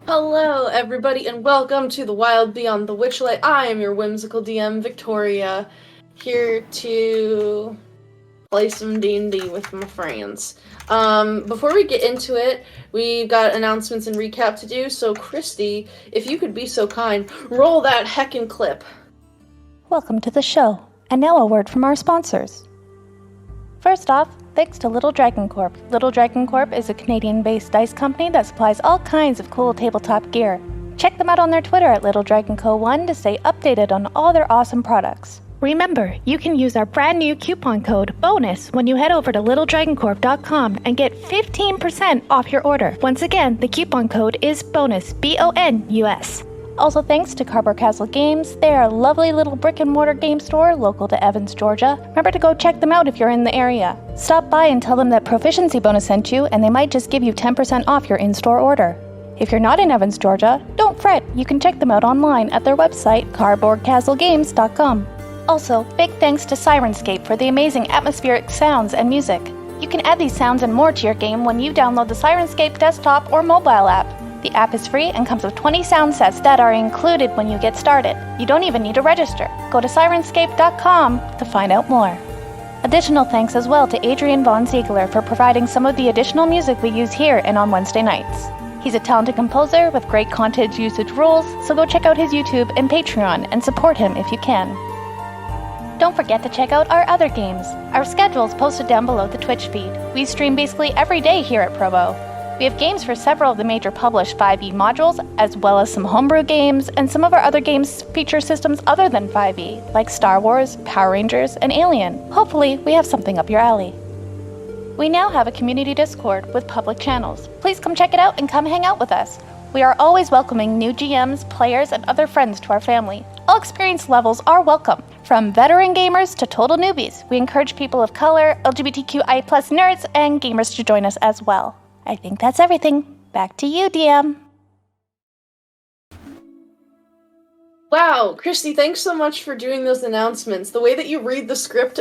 Hello, everybody, and welcome to the Wild Beyond the Witchlight. I am your whimsical DM, Victoria, here to play some D&D with my friends. Before we get into it, we've got announcements and recap to do, so Kristy, if you could be so kind, roll that heckin' clip. Welcome to the show, and now a word from our sponsors. First off, thanks to Little Dragon Corp. Little Dragon Corp is a Canadian-based dice company that supplies all kinds of cool tabletop gear. Check them out on their Twitter at LittleDragonCo1 to stay updated on all their awesome products. Remember, you can use our brand new coupon code BONUS when you head over to littledragoncorp.com and get 15% off your order. Once again, the coupon code is BONUS, BONUS. Also thanks to Cardboard Castle Games. They are a lovely little brick-and-mortar game store local to Evans, Georgia. Remember to go check them out if you're in the area. Stop by and tell them that Proficiency Bonus sent you, and they might just give you 10% off your in-store order. If you're not in Evans, Georgia, don't fret. You can check them out online at their website, cardboardcastlegames.com. Also, big thanks to Sirenscape for the amazing atmospheric sounds and music. You can add these sounds and more to your game when you download the Sirenscape desktop or mobile app. The app is free and comes with 20 sound sets that are included when you get started. You don't even need to register. Go to Sirenscape.com to find out more. Additional thanks as well to Adrian Von Ziegler for providing some of the additional music we use here and on Wednesday nights. He's a talented composer with great content usage rules, so go check out his YouTube and Patreon and support him if you can. Don't forget to check out our other games. Our schedule's posted down below the Twitch feed. We stream basically every day here at Provo. We have games for several of the major published 5e modules, as well as some homebrew games, and some of our other games feature systems other than 5e, like Star Wars, Power Rangers, and Alien. Hopefully, we have something up your alley. We now have a community Discord with public channels. Please come check it out and come hang out with us. We are always welcoming new GMs, players, and other friends to our family. All experience levels are welcome, from veteran gamers to total newbies. We encourage people of color, LGBTQI+ nerds, and gamers to join us as well. I think that's everything. Back to you, DM. Wow, Kristy, thanks so much for doing those announcements. The way that you read the script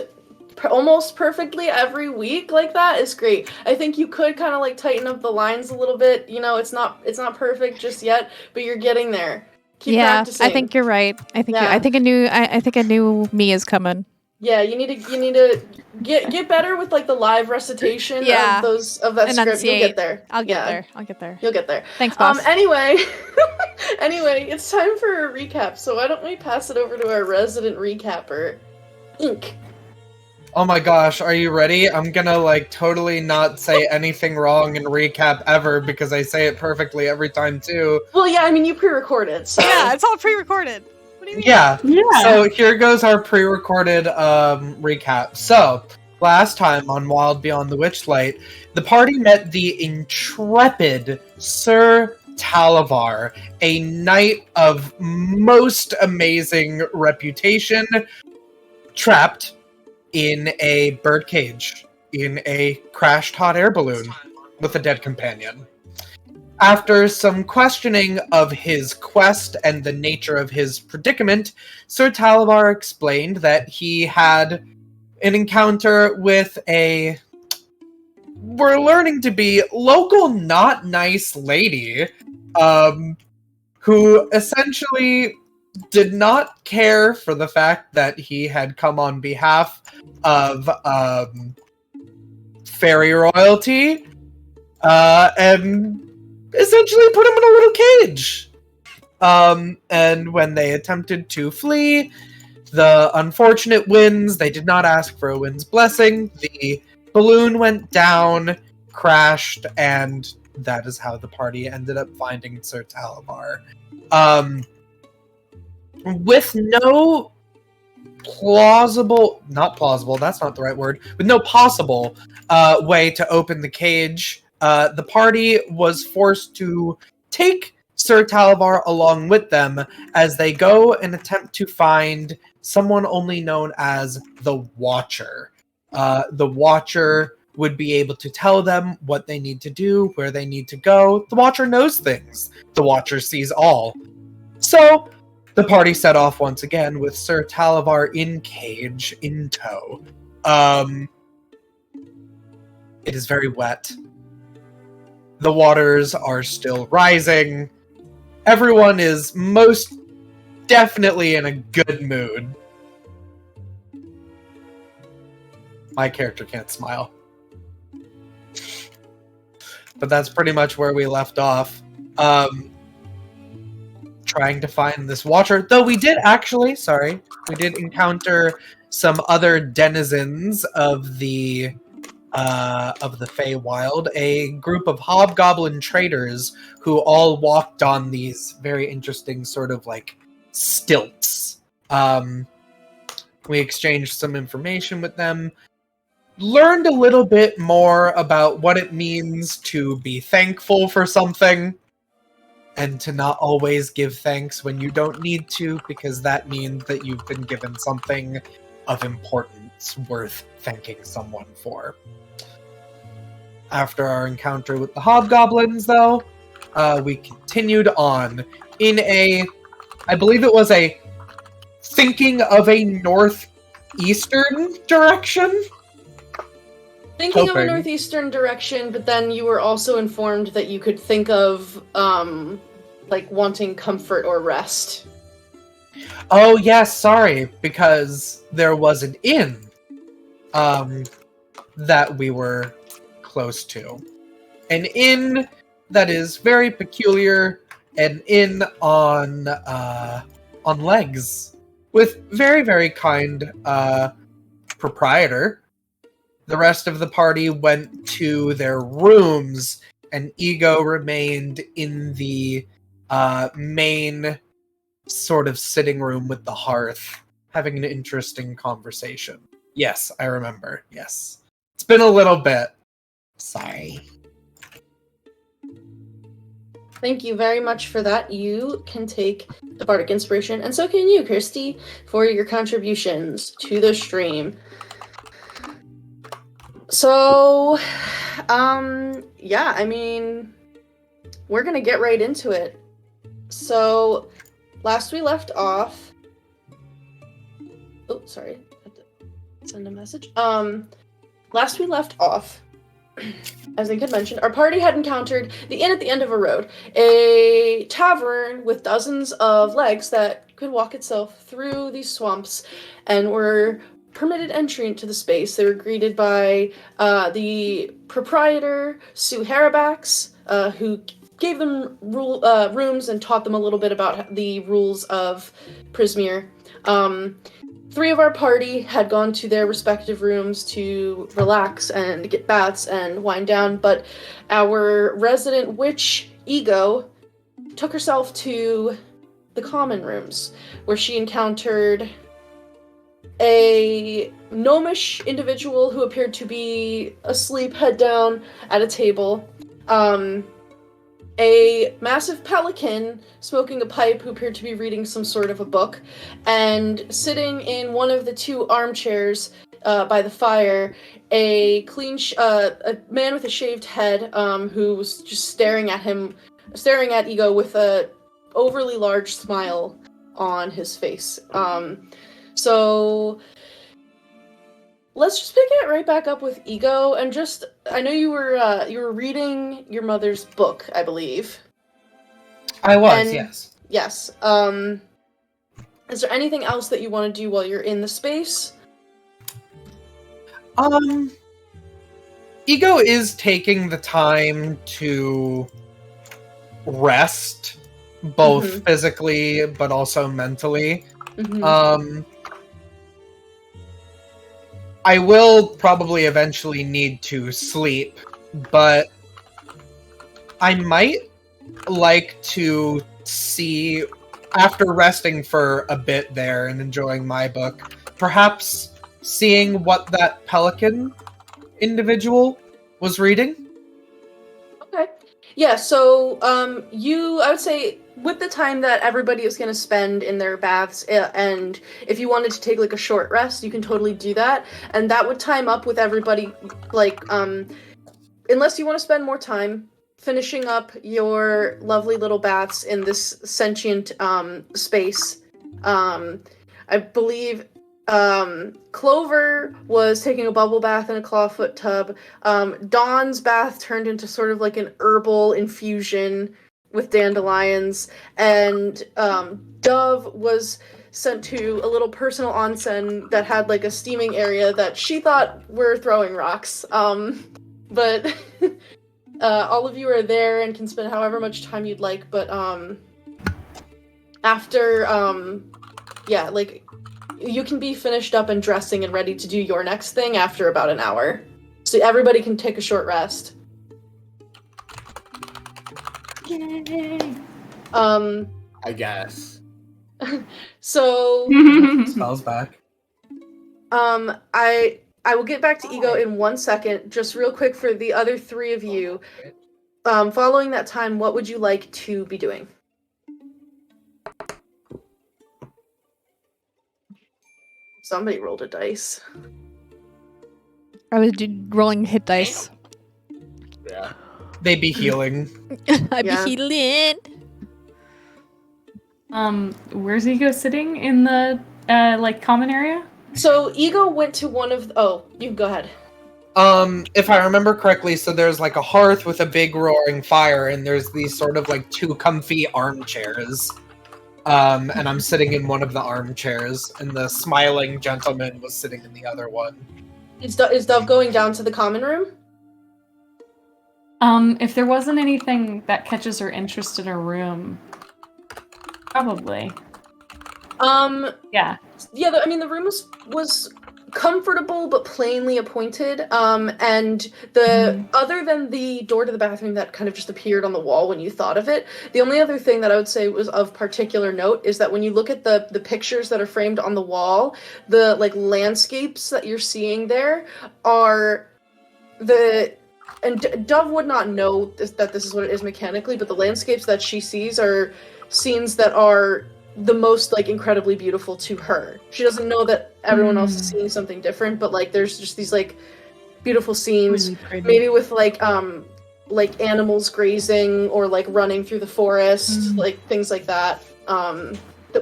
almost perfectly every week like that is great. I think you could kind of like tighten up the lines a little bit. You know, it's not perfect just yet, but you're getting there. Keep practicing. I think you're right. I think a new me is coming. Yeah, you need to get better with like the live recitation of that script. You'll get there. I'll get there. You'll get there. Thanks, boss. Anyway, it's time for a recap. So why don't we pass it over to our resident recapper, Ink. Oh my gosh, are you ready? I'm gonna like totally not say anything wrong in recap ever because I say it perfectly every time too. Well, yeah, I mean you pre-recorded, so yeah, it's all pre-recorded. What do you mean? Yeah. So here goes our pre-recorded recap. So last time on Wild Beyond the Witchlight, the party met the intrepid Sir Talavar, a knight of most amazing reputation, trapped in a birdcage in a crashed hot air balloon with a dead companion. After some questioning of his quest and the nature of his predicament, Sir Talavar explained that he had an encounter with we're learning to be local not nice lady, who essentially did not care for the fact that he had come on behalf of fairy royalty, and essentially put him in a little cage. And when they attempted to flee, the unfortunate winds, they did not ask for a wind's blessing. The balloon went down, crashed, and that is how the party ended up finding Sir Talavar. With no possible way to open the cage, the party was forced to take Sir Talavar along with them as they go and attempt to find someone only known as the Watcher. The Watcher would be able to tell them what they need to do, where they need to go. The Watcher knows things. The Watcher sees all. So, the party set off once again with Sir Talavar in cage, in tow. It is very wet. The waters are still rising. everyone is most definitely in a good mood. My character can't smile. But that's pretty much where we left off. Trying to find this watcher. Though we did encounter some other denizens of the Feywild, a group of hobgoblin traders who all walked on these very interesting sort of like stilts. We exchanged some information with them, learned a little bit more about what it means to be thankful for something, and to not always give thanks when you don't need to, because that means that you've been given something of importance worth thanking someone for. After our encounter with the hobgoblins, though, we continued on in I believe it was a thinking of a northeastern direction? Thinking of a northeastern direction, but then you were also informed that you could think of, like, wanting comfort or rest. Oh, yes, sorry, because there was an inn, that we were close to. An inn that is very peculiar, an inn on legs, with very, very kind, proprietor. The rest of the party went to their rooms, and Ego remained in the main sort of sitting room with the hearth, having an interesting conversation. Yes, I remember. Yes. It's been a little bit. Sorry. Thank you very much for that. You can take the Bardic Inspiration, and so can you, Kristy, for your contributions to the stream. So, yeah, I mean, we're gonna get right into it. So, last we left off... Oh, sorry. I have to send a message. Last we left off, as I had mentioned, our party had encountered the inn at the end of a road, a tavern with dozens of legs that could walk itself through these swamps, and were permitted entry into the space. They were greeted by the proprietor, Sue Harabax, who gave them rooms and taught them a little bit about the rules of Prismere. 3 of our party had gone to their respective rooms to relax and get baths and wind down, but our resident witch, Ego, took herself to the common rooms, where she encountered a gnomish individual who appeared to be asleep, head down, at a table. A massive pelican smoking a pipe who appeared to be reading some sort of a book, and sitting in one of the 2 armchairs by the fire, a man with a shaved head who was just staring at Ego with a overly large smile on his face. So let's just pick it right back up with Ego, and just, I know you were reading your mother's book, I believe. I was, yes. Yes. Is there anything else that you want to do while you're in the space? Ego is taking the time to rest, both physically but also mentally. I will probably eventually need to sleep, but I might like to see, after resting for a bit there and enjoying my book, perhaps seeing what that pelican individual was reading. Okay. Yeah, so I would say with the time that everybody is going to spend in their baths, and if you wanted to take like a short rest, you can totally do that, and that would time up with everybody, like, unless you want to spend more time finishing up your lovely little baths in this sentient space. I believe Clover was taking a bubble bath in a clawfoot tub. Dawn's bath turned into sort of like an herbal infusion with dandelions, and Dove was sent to a little personal onsen that had like a steaming area that she thought were throwing rocks. But all of you are there and can spend however much time you'd like, but after like you can be finished up and dressing and ready to do your next thing after about an hour. So everybody can take a short rest. Yay. I guess. So Spells back. I will get back to Ego in 1 second. Just real quick for the other three of you. Following that time, what would you like to be doing? Somebody rolled a dice. I was rolling hit dice. Yeah. They be healing. I'd Yeah. be healing. Where's Ego sitting in the common area? So Ego went to one of. Oh, you can go ahead. If I remember correctly, so there's like a hearth with a big roaring fire, and there's these sort of like two comfy armchairs. And I'm sitting in one of the armchairs, and the smiling gentleman was sitting in the other one. Is Dove going down to the common room? If there wasn't anything that catches her interest in her room, probably. Yeah. Yeah. The room was comfortable but plainly appointed. And the other than the door to the bathroom that kind of just appeared on the wall when you thought of it, the only other thing that I would say was of particular note is that when you look at the pictures that are framed on the wall, the like landscapes that you're seeing there are and Dove would not know that this is what it is mechanically, but the landscapes that she sees are scenes that are the most like incredibly beautiful to her. She doesn't know that everyone else is seeing something different, but like there's just these like beautiful scenes, Really pretty. maybe with like animals grazing or like running through the forest, like things like that.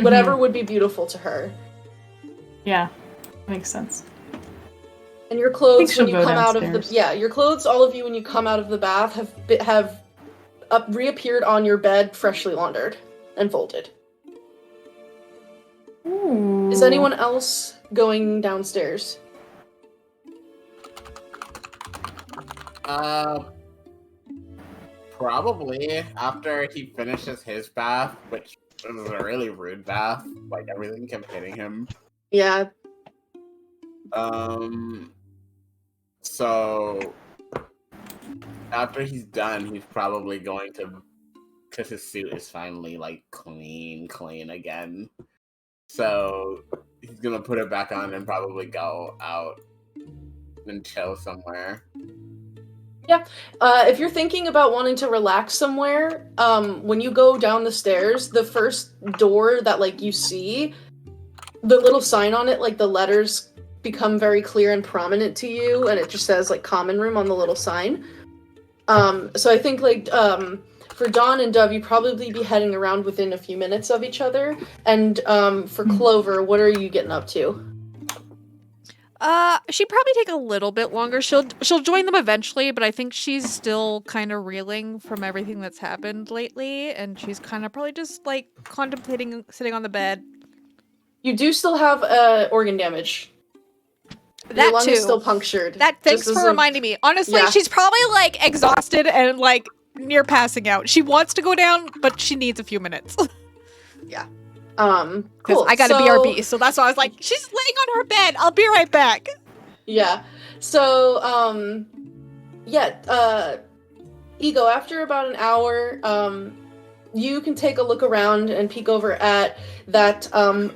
Whatever would be beautiful to her. Yeah. Makes sense. And your clothes she'll when you go come out of the downstairs. your clothes, all of you when you come out of the bath have reappeared on your bed, freshly laundered and folded. Ooh. Is anyone else going downstairs? Probably after he finishes his bath, which was a really rude bath. Like everything kept hitting him. Yeah. So after he's done, he's probably going to, because his suit is finally like clean again. So he's gonna put it back on and probably go out and chill somewhere. Yeah. If you're thinking about wanting to relax somewhere, when you go down the stairs, the first door that like you see, the little sign on it, like the letters become very clear and prominent to you, and it just says like common room on the little sign. So I think like for Dawn and Dove, you'd probably be heading around within a few minutes of each other. And for Clover, what are you getting up to? She'd probably take a little bit longer. She'll join them eventually, but I think she's still kind of reeling from everything that's happened lately, and she's kind of probably just like contemplating sitting on the bed. You do still have organ damage. Your lung is still punctured. Thanks for reminding me. Honestly, she's probably like exhausted and like near passing out. She wants to go down, but she needs a few minutes. Yeah. Cool. I got a BRB, so that's why I was like, she's laying on her bed. I'll be right back. Yeah. So, Ego, after about an hour, you can take a look around and peek over at that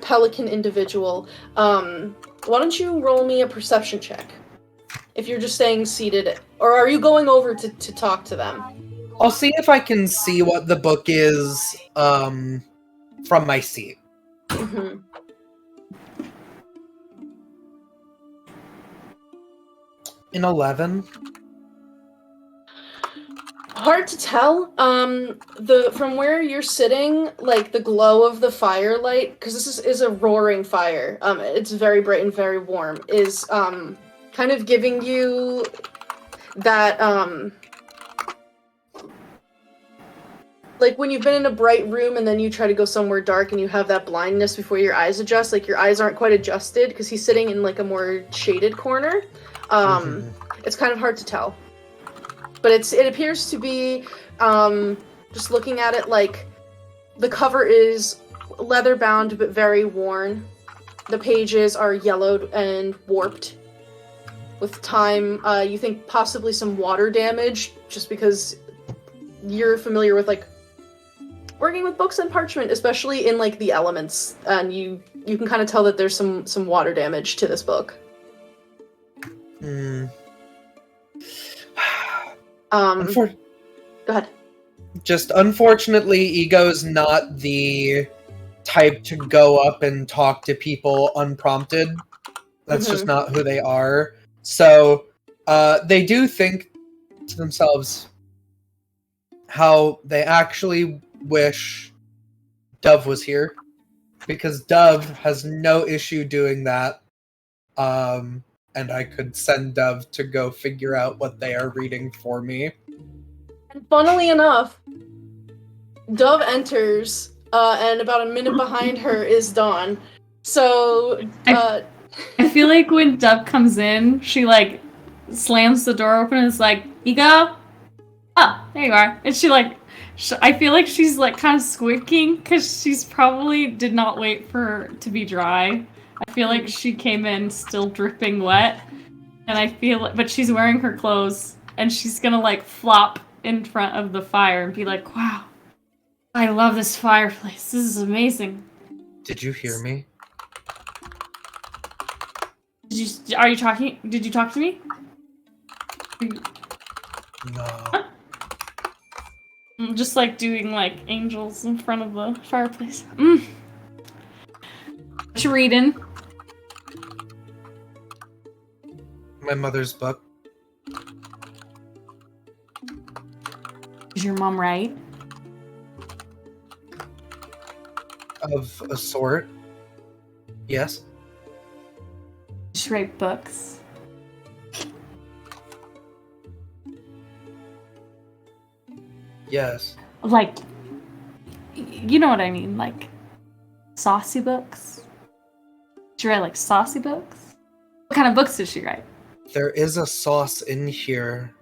pelican individual. Why don't you roll me a perception check? If you're just staying seated, or are you going over to talk to them? I'll see if I can see what the book is from my seat. Mm-hmm. An 11. Hard to tell. From where you're sitting, like the glow of the firelight, because this is a roaring fire. It's very bright and very warm. Is kind of giving you that like when you've been in a bright room and then you try to go somewhere dark and you have that blindness before your eyes adjust, like your eyes aren't quite adjusted because he's sitting in like a more shaded corner. It's kind of hard to tell. But it appears to be, just looking at it, like the cover is leather bound but very worn. The pages are yellowed and warped. With time, you think possibly some water damage, just because you're familiar with like working with books and parchment, especially in like the elements, and you can kind of tell that there's some water damage to this book. Hmm. Go ahead. Just unfortunately, Ego's not the type to go up and talk to people unprompted. That's just not who they are. So, they do think to themselves how they actually wish Dove was here, because Dove has no issue doing that. And I could send Dove to go figure out what they are reading for me. And funnily enough, Dove enters, and about a minute behind her is Dawn. So, I feel like when Dove comes in, she like slams the door open and is like, Ego? Oh, there you are. And she like, I feel like she's like kind of squeaking because she's probably did not wait for her to be dry. I feel like she came in still dripping wet, and I feel like, but she's wearing her clothes, and she's gonna like flop in front of the fire and be like, wow, I love this fireplace. This is amazing. Did you hear me? Did you talk to me? No. I'm just like doing like angels in front of the fireplace. What you reading? My mother's book. Is your mom right? Of a sort. Yes. Does she write books? Yes. Like, you know what I mean, like saucy books? Does she write like saucy books? What kind of books does she write? There is a sauce in here.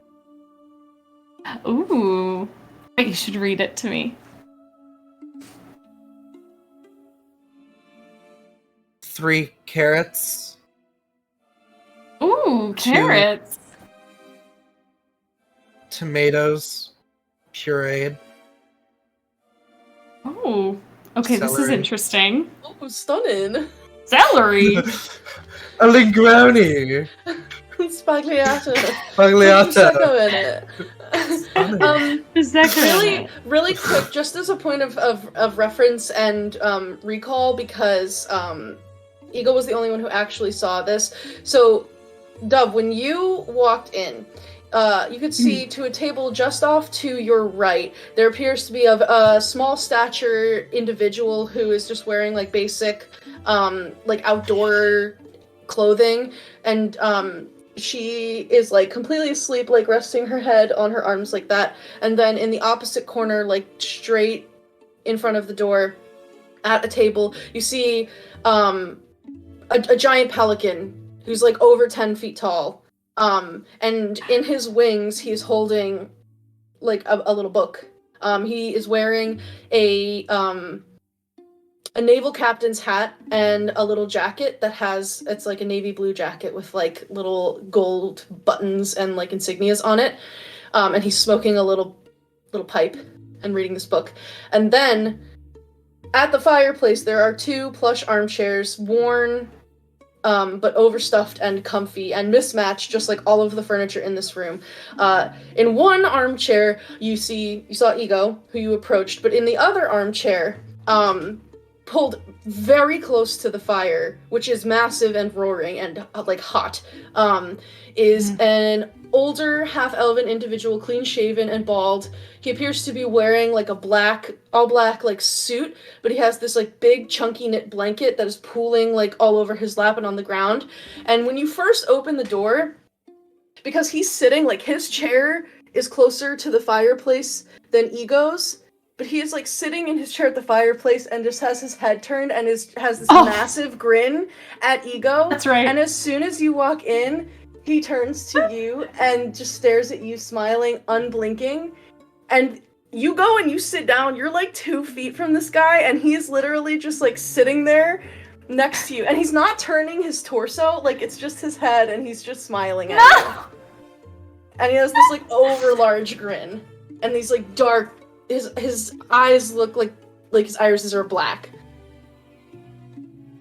Ooh. Wait, you should read it to me. 3 carrots. Ooh, carrots. Tomatoes. Pureed. Oh. Okay, this is Celery. interesting. Oh, stunning. Celery. A linguine. Spagliato. Pagliata. Prosecco in it. Is that Really quick, just as a point of reference and recall, because Eagle was the only one who actually saw this. So, Dove, when you walked in, you could see to a table just off to your right, there appears to be a small stature individual who is just wearing like basic like outdoor clothing, and she is like completely asleep, like resting her head on her arms like that. And then in the opposite corner, like straight in front of the door at a table, you see a giant pelican who's like over 10 feet tall. And in his wings, he's holding like a little book. He is wearing a naval captain's hat and a little jacket it's like a navy blue jacket with like little gold buttons and like insignias on it. And he's smoking a little pipe and reading this book. And then at the fireplace, there are 2 plush armchairs, worn, but overstuffed and comfy and mismatched, just like all of the furniture in this room. In one armchair, you saw Ego, who you approached, but in the other armchair, pulled very close to the fire, which is massive and roaring and like hot, is an older half-elven individual, clean-shaven and bald. He appears to be wearing like a all black like suit, but he has this like big chunky knit blanket that is pooling like all over his lap and on the ground. And when you first open the door, because he's sitting, like his chair is closer to the fireplace than Ego's, but he is like sitting in his chair at the fireplace and just has his head turned and has this Oh. massive grin at Ego. That's right. And as soon as you walk in, he turns to you and just stares at you, smiling, unblinking. And you go and you sit down. You're like 2 feet from this guy, and he's literally just like sitting there next to you. And he's not turning his torso, like it's just his head, and he's just smiling at you. And he has this like over large grin, and these like dark. His eyes look like his irises are black.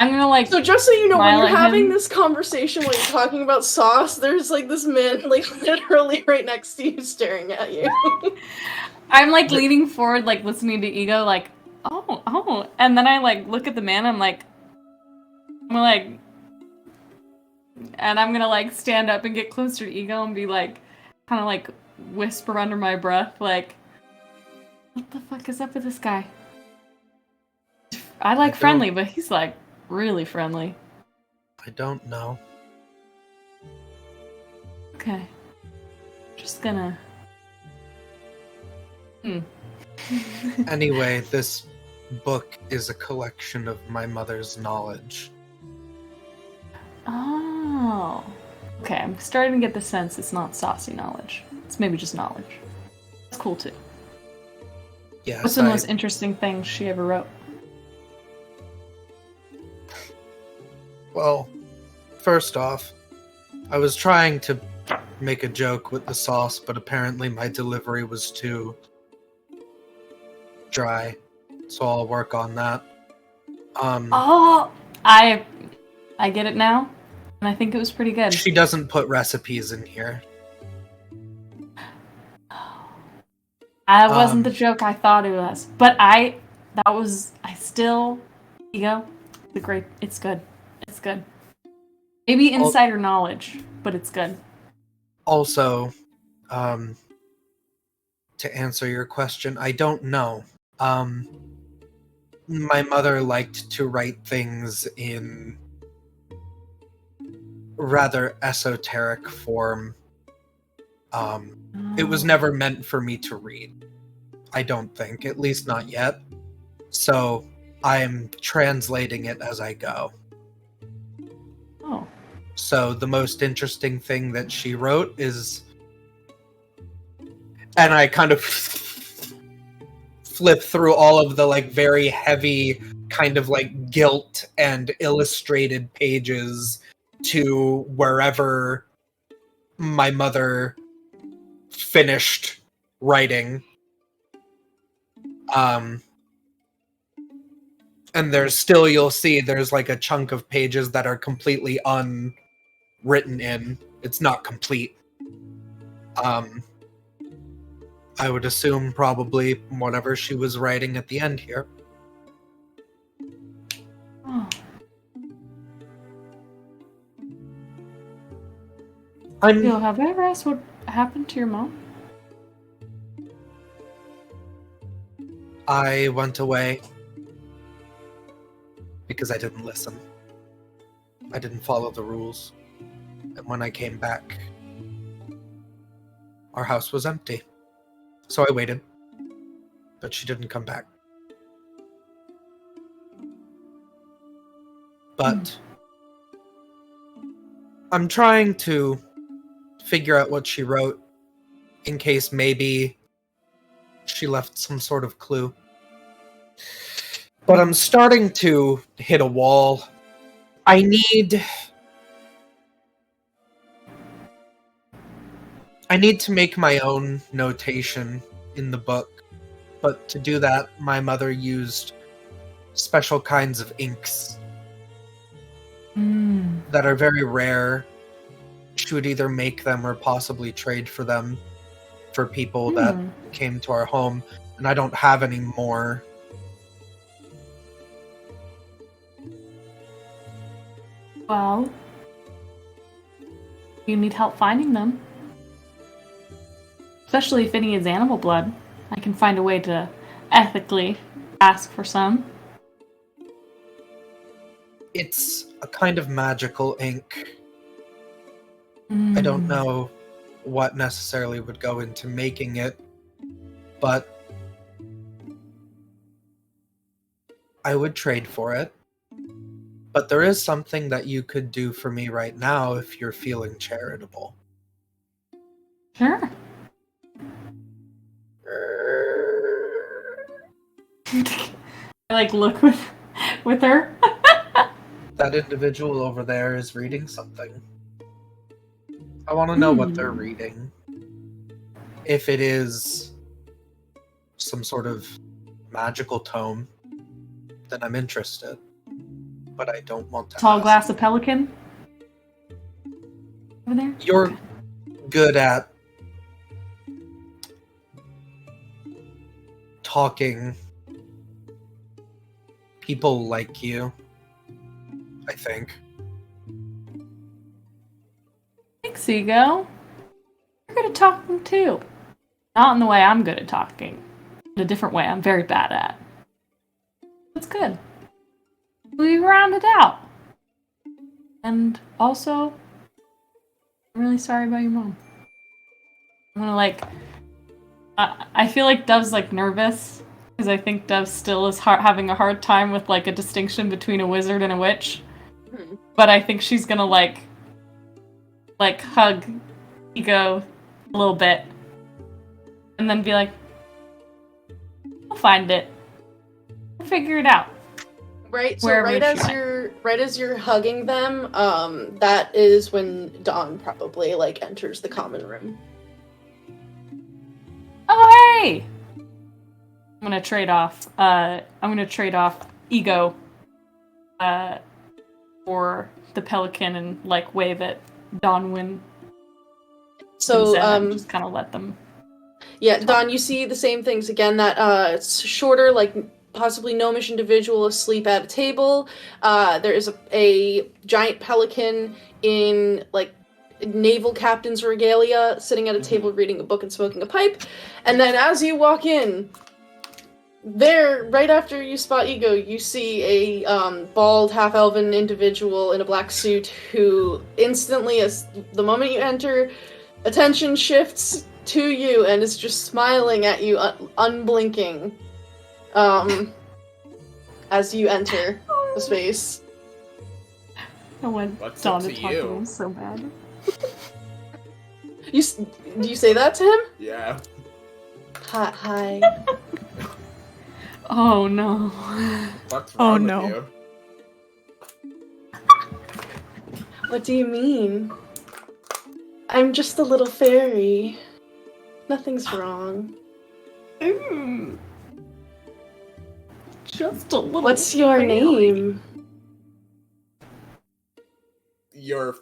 I'm gonna like. So just so you know, when smile you're at having him. this conversation, when you're talking about sauce, there's like this man like literally right next to you, staring at you. I'm like leaning forward, like listening to Ego, like, oh, and then I like look at the man. I'm like, and I'm gonna like stand up and get closer to Ego and be like, kind of like whisper under my breath, like, what the fuck is up with this guy? I like friendly, but he's like really friendly. I don't know. Okay, just gonna. Anyway, this book is a collection of my mother's knowledge. Oh. Okay, I'm starting to get the sense it's not saucy knowledge. It's maybe just knowledge. It's cool too. Yes, What's the most interesting thing she ever wrote? Well, first off, I was trying to make a joke with the sauce, but apparently my delivery was too dry, so I'll work on that. Oh, I get it now, and I think it was pretty good. She doesn't put recipes in here. That wasn't the joke I thought it was, but Ego, it's good. It's good. Maybe insider knowledge, but it's good. Also, to answer your question, I don't know. My mother liked to write things in rather esoteric form. It was never meant for me to read. I don't think, at least not yet. So I'm translating it as I go. Oh. So the most interesting thing that she wrote is, and I kind of flip through all of the like very heavy kind of like gilt and illustrated pages to wherever my mother finished writing. And you'll see there's like a chunk of pages that are completely unwritten in. It's not complete. I would assume probably whatever she was writing at the end here. Oh. Yo, have I ever asked what happened to your mom? I went away because I didn't listen. I didn't follow the rules. And when I came back, our house was empty. So I waited. But she didn't come back. But I'm trying to figure out what she wrote in case maybe she left some sort of clue. But I'm starting to hit a wall. I need to make my own notation in the book. But to do that, my mother used special kinds of inks that are very rare. She would either make them or possibly trade for them for people that came to our home, and I don't have any more. Well, you need help finding them. Especially if any is animal blood. I can find a way to ethically ask for some. It's a kind of magical ink. I don't know what necessarily would go into making it, but I would trade for it. But there is something that you could do for me right now if you're feeling charitable. Sure. I like look with her. That individual over there is reading something. I want to know what they're reading. If it is some sort of magical tome, then I'm interested. But I don't want to Tall ask. glass of pelican. Over there. You're good at talking. People like you, I think. Thanks, Ego. You're good at talking too. Not in the way I'm good at talking. In a different way I'm very bad at. That's good. We rounded out. And also, I'm really sorry about your mom. I'm gonna I feel like Dove's nervous because I think Dove still is having a hard time with a distinction between a wizard and a witch. But I think she's gonna hug Ego a little bit and then be like, "I'll find it. We'll figure it out." Right, so Wherever right as you're hugging them, that is when Dawn probably enters the common room. Oh hey! I'm gonna trade off Ego for the pelican and wave at Dawn when So just kind of let them. yeah, Dawn, you see the same things again. That it's shorter, possibly gnomish individual asleep at a table. There is a giant pelican in naval captain's regalia sitting at a table reading a book and smoking a pipe. And then as you walk in, there, right after you spot Ego, you see a bald, half-elven individual in a black suit who instantly, as the moment you enter, attention shifts to you and is just smiling at you, unblinking, as you enter the space. I want What's Dawn up to to talk you? to him so bad. Do you say that to him? Yeah. Hi. Oh no. What's Oh, wrong no. with you? What do you mean? I'm just a little fairy. Nothing's wrong. Just a little. What's your fairy. name? You're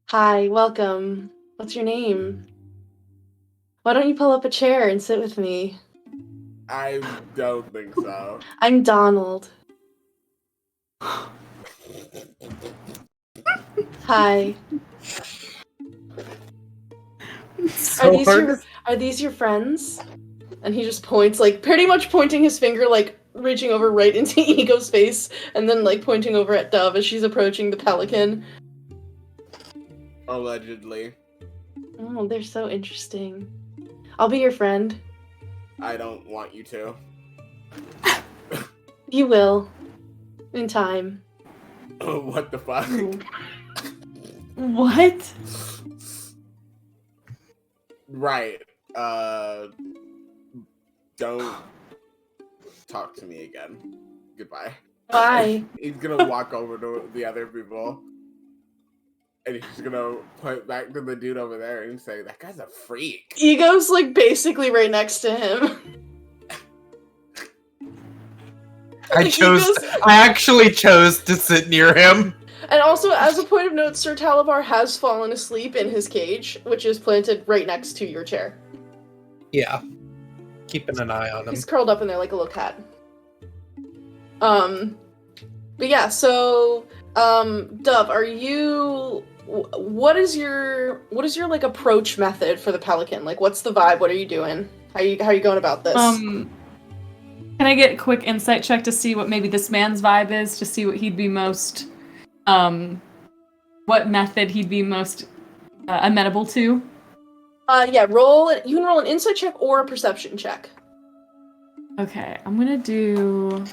Hi, welcome. What's your name? Why don't you pull up a chair and sit with me? I don't think so. I'm Donald. Hi. So Are these your friends? And he just points, pretty much pointing his finger, reaching over right into Ego's face, and then, pointing over at Dove as she's approaching the pelican. Allegedly. Oh, they're so interesting. I'll be your friend. I don't want you to. You will. In time. What the fuck? What? Right. Don't talk to me again. Goodbye. Bye. He's gonna walk over to the other people. And he's gonna point back to the dude over there and say, "That guy's a freak." Ego's, basically right next to him. I actually chose to sit near him. And also, as a point of note, Sir Talabar has fallen asleep in his cage, which is planted right next to your chair. Yeah. Keeping an eye on him. He's curled up in there like a little cat. But yeah, so, Dove, are you... What is your approach method for the pelican? What's the vibe? What are you doing? How are you going about this? Can I get a quick insight check to see what maybe this man's vibe is, to see what he'd be most, what method he'd be most amenable to? Yeah, you can roll an insight check or a perception check. Okay, I'm gonna do.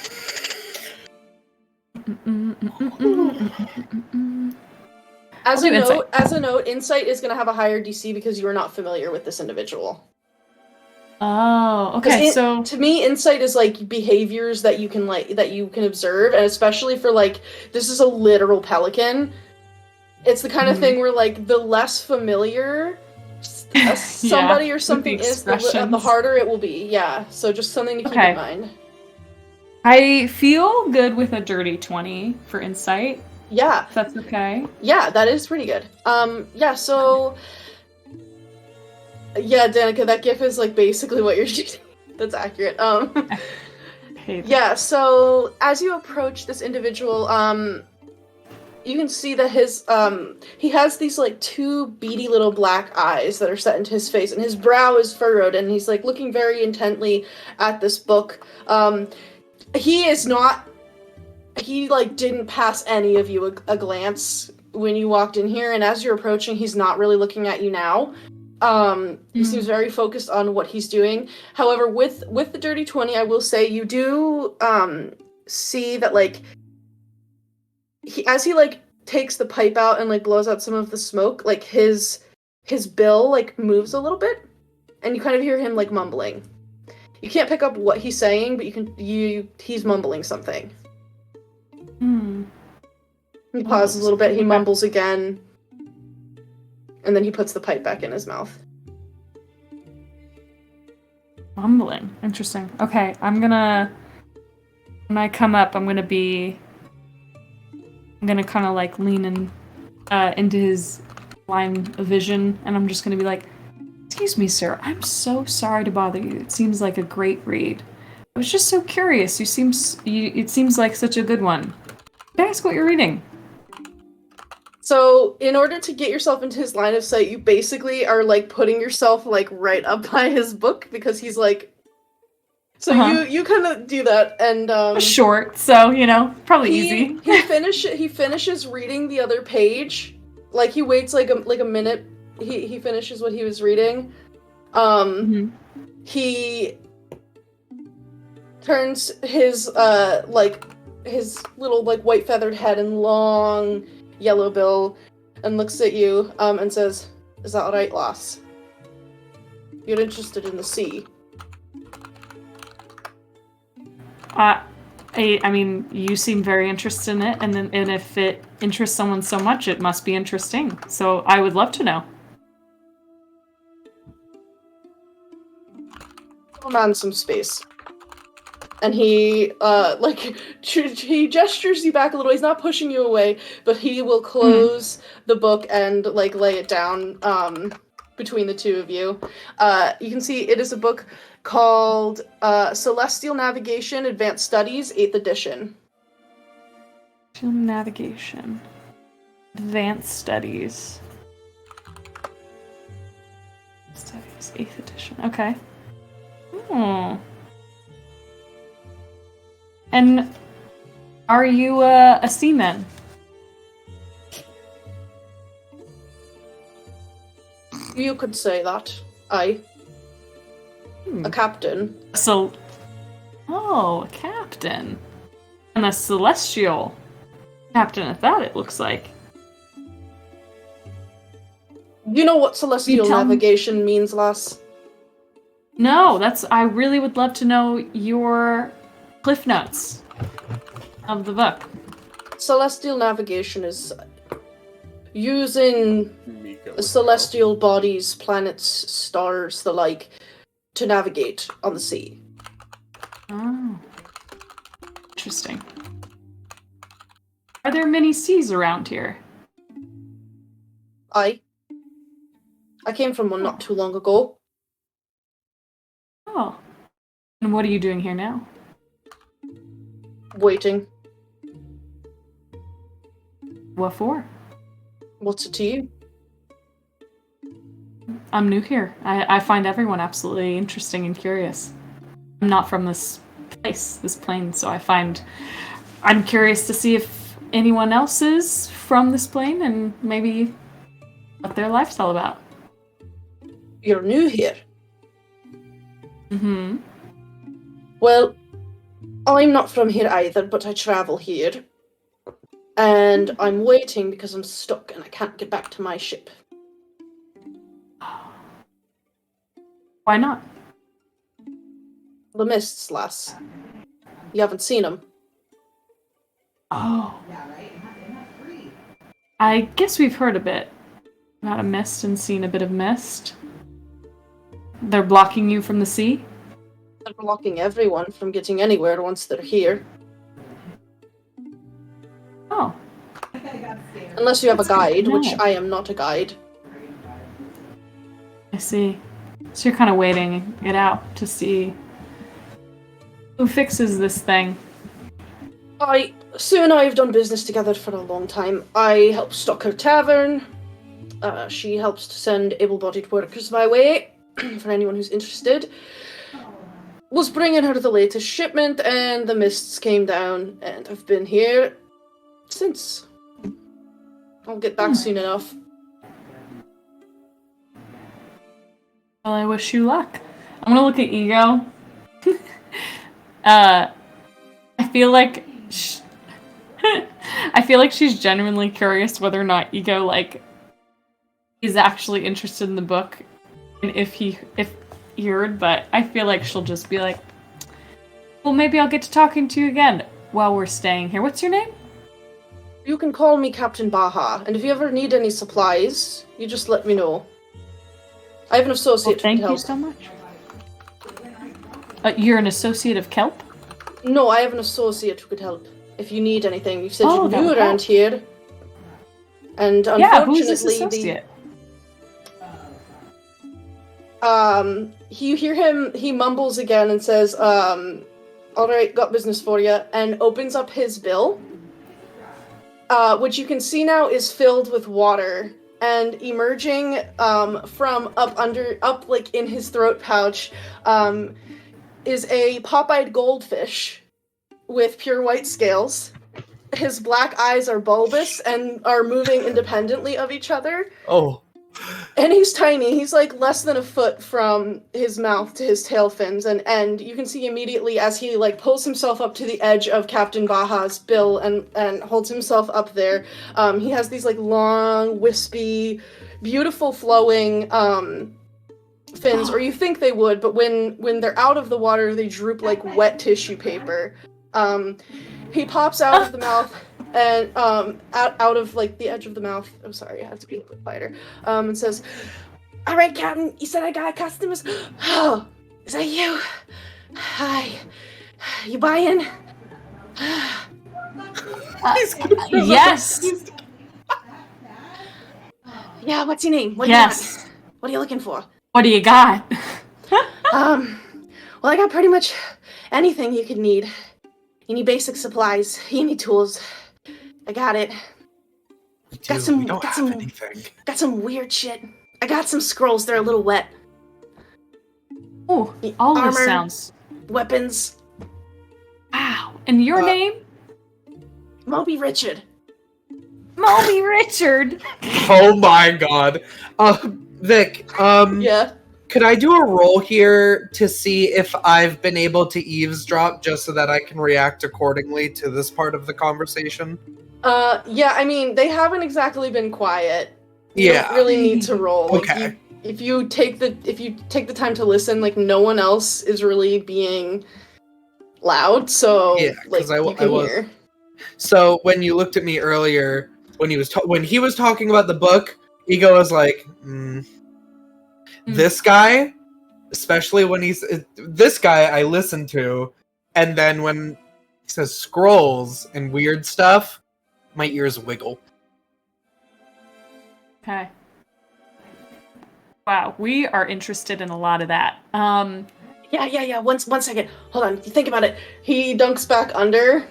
As I'll a do insight. note, insight is going to have a higher DC because you are not familiar with this individual. Oh, 'Cause okay. So to me, insight is like behaviors that you can observe, and especially for like this is a literal pelican. It's the kind of thing where like the less familiar somebody or with something the is, the expressions. harder it will be. Yeah, so just something to keep Okay. in mind. I feel good with a dirty 20 for insight. Yeah, If that's okay. yeah, that is pretty good. Yeah, so yeah, Danica, that gif is like basically what you're shooting. That's accurate. Hey, Yeah, so as you approach this individual, you can see that his he has these like two beady little black eyes that are set into his face, and his brow is furrowed, and he's like looking very intently at this book. He like didn't pass any of you a glance when you walked in here, and as you're approaching, he's not really looking at you now. He seems very focused on what he's doing. However, with the dirty 20, I will say you do see that like as he like takes the pipe out and like blows out some of the smoke, like his bill like moves a little bit, and you kind of hear him like mumbling. You can't pick up what he's saying, but he's mumbling something. He pauses a little bit, he mumbles again, and then he puts the pipe back in his mouth. Mumbling. Interesting. Okay, when I come up, I'm gonna kind of like lean into his line of vision, and I'm just gonna be like, "Excuse me, sir. I'm so sorry to bother you. It seems like a great read. I was just so curious. It seems like such a good one. Can I ask what you're reading?" So, in order to get yourself into his line of sight, you basically are like putting yourself like right up by his book because he's like. So you kind of do that, and short, so probably easy. He finishes reading the other page, like he waits like a minute. He finishes what he was reading. He turns his his little like white feathered head and long yellow bill and looks at you and says, "Is that alright, lass? You're interested in the sea?" I mean, you seem very interested in it, and if it interests someone so much, it must be interesting. So I would love to know. Man, some space. And he he gestures you back a little. He's not pushing you away, but he will close the book and like lay it down between the two of you. You can see it is a book called Celestial Navigation Advanced Studies, 8th edition. Celestial Navigation. Advanced Studies. Studies, 8th edition. Okay. And are you a seaman? You could say that. Aye. A captain. A captain. And a celestial captain at that, it looks like. You know what celestial navigation means, lass? No, I really would love to know your Cliff Notes of the book. Celestial navigation is using celestial bodies, planets, stars, the like, to navigate on the sea. Oh. Interesting. Are there many seas around here? I came from one not too long ago. Oh. And what are you doing here now? Waiting. What for? What's it to you? I'm new here. I find everyone absolutely interesting and curious. I'm not from this place, this plane, so I'm curious to see if anyone else is from this plane and maybe what their life's all about. You're new here. Well, I'm not from here either, but I travel here. And I'm waiting because I'm stuck and I can't get back to my ship. Why not? The mists, lass. You haven't seen them. Oh. I guess we've heard a bit about a mist and seen a bit of mist. They're blocking you from the sea? They're blocking everyone from getting anywhere once they're here. Oh. Unless you have That's a good to guide, which know. I am not a guide. I see. So you're kind of waiting it out to see who fixes this thing. Sue and I have done business together for a long time. I help stock her tavern. She helps to send able-bodied workers my way, for anyone who's interested. Was bringing her the latest shipment, and the mists came down, and I've been here since. I'll get back soon enough. Well, I wish you luck. I'm gonna look at Ego. I feel like I feel like she's genuinely curious whether or not Ego is actually interested in the book, and if he heard. But I feel like she'll just be like, "Well, maybe I'll get to talking to you again while we're staying here. What's your name?" You can call me Captain Baja, and if you ever need any supplies, you just let me know. I have an associate who Thank can you help. so much. You're an associate of Kelp? No, I have an associate who could help. If you need anything, you said Oh, you that knew would around help. here. And Yeah, who's this unfortunately, associate? you hear him, he mumbles again and says, alright, got business for you, and opens up his bill, which you can see now is filled with water, and emerging, from up like in his throat pouch, is a pop-eyed goldfish with pure white scales. His black eyes are bulbous and are moving independently of each other. Oh. And he's tiny. He's like less than a foot from his mouth to his tail fins, and you can see immediately as he like pulls himself up to the edge of Captain Baja's bill and holds himself up there. He has these like long, wispy, beautiful flowing fins, or you think they would, but when they're out of the water, they droop like wet tissue paper. He pops out of the mouth. And out of like the edge of the mouth. I'm sorry, I have to be a little bit quieter. And says, "All right, Captain. You said I got customers. Oh, is that you? Hi. You buying?" Yes. Yeah. What's your name? What do Yes. you want? What are you looking for? What do you got? Well, I got pretty much anything you could need. You need basic supplies. You need tools. I got it. We We don't have anything. Got some weird shit. I got some scrolls. They're a little wet. Oh, all this Armor. sounds. Weapons. Wow. And your name? Moby Richard. Moby Richard. Oh my god. Vic, Yeah. could I do a roll here to see if I've been able to eavesdrop just so that I can react accordingly to this part of the conversation? Yeah, I mean, they haven't exactly been quiet. You Yeah. don't really need to roll. Like, Okay. if you take the time to listen, like no one else is really being loud, so Yeah, like 'cause you can was- hear. So when you looked at me earlier, when he was talking about the book, Ego was like, this guy, especially when this guy I listen to, and then when he says scrolls and weird stuff, my ears wiggle. Okay. Wow, we are interested in a lot of that. Yeah. One second. Hold on. You think about it. He dunks back under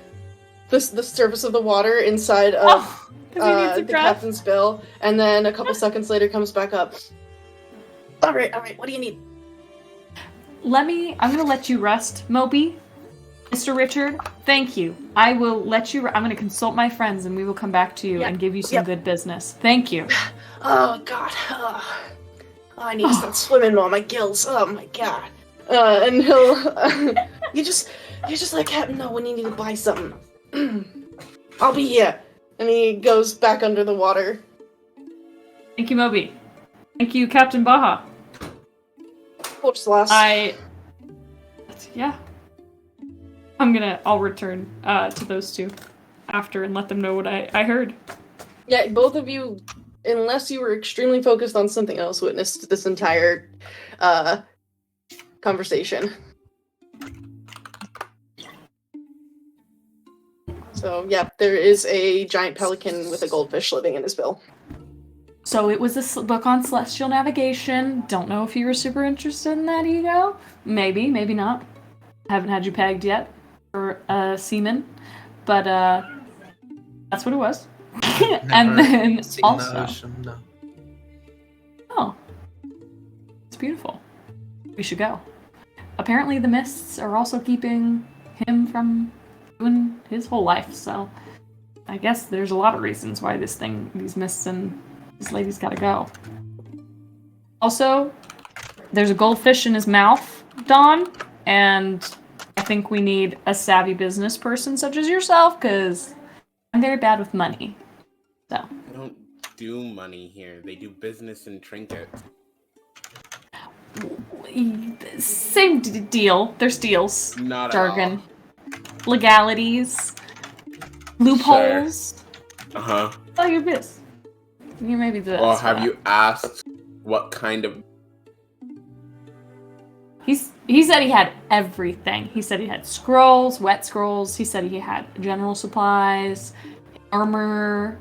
the surface of the water inside of Because he needs a the breath. captain's bill, and then a couple seconds later comes back up. All right. What do you need? I'm gonna let you rest, Moby. Mr. Richard, thank you. I will let you. I'm gonna consult my friends, and we will come back to you and give you some good business. Thank you. Oh God. Oh, I need to start swimming more. My gills. Oh my God. And he'll You just let Captain know when you need to buy something. I'll be here. And he goes back under the water. Thank you, Moby. Thank you, Captain Baja. What's the last? Yeah. I'll return to those two after and let them know what I heard. Yeah, both of you, unless you were extremely focused on something else, witnessed this entire conversation. So, yeah, there is a giant pelican with a goldfish living in his bill. So it was a book on celestial navigation. Don't know if you were super interested in that, Ego. Maybe, maybe not. Haven't had you pegged yet for seaman, but that's what it was. And then Seen also, the ocean, no. oh, it's beautiful. We should go. Apparently, the mists are also keeping him from doing his whole life. So, I guess there's a lot of reasons why these mists and this lady's gotta go. Also, there's a goldfish in his mouth, Dawn, and I think we need a savvy business person such as yourself, because I'm very bad with money. So. They don't do money here. They do business and trinkets. Same deal. There's deals. Not jargon. Legalities. Loopholes. Sure. Uh-huh. Oh, your biz. You maybe do that. Well, have you asked what kind of... He said he had everything. He said he had scrolls, wet scrolls. He said he had general supplies, armor,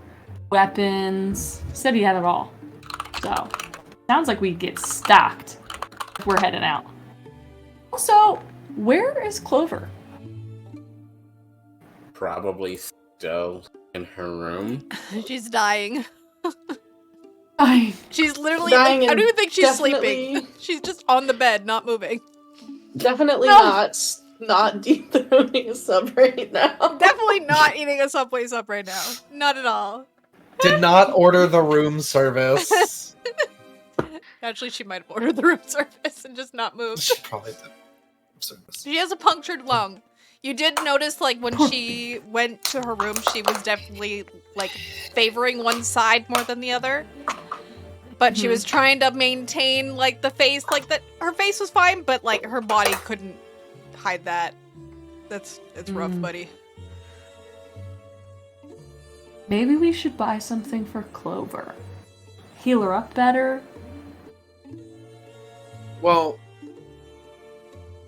weapons. He said he had it all. So, sounds like we get stocked if we're heading out. Also, where is Clover? Probably still in her room. She's dying. I She's literally Dying like, I don't even think she's definitely- sleeping. She's just on the bed, not moving. Definitely No. not dethroning a sub right now. Definitely not eating a Subway sub right now. Not at all. Did not order the room service. Actually, she might have ordered the room service and just not moved. She probably did. Service. She has a punctured lung. You did notice, like, when she went to her room, she was definitely, like, favoring one side more than the other. But she was trying to maintain, like, the face, like, that her face was fine, but, like, her body couldn't hide that. It's rough, buddy. Maybe we should buy something for Clover. Heal her up better. Well,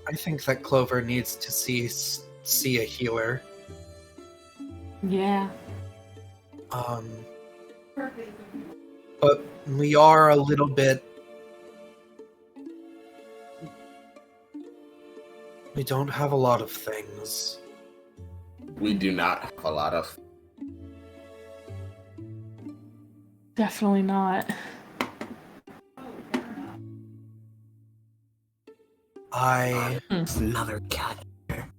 I think that Clover needs to see a healer. Yeah. But we are a little bit... We don't have a lot of things. We do not have a lot of... Definitely not. There's another cat here.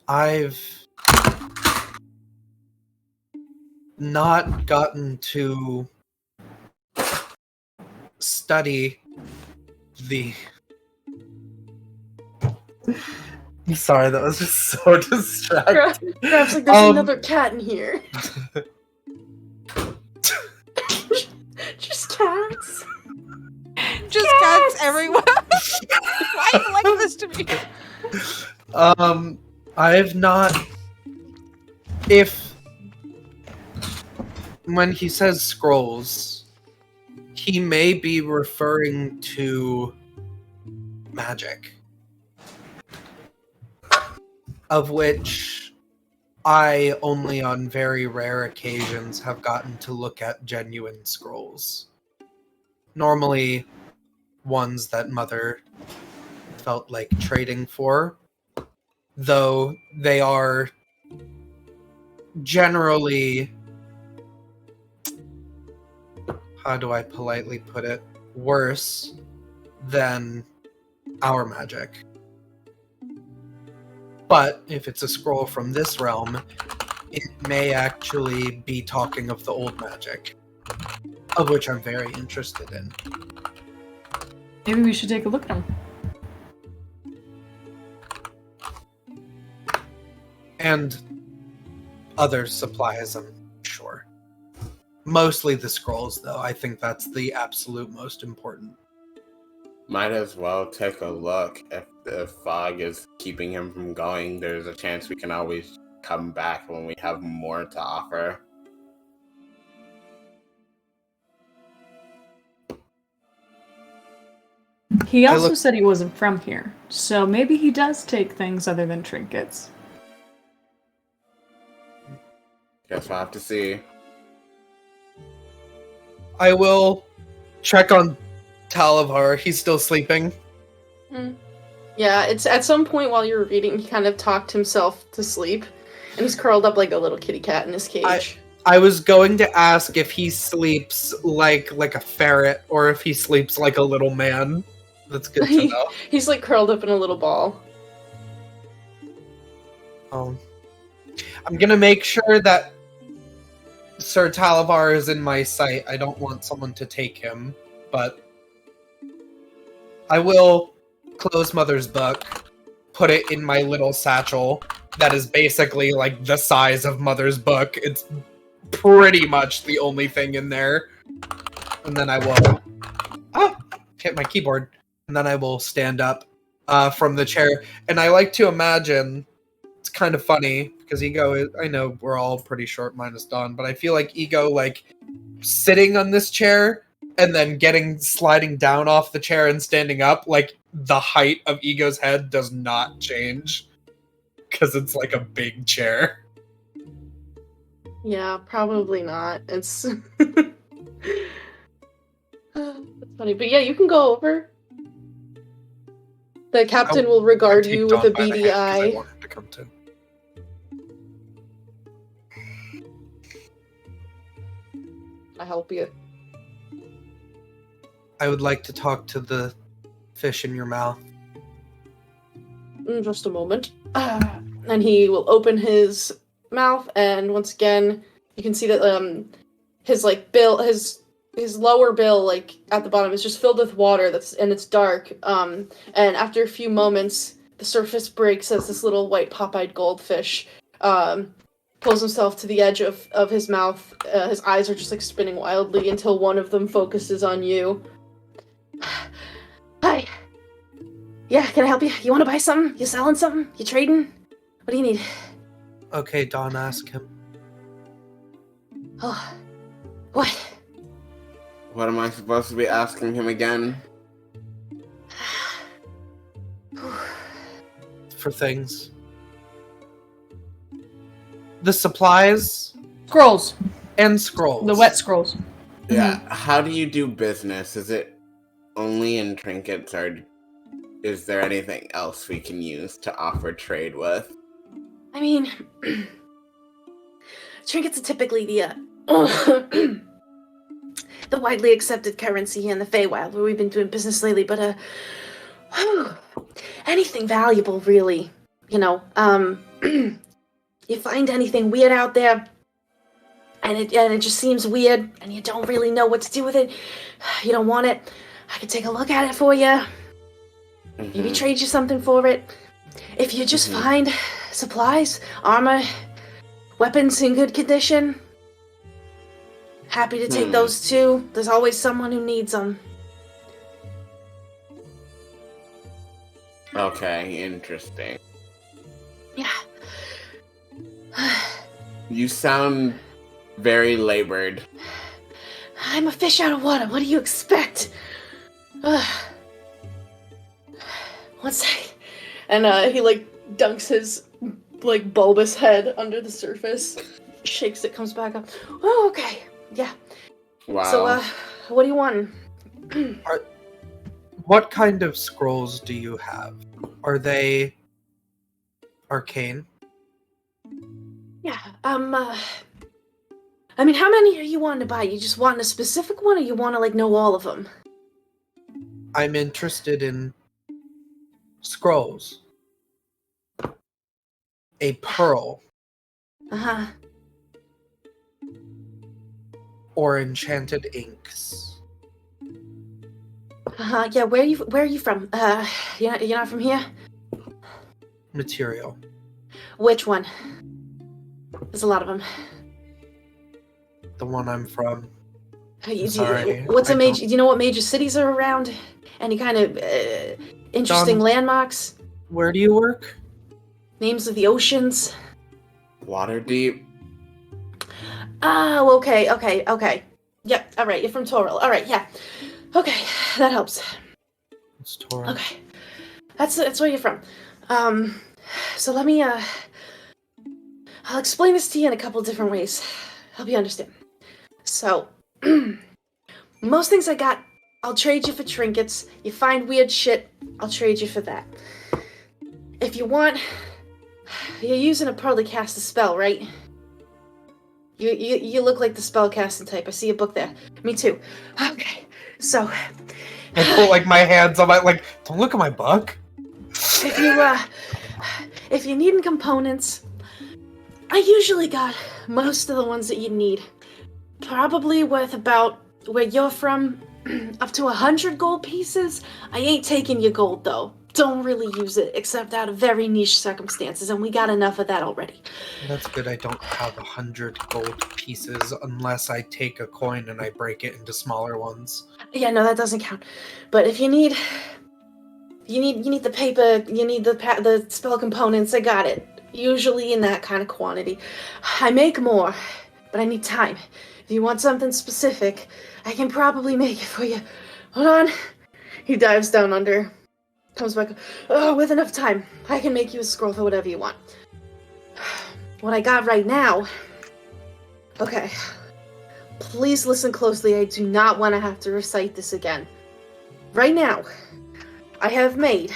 I've not gotten to study the... I'm sorry, that was just so distracting. Perhaps like there's another cat in here. Just cats. Just cats everywhere. Why are you like this to me? I've not... When he says scrolls, he may be referring to magic. Of which I only on very rare occasions have gotten to look at genuine scrolls. Normally, ones that Mother felt like trading for, though they are generally, how do I politely put it, worse than our magic. But if it's a scroll from this realm, it may actually be talking of the old magic, of which I'm very interested in. Maybe we should take a look at them. And other supplies, I'm sure. Mostly the scrolls, though. I think that's the absolute most important. Might as well take a look. If the fog is keeping him from going, there's a chance we can always come back when we have more to offer. He also said he wasn't from here, so maybe he does take things other than trinkets. Guess we'll have to see. I will check on Talavar. He's still sleeping. Yeah, it's at some point while you were reading, he kind of talked himself to sleep, and he's curled up like a little kitty cat in his cage. I was going to ask if he sleeps like a ferret, or if he sleeps like a little man. That's good to know. He's like curled up in a little ball. I'm gonna make sure that Sir Talavar is in my sight. I don't want someone to take him, but I will close Mother's book, put it in my little satchel that is basically like the size of Mother's book. It's pretty much the only thing in there. And then I will hit my keyboard. And then I will stand up from the chair. And I like to imagine, it's kind of funny, because Ego, I know we're all pretty short minus Dawn, but I feel like Ego, like, sitting on this chair, and then sliding down off the chair and standing up, like, the height of Ego's head does not change. Because it's like a big chair. Yeah, probably not. It's that's funny. But yeah, you can go over. The captain will regard you with a beady eye. I want him to come too. I help you. I would like to talk to the fish in your mouth. Just a moment. And he will open his mouth, and once again, you can see that his like bill, his lower bill, like at the bottom, is just filled with water. And it's dark. And after a few moments, the surface breaks as this little white pop-eyed goldfish pulls himself to the edge of his mouth. His eyes are just like spinning wildly until one of them focuses on you. Hi. Yeah, can I help you? You want to buy something? You selling something? You trading? What do you need? Okay, Dawn, ask him. Oh, what? What am I supposed to be asking him again? For things. The supplies Scrolls. and scrolls. The wet scrolls. Yeah, how do you do business? Is it only in trinkets, or is there anything else we can use to offer trade with? I mean, trinkets are typically the widely accepted currency here in the Feywild, where we've been doing business lately, but anything valuable, really. You know, you find anything weird out there, and it just seems weird, and you don't really know what to do with it, you don't want it, I could take a look at it for you. Maybe trade you something for it. If you just find supplies, armor, weapons in good condition, happy to take those too. There's always someone who needs them. Okay, interesting. Yeah. You sound very labored. I'm a fish out of water. What do you expect? One sec. And he like dunks his like bulbous head under the surface, shakes it, comes back up. Oh, okay. Yeah. Wow. So, what do you want? What kind of scrolls do you have? Are they arcane? Yeah. I mean, how many are you wanting to buy? You just want a specific one, or you want to like know all of them? I'm interested in scrolls. A pearl. Uh-huh. Or enchanted inks. Uh-huh. Yeah, where are you from? You're not from here? Material. Which one? There's a lot of them. The one I'm from. Sorry, What's a major? Do you know what major cities are around? Any kind of interesting landmarks? Where do you work? Names of the oceans? Waterdeep. Oh, okay. Yep, alright, you're from Toril. Alright, yeah. Okay, that helps. It's Toril. Okay. That's where you're from. So let me, I'll explain this to you in a couple different ways. Help you understand. So, most things I got, I'll trade you for trinkets. You find weird shit, I'll trade you for that. If you want, you're using a pearl to cast a spell, right? You look like the spellcasting type. I see a book there. Me too. Okay, so I put like my hands on my don't look at my book. If you need components, I usually got most of the ones that you need. Probably worth about, where you're from, up to 100 gold pieces. I ain't taking your gold though. Don't really use it, except out of very niche circumstances, and we got enough of that already. That's good. I don't have 100 gold pieces unless I take a coin and I break it into smaller ones. Yeah, no, that doesn't count. But if you need the paper, you need the spell components, I got it. Usually in that kind of quantity. I make more, but I need time. If you want something specific, I can probably make it for you. Hold on. He dives down under. Comes back. Oh, with enough time, I can make you a scroll for whatever you want. What I got right now... Okay. Please listen closely. I do not want to have to recite this again. Right now, I have made...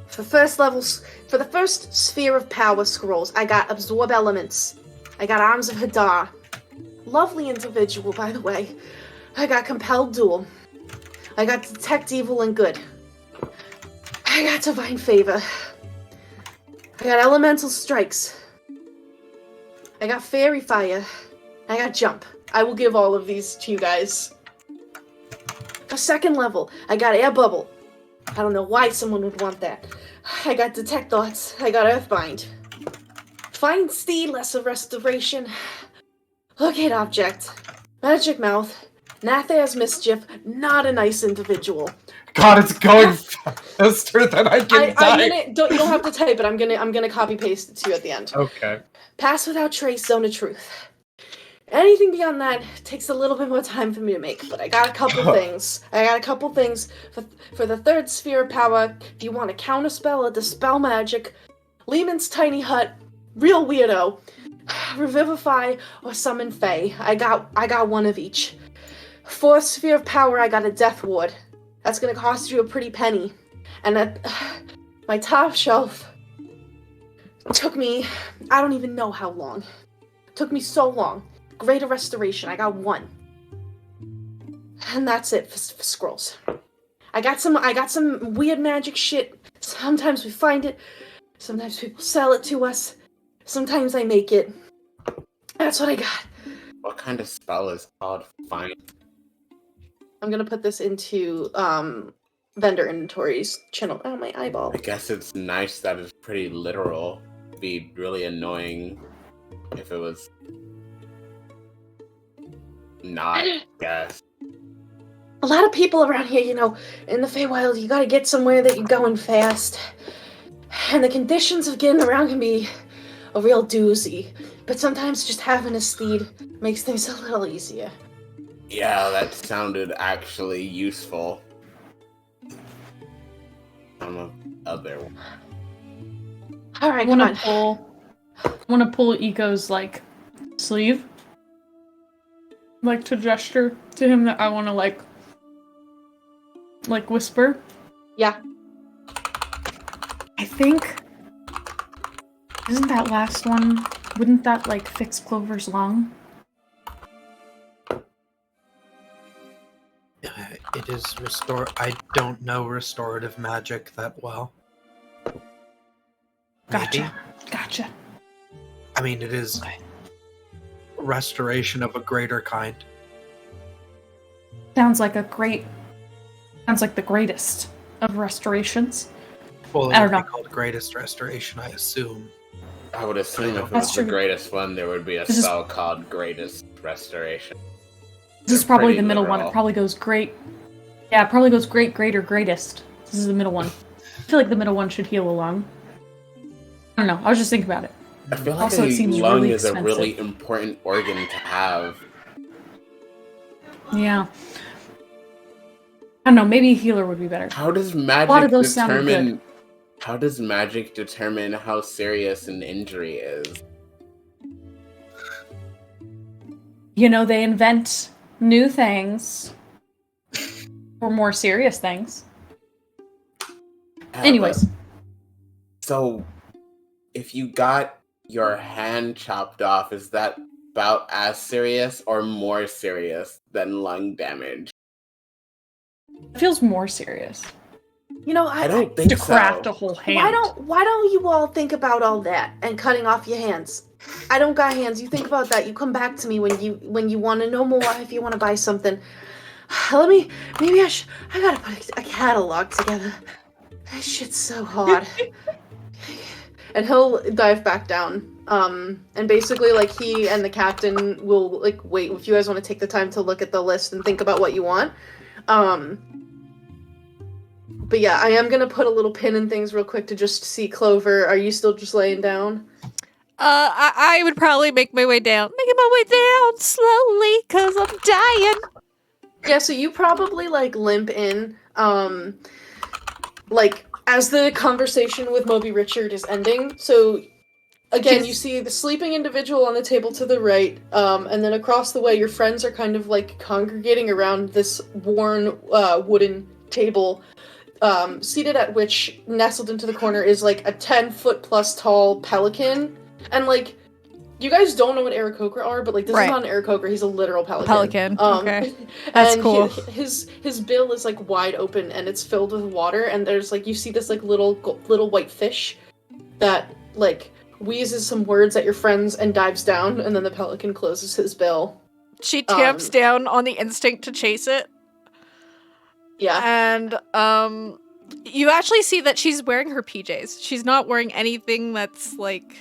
For the first Sphere of Power scrolls, I got Absorb Elements. I got Arms of Hadar. Lovely individual, by the way. I got Compelled Duel. I got Detect Evil and Good. I got Divine Favor. I got Elemental Strikes. I got Fairy Fire. I got Jump. I will give all of these to you guys. For second level, I got Air Bubble. I don't know why someone would want that. I got Detect Thoughts. I got Earthbind. Find Steed, Lesser Restoration. Locate Object. Magic Mouth. Nathar's Mischief. Not a nice individual. God, it's going faster than I can type. You don't have to type it. I'm gonna copy paste it to you at the end. Okay. Pass Without Trace, Zone of Truth. Anything beyond that takes a little bit more time for me to make, but I got a couple things. For the third Sphere of Power. If you want to counterspell or dispel magic, Lehman's Tiny Hut, Real Weirdo, Revivify, or Summon Fae. I got one of each. Fourth Sphere of Power, I got a Death Ward. That's gonna cost you a pretty penny. And my top shelf took me, I don't even know how long. Took me so long. Greater Restoration, I got one. And that's it for scrolls. I got some weird magic shit. Sometimes we find it. Sometimes people sell it to us. Sometimes I make it. That's what I got. What kind of spell is called Find? I'm gonna put this into vendor inventories channel. Oh, my eyeball. I guess it's nice that it's pretty literal. It'd be really annoying if it was not, I guess. A lot of people around here, in the Feywild, you gotta get somewhere that you're going fast. And the conditions of getting around can be a real doozy. But sometimes just having a steed makes things a little easier. Yeah, that sounded actually useful. On the other one. Alright, I come want on. to pull Eco's sleeve, to gesture to him that I want to whisper. Yeah. I think, isn't that last one? Wouldn't that fix Clover's lung? It is I don't know restorative magic that well. Maybe. Gotcha. I mean, it is restoration of a greater kind. Sounds like the greatest of restorations. Well, I it don't would be know. called Greatest Restoration, I assume. I would assume if it That's was the true. greatest one, there would be a This is- spell called Greatest Restoration. This is They're probably pretty the middle one. It literal. probably goes great. Yeah, it probably goes great, great, or greatest. This is the middle one. I feel like the middle one should heal a lung. I don't know. I was just thinking about it. I feel like Also, it a seems lung really is a expensive. really important organ to have. Yeah. I don't know. Maybe a healer would be better. How does A lot magic of those sounded good. determine? How does magic determine how serious an injury is? You know, they invent new things for more serious things. Yeah, Anyways, but- so if you got your hand chopped off, is that about as serious or more serious than lung damage? it feels more serious You know, I don't think to craft so. a whole hand. why don't you all think about all that and cutting off your hands? I don't got hands. You think about that. You come back to me when you want to know more. If you want to buy something, maybe I gotta put a catalog together. That shit's so hard. And he'll dive back down. And basically, like, he and the captain will, like, wait if you guys want to take the time to look at the list and think about what you want. But yeah, I am gonna put a little pin in things real quick to just see Clover. Are you still just laying down? I would probably make my way down. Making my way down slowly, cause I'm dying. Yeah, so you probably, like, limp in, like, as the conversation with Moby Richard is ending. So, again, you see the sleeping individual on the table to the right, and then across the way, your friends are kind of, like, congregating around this worn, wooden table, seated at which, nestled into the corner, is, like, a 10-foot plus tall pelican. And, like, you guys don't know what Aarakocra are, but, like, this Right. is not an Aarakocra, he's a literal pelican. Pelican, okay. That's and cool. His bill is, like, wide open, and it's filled with water, and there's, like, you see this, like, little white fish that, like, wheezes some words at your friends and dives down, and then the pelican closes his bill. She tamps down on the instinct to chase it. Yeah. And, you actually see that she's wearing her PJs. She's not wearing anything that's, like...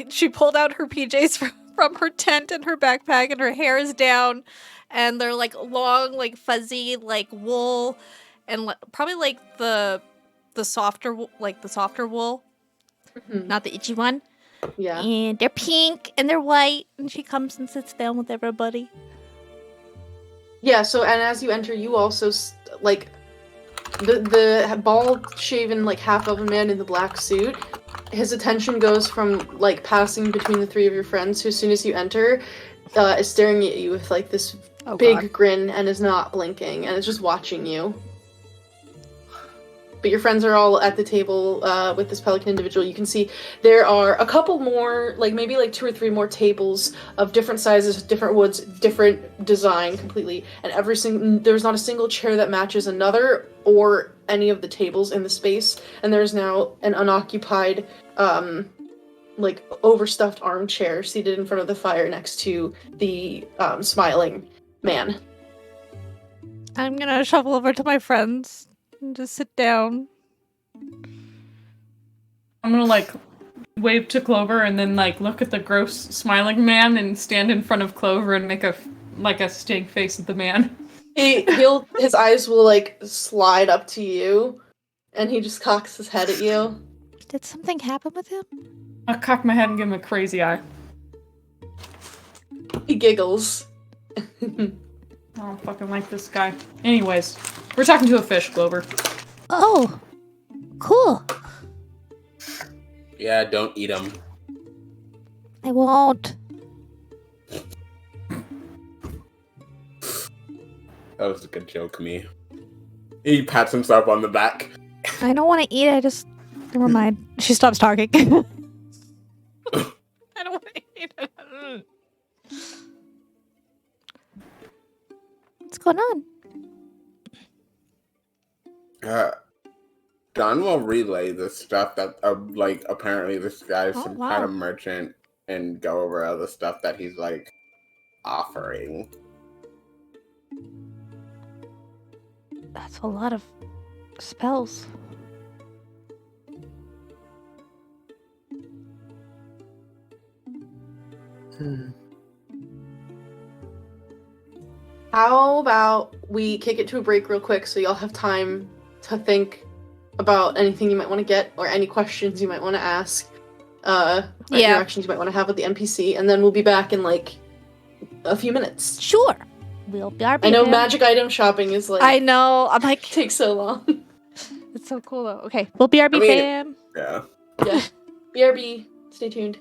She pulled out her PJs from her tent and her backpack, and her hair is down, and they're, like, long, like, fuzzy, like, wool, and probably, like, the softer wool, Mhm. not the itchy one. Yeah. And they're pink, and they're white, and she comes and sits down with everybody. Yeah, so, and as you enter, you also, like, the bald-shaven, like, half-elven man in the black suit, his attention goes from, like, passing between the three of your friends, who as soon as you enter, is staring at you with, like, this big grin and is not blinking, and is just watching you. But your friends are all at the table with this pelican individual. You can see there are a couple more, like maybe like 2 or 3 more tables of different sizes, different woods, different design completely. And there's not a single chair that matches another or any of the tables in the space. And there's now an unoccupied, like overstuffed armchair seated in front of the fire next to the smiling man. I'm gonna shuffle over to my friends and just sit down. I'm gonna, like, wave to Clover and then, like, look at the gross smiling man and stand in front of Clover and make a stink face at the man. His eyes will, like, slide up to you, and he just cocks his head at you. Did something happen with him? I'll cock my head and give him a crazy eye. He giggles. I don't fucking like this guy. Anyways, we're talking to a fish, Clover. Oh, cool. Yeah, don't eat them. I won't. That was a good joke, me. He pats himself on the back. I don't want to eat. Never mind. She stops talking. I don't want to eat it. What's going on? John will relay the stuff that, like, apparently this guy's some kind of merchant and go over other stuff that he's, like, offering. That's a lot of spells. How about we kick it to a break real quick so y'all have time to think about anything you might want to get or any questions you might want to ask, or interactions you might want to have with the NPC, and then we'll be back in like a few minutes. Sure. We'll be our I know fam. magic item shopping is like I know. I'm like, takes so long. It's so cool though. Okay, we'll be our I mean- fam. Yeah. Yeah. BRB. Stay tuned.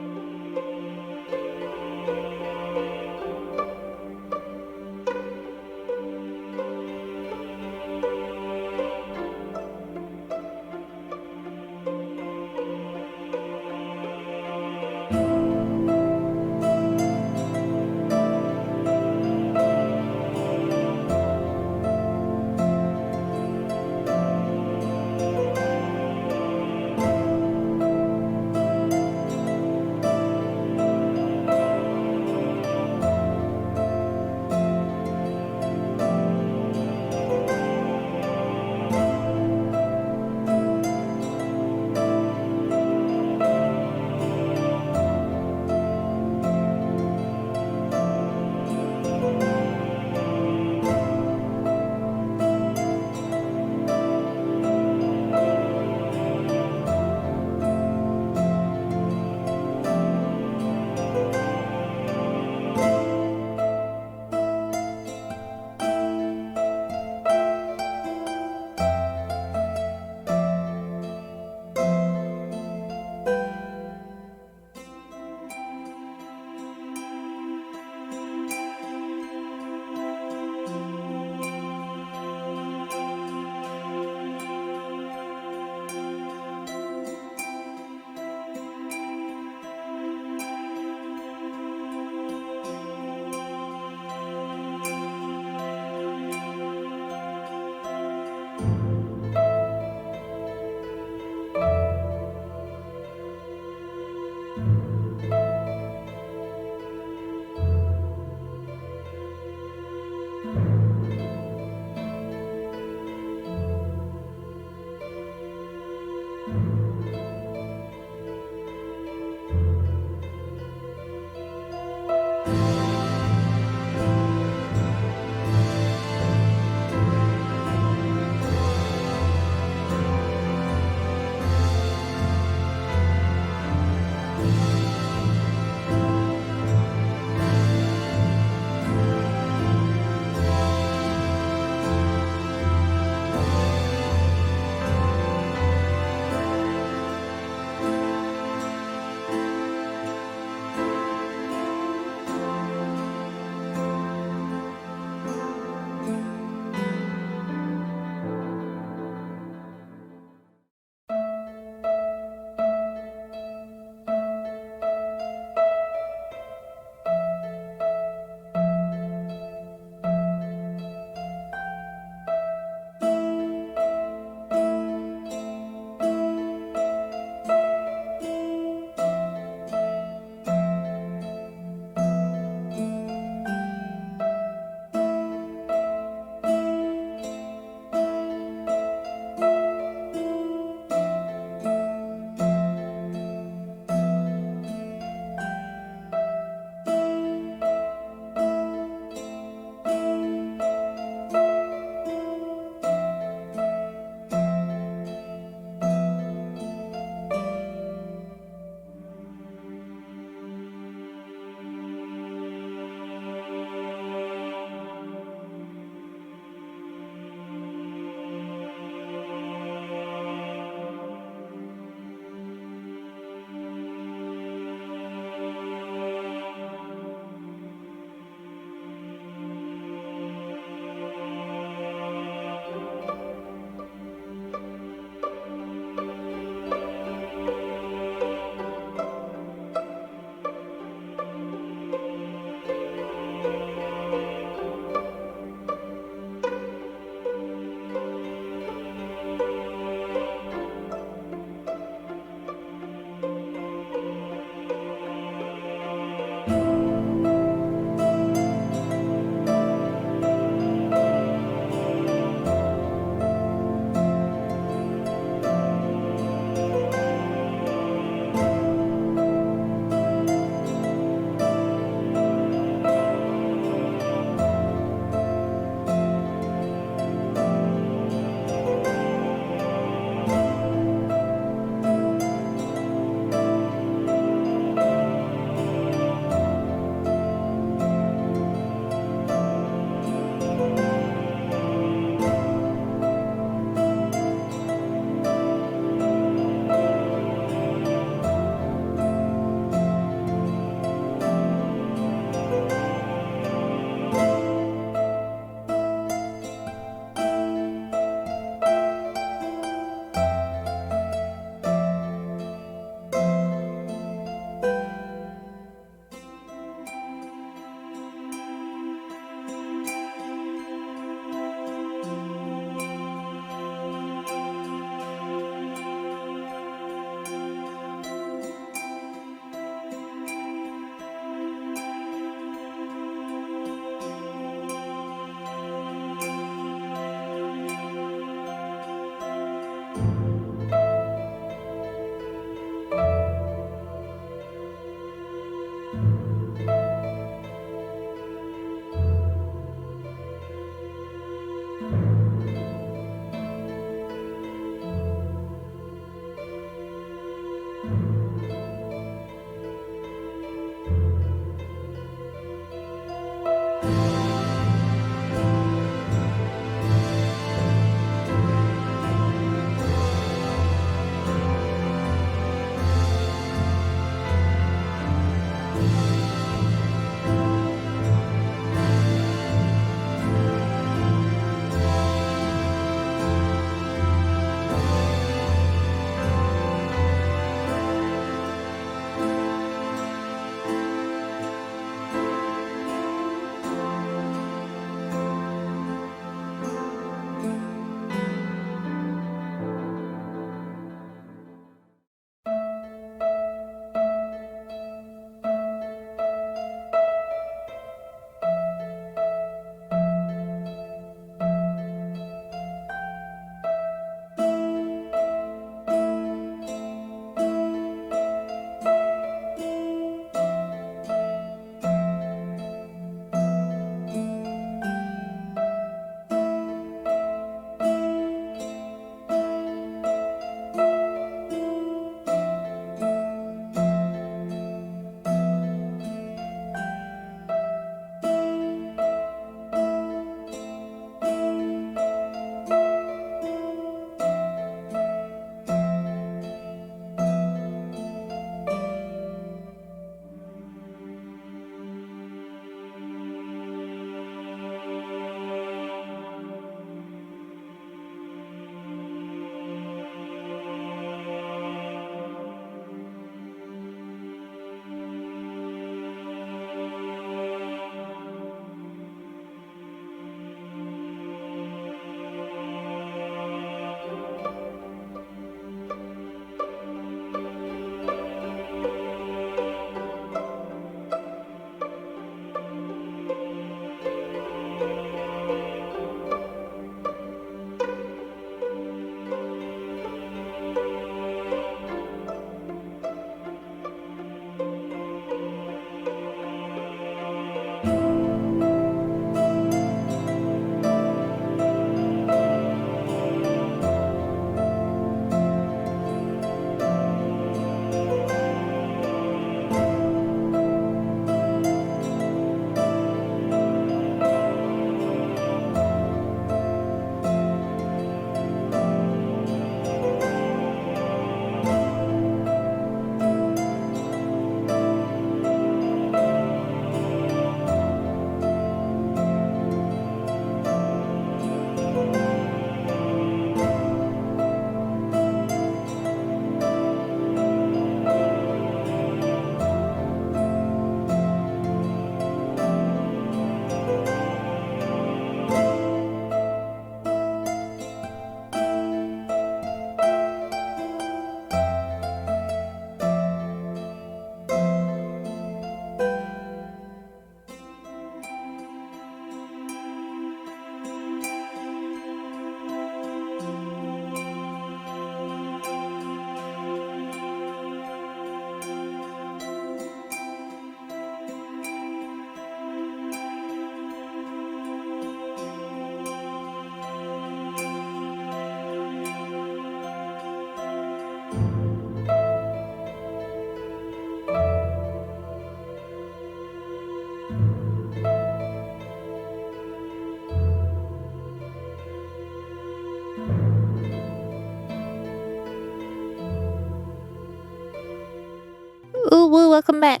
welcome back.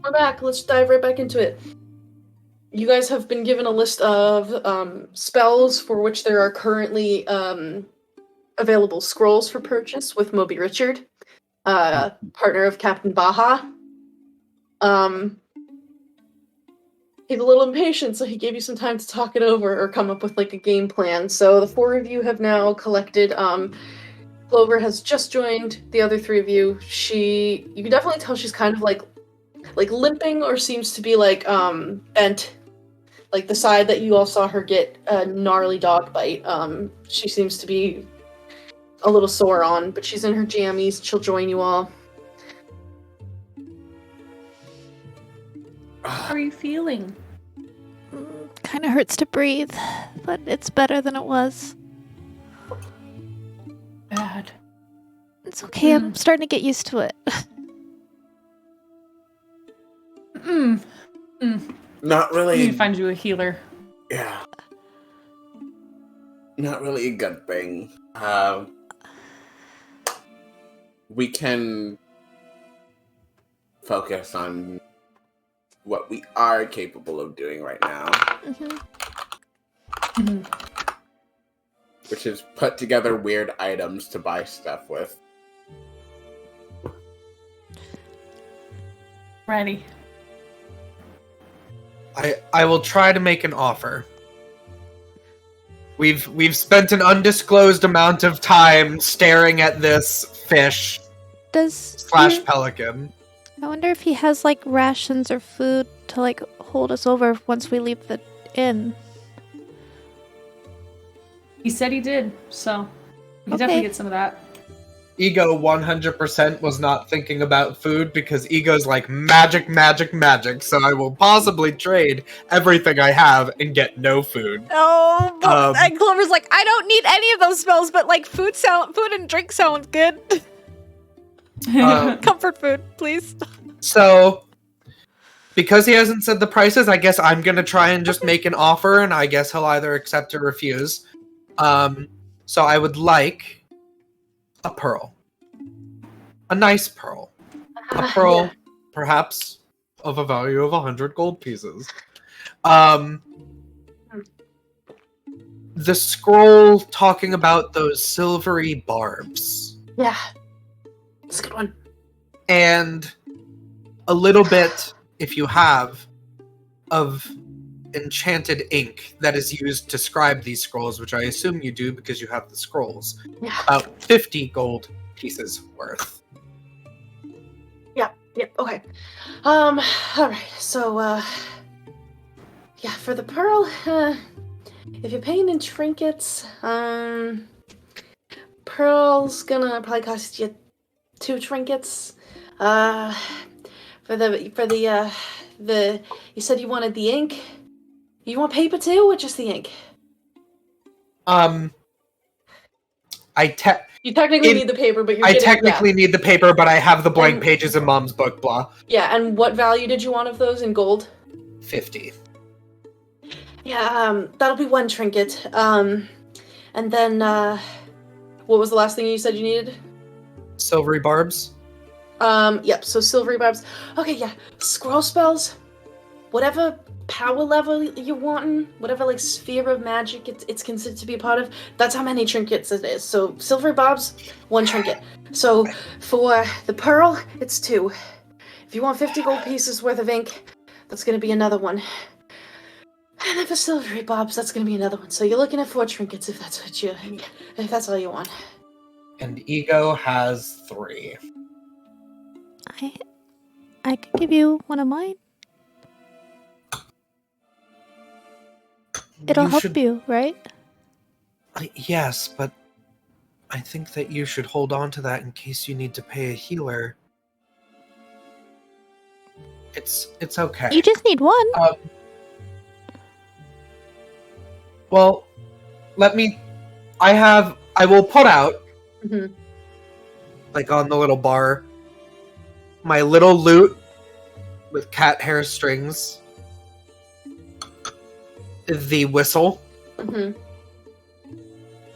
We're back. Let's dive right back into it. You guys have been given a list of spells for which there are currently available scrolls for purchase with Moby Richard, partner of Captain Baja. He's a little impatient, so he gave you some time to talk it over or come up with like a game plan. So the four of you have now collected. Clover has just joined the other three of you. You can definitely tell she's kind of like limping, or seems to be like bent. Like the side that you all saw her get a gnarly dog bite. She seems to be a little sore on, but she's in her jammies. She'll join you all. How are you feeling? Kind of hurts to breathe, but it's better than it was. Bad. It's okay, I'm starting to get used to it. Not I really. need to find you a healer. Yeah. Not really a good thing. We can focus on what we are capable of doing right now, which is put together weird items to buy stuff with. Ready. I will try to make an offer. We've spent an undisclosed amount of time staring at this fish / pelican. I wonder if he has like rations or food to like hold us over once we leave the inn. He said he did, so you can definitely get some of that. Ego 100% was not thinking about food because Ego's like magic, magic, magic. So I will possibly trade everything I have and get no food. Oh, and Clover's like, I don't need any of those spells, but like food and drink sound good. Comfort food, please. So, because he hasn't said the prices, I guess I'm gonna try and just make an offer, and I guess he'll either accept or refuse. So I would like a pearl. A nice pearl. A pearl, perhaps, of a value of 100 gold pieces. The scroll talking about those silvery barbs. Yeah. That's a good one. And a little bit, if you have, of enchanted ink that is used to scribe these scrolls, which I assume you do because you have the scrolls. Yeah. About 50 gold pieces worth. Yeah, okay. Alright, so, yeah, for the pearl, if you're paying in trinkets, pearl's gonna probably cost you 2 trinkets. For the, you said you wanted the ink? You want paper too, or just the ink? You technically need the paper, but I technically need the paper, but I have the blank pages in Mom's book, blah. Yeah, and what value did you want of those in gold? 50. Yeah, that'll be 1 trinket. And then, what was the last thing you said you needed? Silvery barbs? Yep, so silvery barbs. Okay, yeah, scroll spells. Whatever power level you're wanting, whatever, like, sphere of magic it's considered to be a part of, that's how many trinkets it is. So, silvery barbs, 1 trinket. So, for the pearl, it's 2. If you want 50 gold pieces worth of ink, that's gonna be another 1. And then for silvery barbs, that's gonna be another 1. So you're looking at 4 trinkets if that's all you want. And Ego has 3. I could give you one of mine. It'll help you, right? Yes, but I think that you should hold on to that in case you need to pay a healer. It's okay. You just need 1. Well, I will put out, like on the little bar, my little lute with cat hair strings, the whistle, and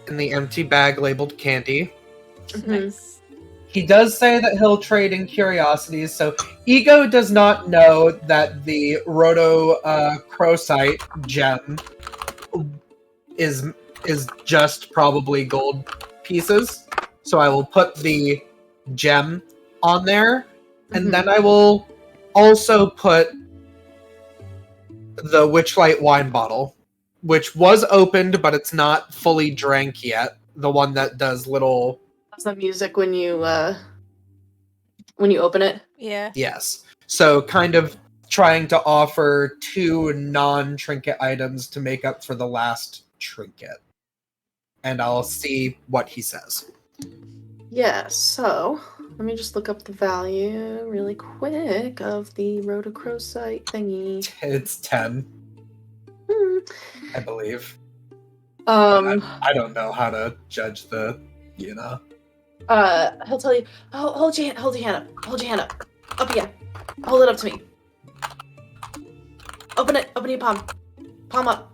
the empty bag labeled candy. Nice. He does say that he'll trade in curiosities, so Ego does not know that the Rhodochrosite gem is just probably gold pieces. So I will put the gem on there, and then I will also put the Witchlight wine bottle, which was opened, but it's not fully drank yet. The one that does little... That's the music when you open it. Yeah. Yes. So kind of trying to offer 2 non-trinket items to make up for the last trinket. And I'll see what he says. Yeah, so let me just look up the value really quick of the rhodochrosite thingy. It's 10, I believe. Um, I don't know how to judge the, he'll tell you, oh, hold your hand up. Up again. Hold it up to me. Open your palm up.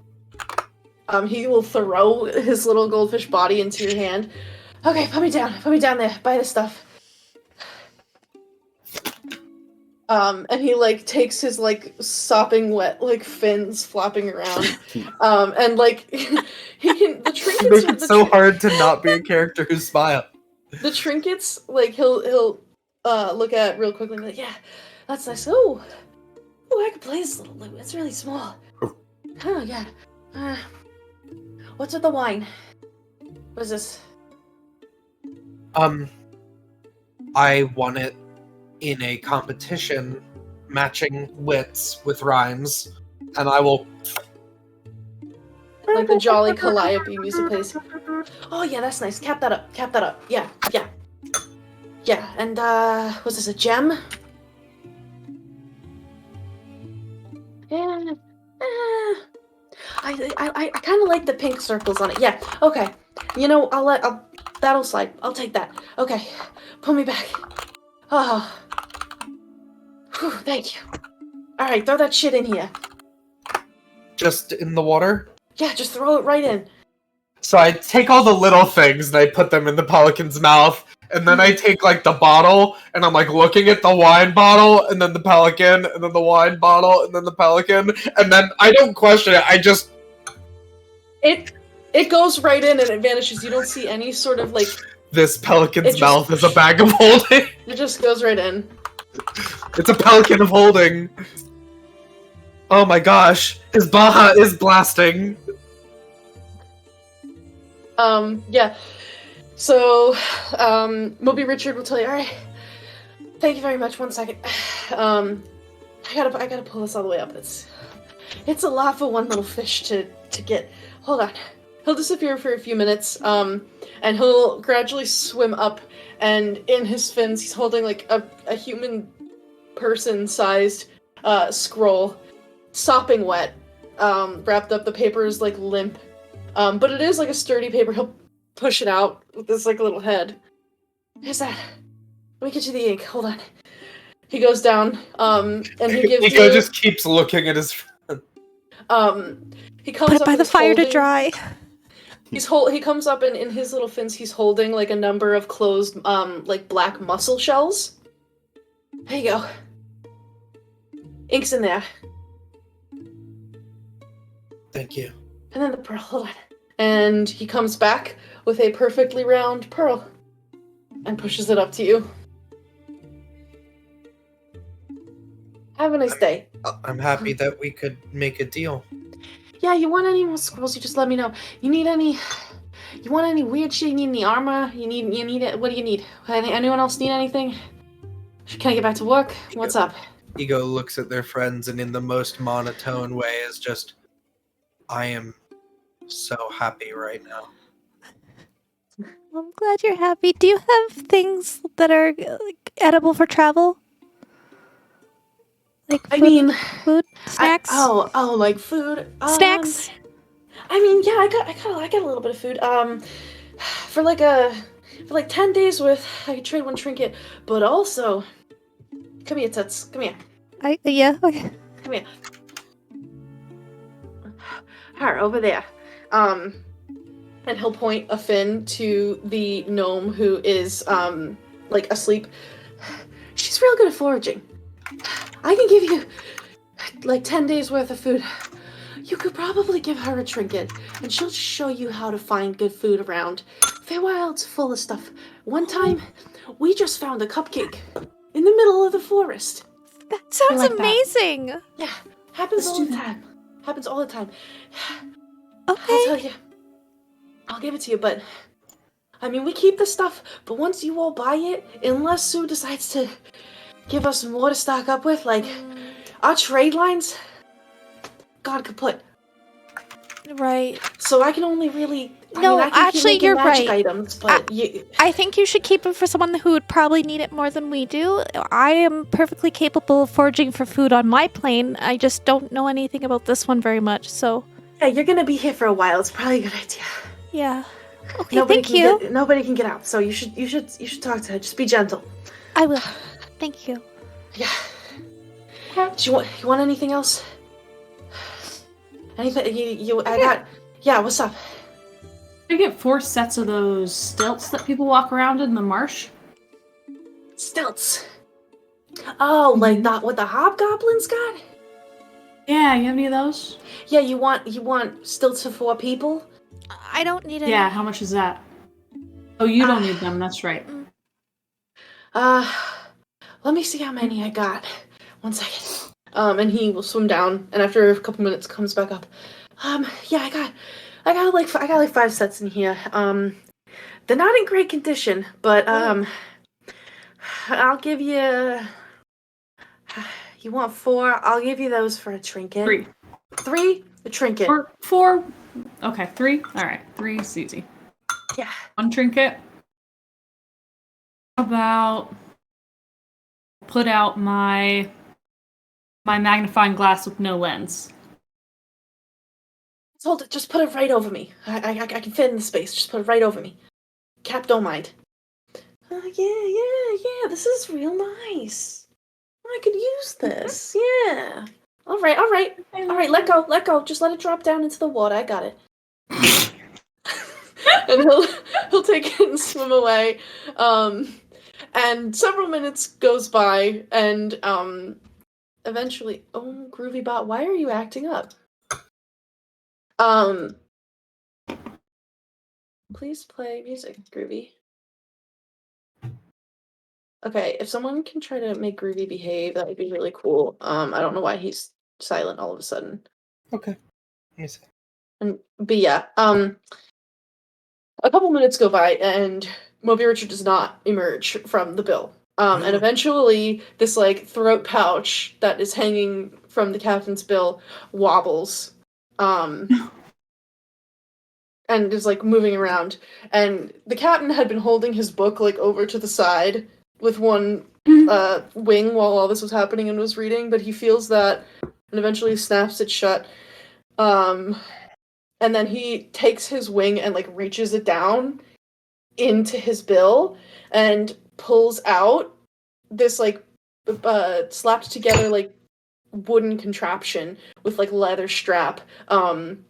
He will throw his little goldfish body into your hand. Okay, put me down there, by this stuff. And he, like, takes his, like, sopping wet, like, fins flapping around. And, like, he can, the trinkets make are it so hard to not be a character who smiles. The trinkets, like, he'll look at real quickly and be like, yeah, that's nice. Oh, I can play this little lute. It's really small. Oh, yeah. What's with the wine? What is this? I won it in a competition matching wits with rhymes, and I will... Like the Jolly Calliope music plays. Oh, yeah, that's nice. Cap that up. Yeah. Yeah, and, was this a gem? Yeah. I kind of like the pink circles on it. Yeah, okay. You know, that'll slide. I'll take that. Okay, pull me back. Oh. Whew, thank you. Alright, throw that shit in here. Just in the water? Yeah, just throw it right in. So I take all the little things and I put them in the pelican's mouth, and then I take, like, the bottle, and I'm, like, looking at the wine bottle, and then the pelican, and then the wine bottle, and then the pelican, and then I don't question it, I just... It goes right in and it vanishes. You don't see any sort of, like... This pelican's mouth is a bag of holding. It just goes right in. It's a pelican of holding. Oh my gosh, his Baja is blasting. Yeah. So, Moby Richard will tell you, alright, thank you very much, 1 second. I gotta pull this all the way up. It's a lot for one little fish to get. Hold on. He'll disappear for a few minutes, and he'll gradually swim up, and in his fins, he's holding, like, a human person-sized, scroll, sopping wet, wrapped up. The paper is, like, limp. But it is like a sturdy paper. He'll push it out with this like little head. Here's that. Let me get you the ink. Hold on. He goes down, and he gives Nico you... just keeps looking at his friend. He comes Put it up by and the is fire to holding- dry. He comes up and in his little fins he's holding like a number of closed, like black mussel shells. There you go. Ink's in there. Thank you. And then the pearl, hold on. And he comes back with a perfectly round pearl and pushes it up to you. Have a nice day. I'm happy that we could make a deal. Yeah, you want any more scrolls, you just let me know. You want any weird shit? You need any armor? You need it? What do you need? Anyone else need anything? Can I get back to work? What's up? Ego looks at their friends and in the most monotone way is just, I am so happy right now. I'm glad you're happy. Do you have things that are like, edible for travel? Like food, food snacks? Like food. Snacks? I mean, yeah, I got a little bit of food. For like 10 days worth, I could trade one trinket, but also, come here, Toots. Come here. Yeah, okay. Come here. Her over there. And he'll point a fin to the gnome who is like asleep. She's real good at foraging. I can give you like 10 days worth of food. You could probably give her a trinket, and she'll just show you how to find good food around. Feywild's full of stuff. One time, we just found a cupcake in the middle of the forest. That sounds like that. amazing. Yeah, happens Let's all do the that. time. Happens all the time. Okay. I'll tell you. I'll give it to you, but I mean, we keep the stuff, but once you all buy it, unless Sue decides to give us more to stock up with, like our trade lines, God kaput. Right. So I can only really. No, I can actually, keep making you're magic right. items, but I think you should keep it for someone who would probably need it more than we do. I am perfectly capable of foraging for food on my plane. I just don't know anything about this one very much, so... yeah, you're gonna be here for a while. It's probably a good idea. Yeah. Okay, thank you. Nobody can get out, so you should talk to her. Just be gentle. I will. Thank you. Yeah. Do you want anything else? Anything I got? Yeah. What's up? I get 4 sets of those stilts that people walk around in the marsh. Stilts. Oh, like that? What the hobgoblins got? Yeah, you have any of those? Yeah. You want stilts for 4 people? I don't need any. Yeah, how much is that? Oh, you don't need them, that's right. Let me see how many I got. 1 second. And he will swim down, and after a couple minutes comes back up. Yeah, I got like 5 sets in here. They're not in great condition, but I'll give you. You want 4? I'll give you those for a trinket. 3. 3? A trinket. 4. Okay, 3. All right, 3 is easy. Yeah. 1 trinket. How about put out my magnifying glass with no lens? Hold it. Just put it right over me. I can fit in the space. Just put it right over me. Cap, don't mind. Yeah. This is real nice. I could use this. Yeah. All right. Let go. Just let it drop down into the water. I got it. And he'll take it and swim away. And several minutes goes by, and eventually, oh, Groovy Bot, why are you acting up? Please play music, Groovy. Okay, if someone can try to make Groovy behave, that would be really cool. I don't know why he's silent all of a sudden. Okay. Let me see. But yeah, a couple minutes go by, and Moby Richard does not emerge from the bill. And eventually, this like throat pouch that is hanging from the captain's bill wobbles, and is like moving around. And the captain had been holding his book like over to the side with one wing while all this was happening and was reading, but he feels that and eventually snaps it shut. And then he takes his wing and like reaches it down into his bill and pulls out this like slapped together like wooden contraption with like leather strap. And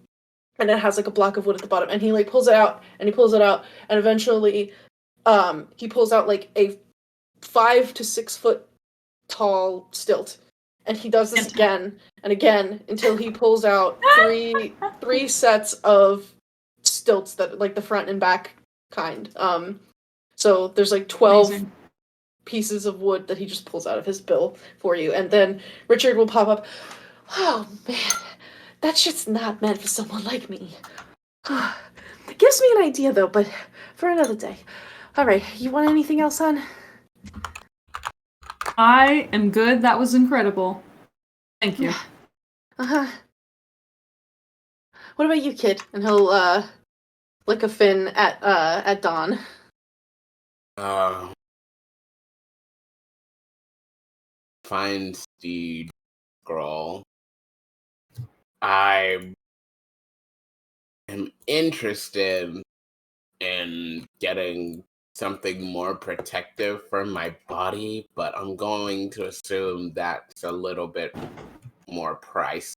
it has like a block of wood at the bottom, and he like pulls it out and eventually he pulls out like a 5 to 6 foot tall stilt, and he does this again and again until he pulls out three sets of stilts that like the front and back kind. So there's like 12 Amazing. pieces of wood that he just pulls out of his bill for you, and then Richard will pop up. Oh man, that shit's not meant for someone like me. Gives me an idea though, but for another day. Alright, you want anything else, hon? I am good. That was incredible. Thank you. Uh-huh. What about you, kid? And he'll lick a fin at Dawn. Finds the girl. I am interested in getting something more protective for my body, but I'm going to assume that's a little bit more pricey.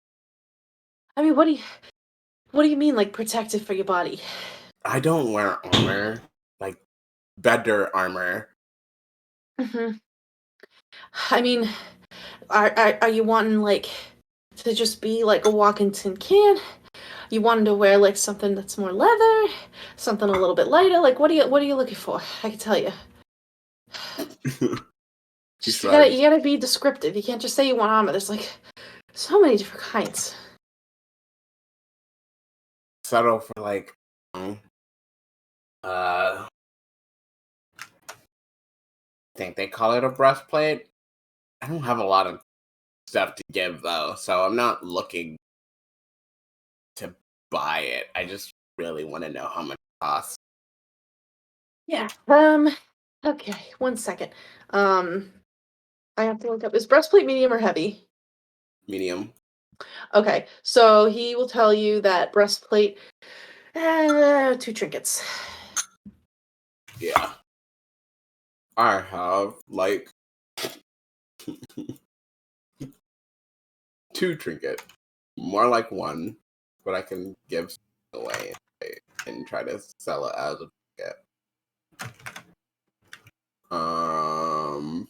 I mean, what do you mean, like, protective for your body? I don't wear armor, like better armor. Mm-hmm. I mean, are you wanting like to just be like a walking tin can? You wanting to wear like something that's more leather, something a little bit lighter? Like what are you looking for? I can tell you. He Just shrugs. you gotta be descriptive. You can't just say you want armor. There's like so many different kinds. Settle for like, I think they call it a breastplate. I don't have a lot of stuff to give though, so I'm not looking to buy it. I just really want to know how much it costs. Yeah. Okay, 1 second. I have to look up. Is breastplate medium or heavy? Medium. Okay, so he will tell you that breastplate, 2 trinkets. Yeah. I have like 2 trinket. More like 1, but I can give away and try to sell it as a trinket. Um,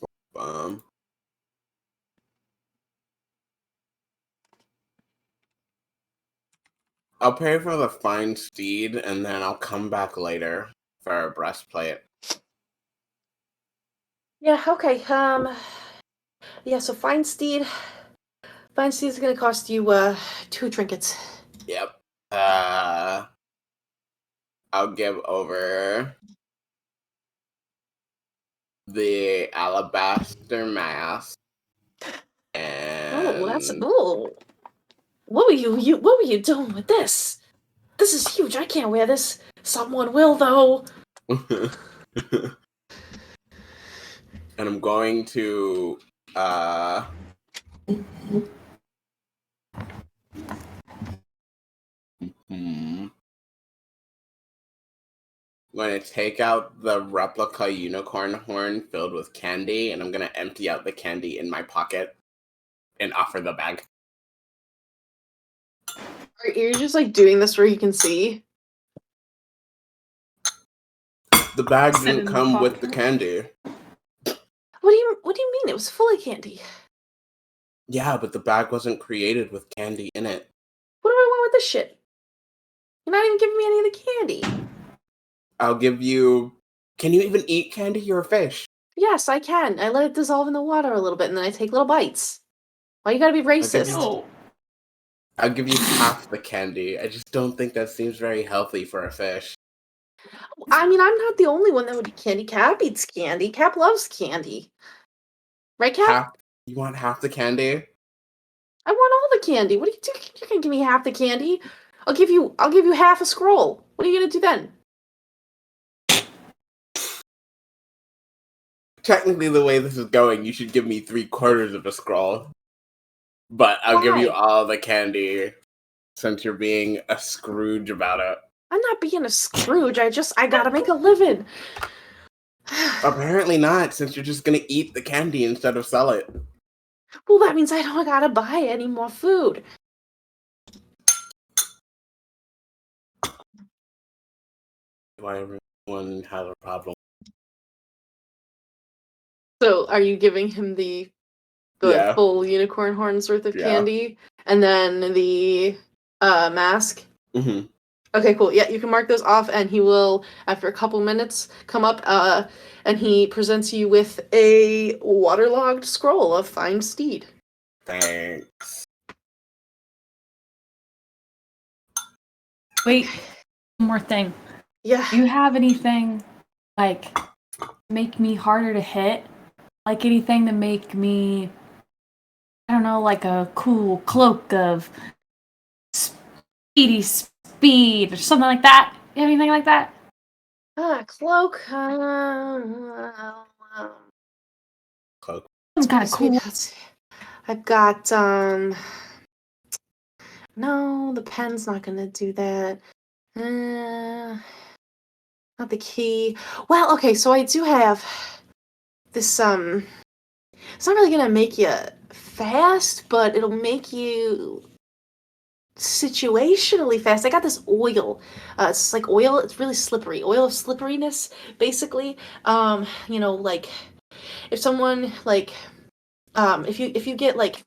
I'll pay for the fine steed, and then I'll come back later for a breastplate. Yeah, okay, yeah, so Fine Steed is gonna cost you, 2 trinkets. Yep. I'll give over the alabaster mask Oh, that's, and oh, what were you doing with this? This is huge, I can't wear this. Someone will, though. and I'm going to I'm going to take out the replica unicorn horn filled with candy, and I'm going to empty out the candy in my pocket and offer the bag. Are you just, like, doing this where you can see? The bag Sit didn't in the come with the pocket. candy. What do you mean? It was full of candy. Yeah, but the bag wasn't created with candy in it. What do I want with this shit? You're not even giving me any of the candy. I'll give you... Can you even eat candy? You're a fish. Yes, I can. I let it dissolve in the water a little bit, and then I take little bites. Why you gotta be give you- racist? No. I'll give you half the candy. I just don't think that seems very healthy for a fish. I mean, I'm not the only one that would eat candy. Cap eats candy. Cap loves candy. Right, Cap? Half? You want half the candy? I want all the candy. What are you doing? You can give me half the candy. I'll give you half a scroll. What are you gonna do then? Technically, the way this is going, you should give me 3/4 of a scroll. But I'll give you Why? all the candy, since you're being a Scrooge about it. I'm not being a Scrooge. I gotta make a living. Apparently not, since you're just gonna eat the candy instead of sell it. Well, that means I don't gotta buy any more food. Why everyone has a problem. So, are you giving him the Yeah. full unicorn horns worth of Yeah. candy, and then the mask? Mm-hmm. Okay, cool. Yeah, you can mark those off, and he will, after a couple minutes, come up, and he presents you with a waterlogged scroll of Fine Steed. Thanks. Wait, one more thing. Yeah. Do you have anything, like, make me harder to hit? Like anything to make me, I don't know, like a cool cloak of speed or something like that? You have anything like that? Cloak. Cloak. It's kind of cool. I've got, no, the pen's not gonna do that. Not the key. Well, okay, so I do have this, it's not really gonna make you fast, but it'll make you situationally fast. I got this oil. It's like oil. It's really slippery. Oil of slipperiness, basically. Like if someone like if you get like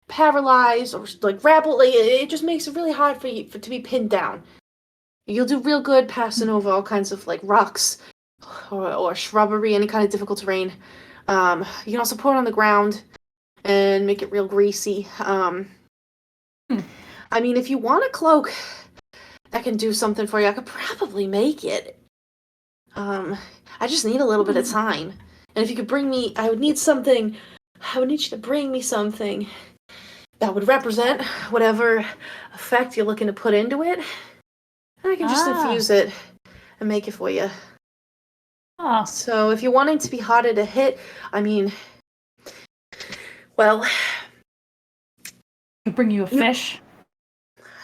paralyzed or like grappled, like it just makes it really hard for you to be pinned down. You'll do real good passing over all kinds of like rocks or shrubbery, any kind of difficult terrain. You can also pour it on the ground and make it real greasy. I mean, if you want a cloak that can do something for you, I could probably make it. I just need a little bit of time. And if you could bring me, I would need you to bring me something that would represent whatever effect you're looking to put into it. And I can just infuse it and make it for you. Oh. So if you're wanting to be harder to hit, I mean, well... I bring you a fish?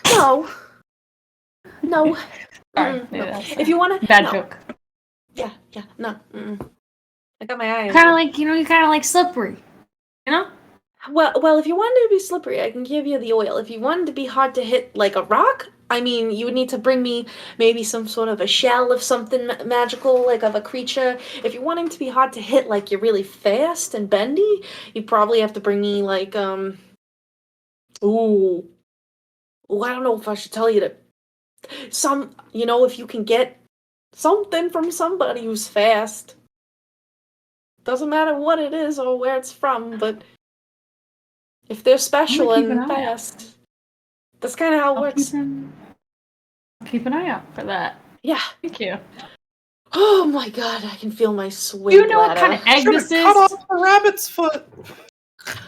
No. Sorry, no. If you want to... Bad joke. Yeah, no. I got my eye on Kind of you. like, you're kind of like slippery. You know? Well, if you wanted to be slippery, I can give you the oil. If you wanted to be hard to hit like a rock, I mean, you would need to bring me maybe some sort of a shell of something magical, like of a creature. If you're wanting to be hard to hit, like you're really fast and bendy, you'd probably have to bring me like, I don't know if I should tell you to... if you can get something from somebody who's fast. Doesn't matter what it is or where it's from, but if they're special and fast, that's kind of how it works. Keep an eye out for that. Yeah. Thank you. Oh my god, I can feel my swing. Do you know what kind of egg this is? Cut off a rabbit's foot.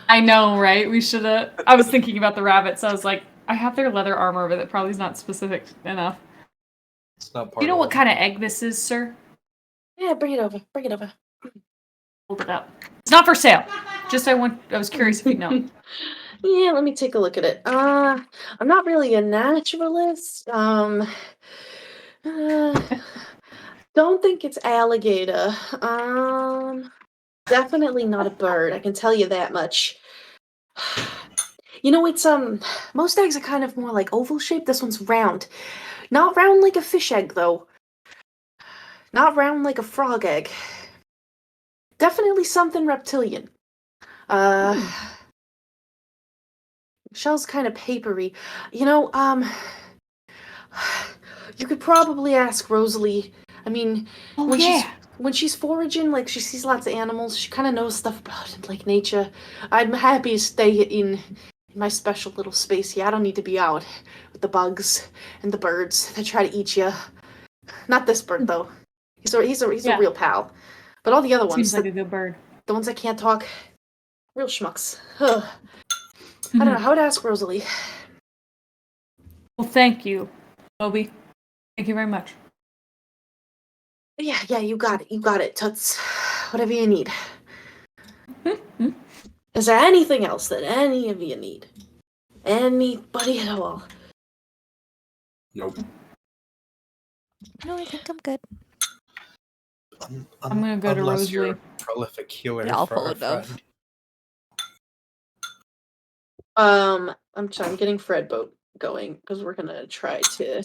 I know, right? We should have. I was thinking about the rabbits. I was like, I have their leather armor, but that probably is not specific enough. It's not part Do you know of what it. kind of egg this is, sir? Yeah, bring it over. Hold it up. It's not for sale. Just I was curious if you know. Yeah, let me take a look at it. I'm not really a naturalist. Don't think it's alligator. Definitely not a bird. I can tell you that much. It's most eggs are kind of more like oval shaped. This one's round. Not round like a fish egg though. Not round like a frog egg. Definitely something reptilian. Shell's kind of papery. You could probably ask Rosalie. I mean, when she's foraging, like she sees lots of animals, she kind of knows stuff about like nature. I'm happy to stay in my special little space here. I don't need to be out with the bugs and the birds that try to eat you. Not this bird though. He's a real pal. But all the other ones, Seems like a good bird. The ones that can't talk, real schmucks. Ugh. I don't know. How would I ask Rosalie? Well, thank you, Obi. Thank you very much. Yeah, you got it, Toots. Whatever you need. Is there anything else that any of you need? Anybody at all? Nope. No, I think I'm good. I'm gonna go to Unless Rosalie. you're a prolific healer Yeah, I'll for pull our it up. friend. I'm getting Fred boat going because we're gonna try to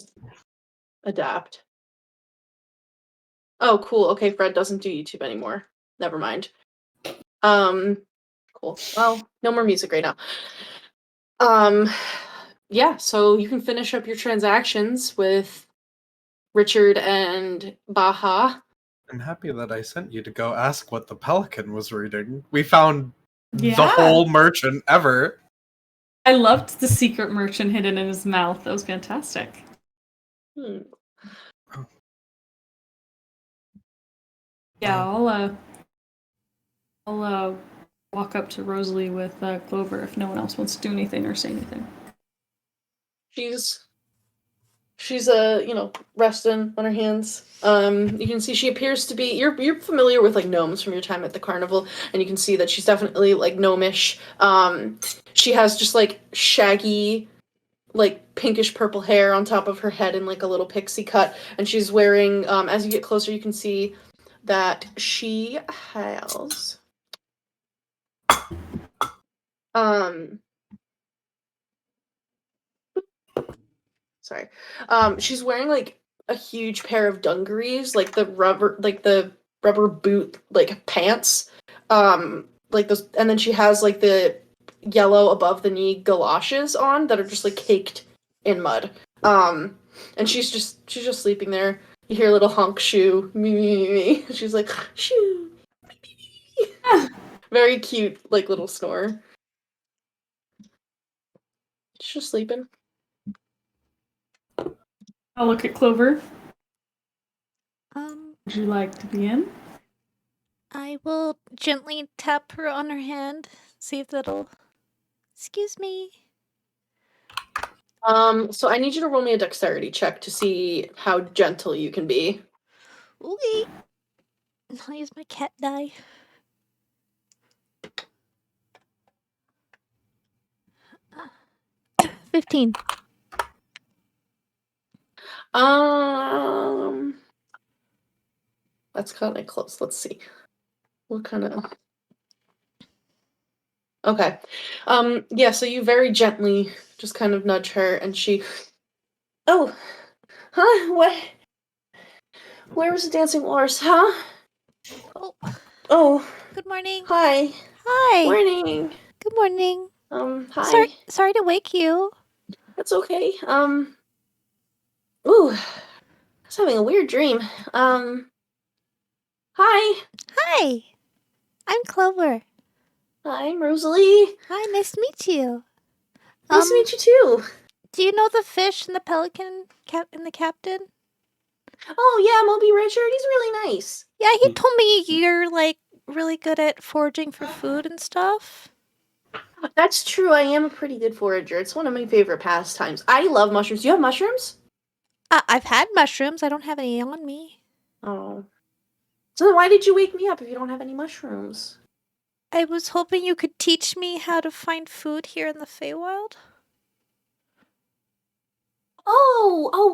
adapt. Oh, cool. Okay, Fred doesn't do YouTube anymore. Never mind. Cool. Well, no more music right now. Yeah, so you can finish up your transactions with Richard and Baha. I'm happy that I sent you to go ask what the pelican was reading. We found the Yeah. whole merchant ever. I loved the secret merchant hidden in his mouth. That was fantastic. Yeah, I'll walk up to Rosalie with Clover if no one else wants to do anything or say anything. She's resting on her hands. You can see she appears to be you're familiar with like gnomes from your time at the carnival, and you can see that she's definitely like gnomish. She has just like shaggy, like pinkish purple hair on top of her head in like a little pixie cut, and she's wearing as you get closer you can see that she has sorry. She's wearing like a huge pair of dungarees, like the rubber, like the rubber boot like pants, like those, and then she has like the yellow above the knee galoshes on that are just like caked in mud. And she's just sleeping there. You hear a little honk shoo, me me me. She's like shoo, me, me, me. Very cute, like little snore. She's just sleeping. I'll look at Clover. Um, Would you like to be in? I will gently tap her on her hand, see if that'll. Excuse me. So I need you to roll me a dexterity check to see how gentle you can be. Okay. I'll use my cat die. Uh, 15. That's kind of close. Let's see. What kind of... Okay. Yeah, so you very gently just kind of nudge her and she... Oh! Huh? What? Where was the dancing horse, huh? Oh, Oh, good morning. hi. Hi. Morning. Good morning. Hi. Sorry to wake you. That's okay. Ooh. I was having a weird dream. Hi. Hi. I'm Clover. Hi, Rosalie. Hi, nice to meet you. Nice to meet you too. Do you know the fish and the pelican and the captain? Oh yeah, Moby Richard. He's really nice. Yeah, he told me you're like really good at foraging for food and stuff. That's true. I am a pretty good forager. It's one of my favorite pastimes. I love mushrooms. Do you have mushrooms? I've had mushrooms. I don't have any on me. Oh. So then why did you wake me up if you don't have any mushrooms? I was hoping you could teach me how to find food here in the Feywild.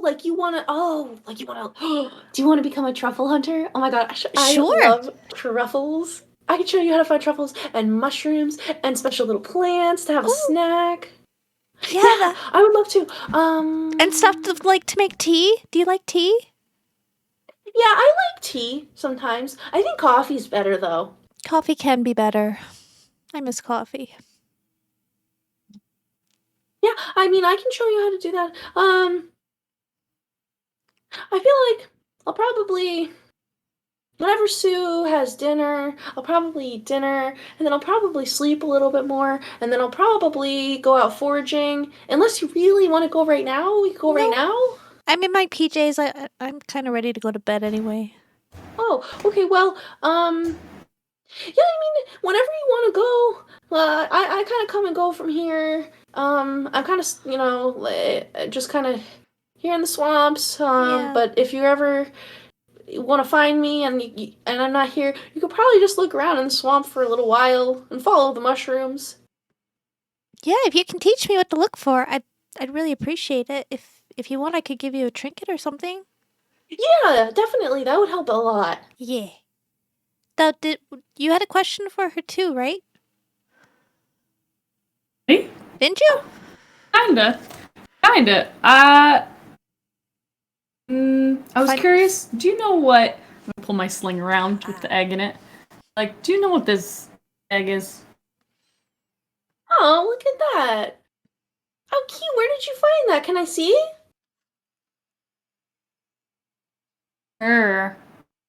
Like you want to, do you want to become a truffle hunter? Oh my gosh, I Sure. love truffles. I can show you how to find truffles and mushrooms and special little plants to have a Ooh. snack. Yeah. I would love to. And stuff to make tea. Do you like tea? Yeah, I like tea sometimes. I think coffee's better though. Coffee can be better. I miss coffee. Yeah, I mean, I can show you how to do that. I feel like I'll probably, whenever Sue has dinner, I'll probably eat dinner, and then I'll probably sleep a little bit more, and then I'll probably go out foraging. Unless you really want to go right now, we can go right now. I'm in my PJs. I'm kind of ready to go to bed anyway. Oh, okay, well, yeah, I mean, whenever you want to go, I kind of come and go from here. I'm kind of, just kind of here in the swamps. Yeah. But if you ever want to find me and I'm not here, you could probably just look around in the swamp for a little while and follow the mushrooms. Yeah, if you can teach me what to look for, I'd really appreciate it. If you want, I could give you a trinket or something. Yeah, definitely. That would help a lot. Yeah. Though, you had a question for her too, right? Me? Didn't you? Kinda. I was Fine. curious. Do you know what? I'm gonna pull my sling around with the egg in it. Like, do you know what this egg is? Oh, look at that. How cute. Where did you find that? Can I see?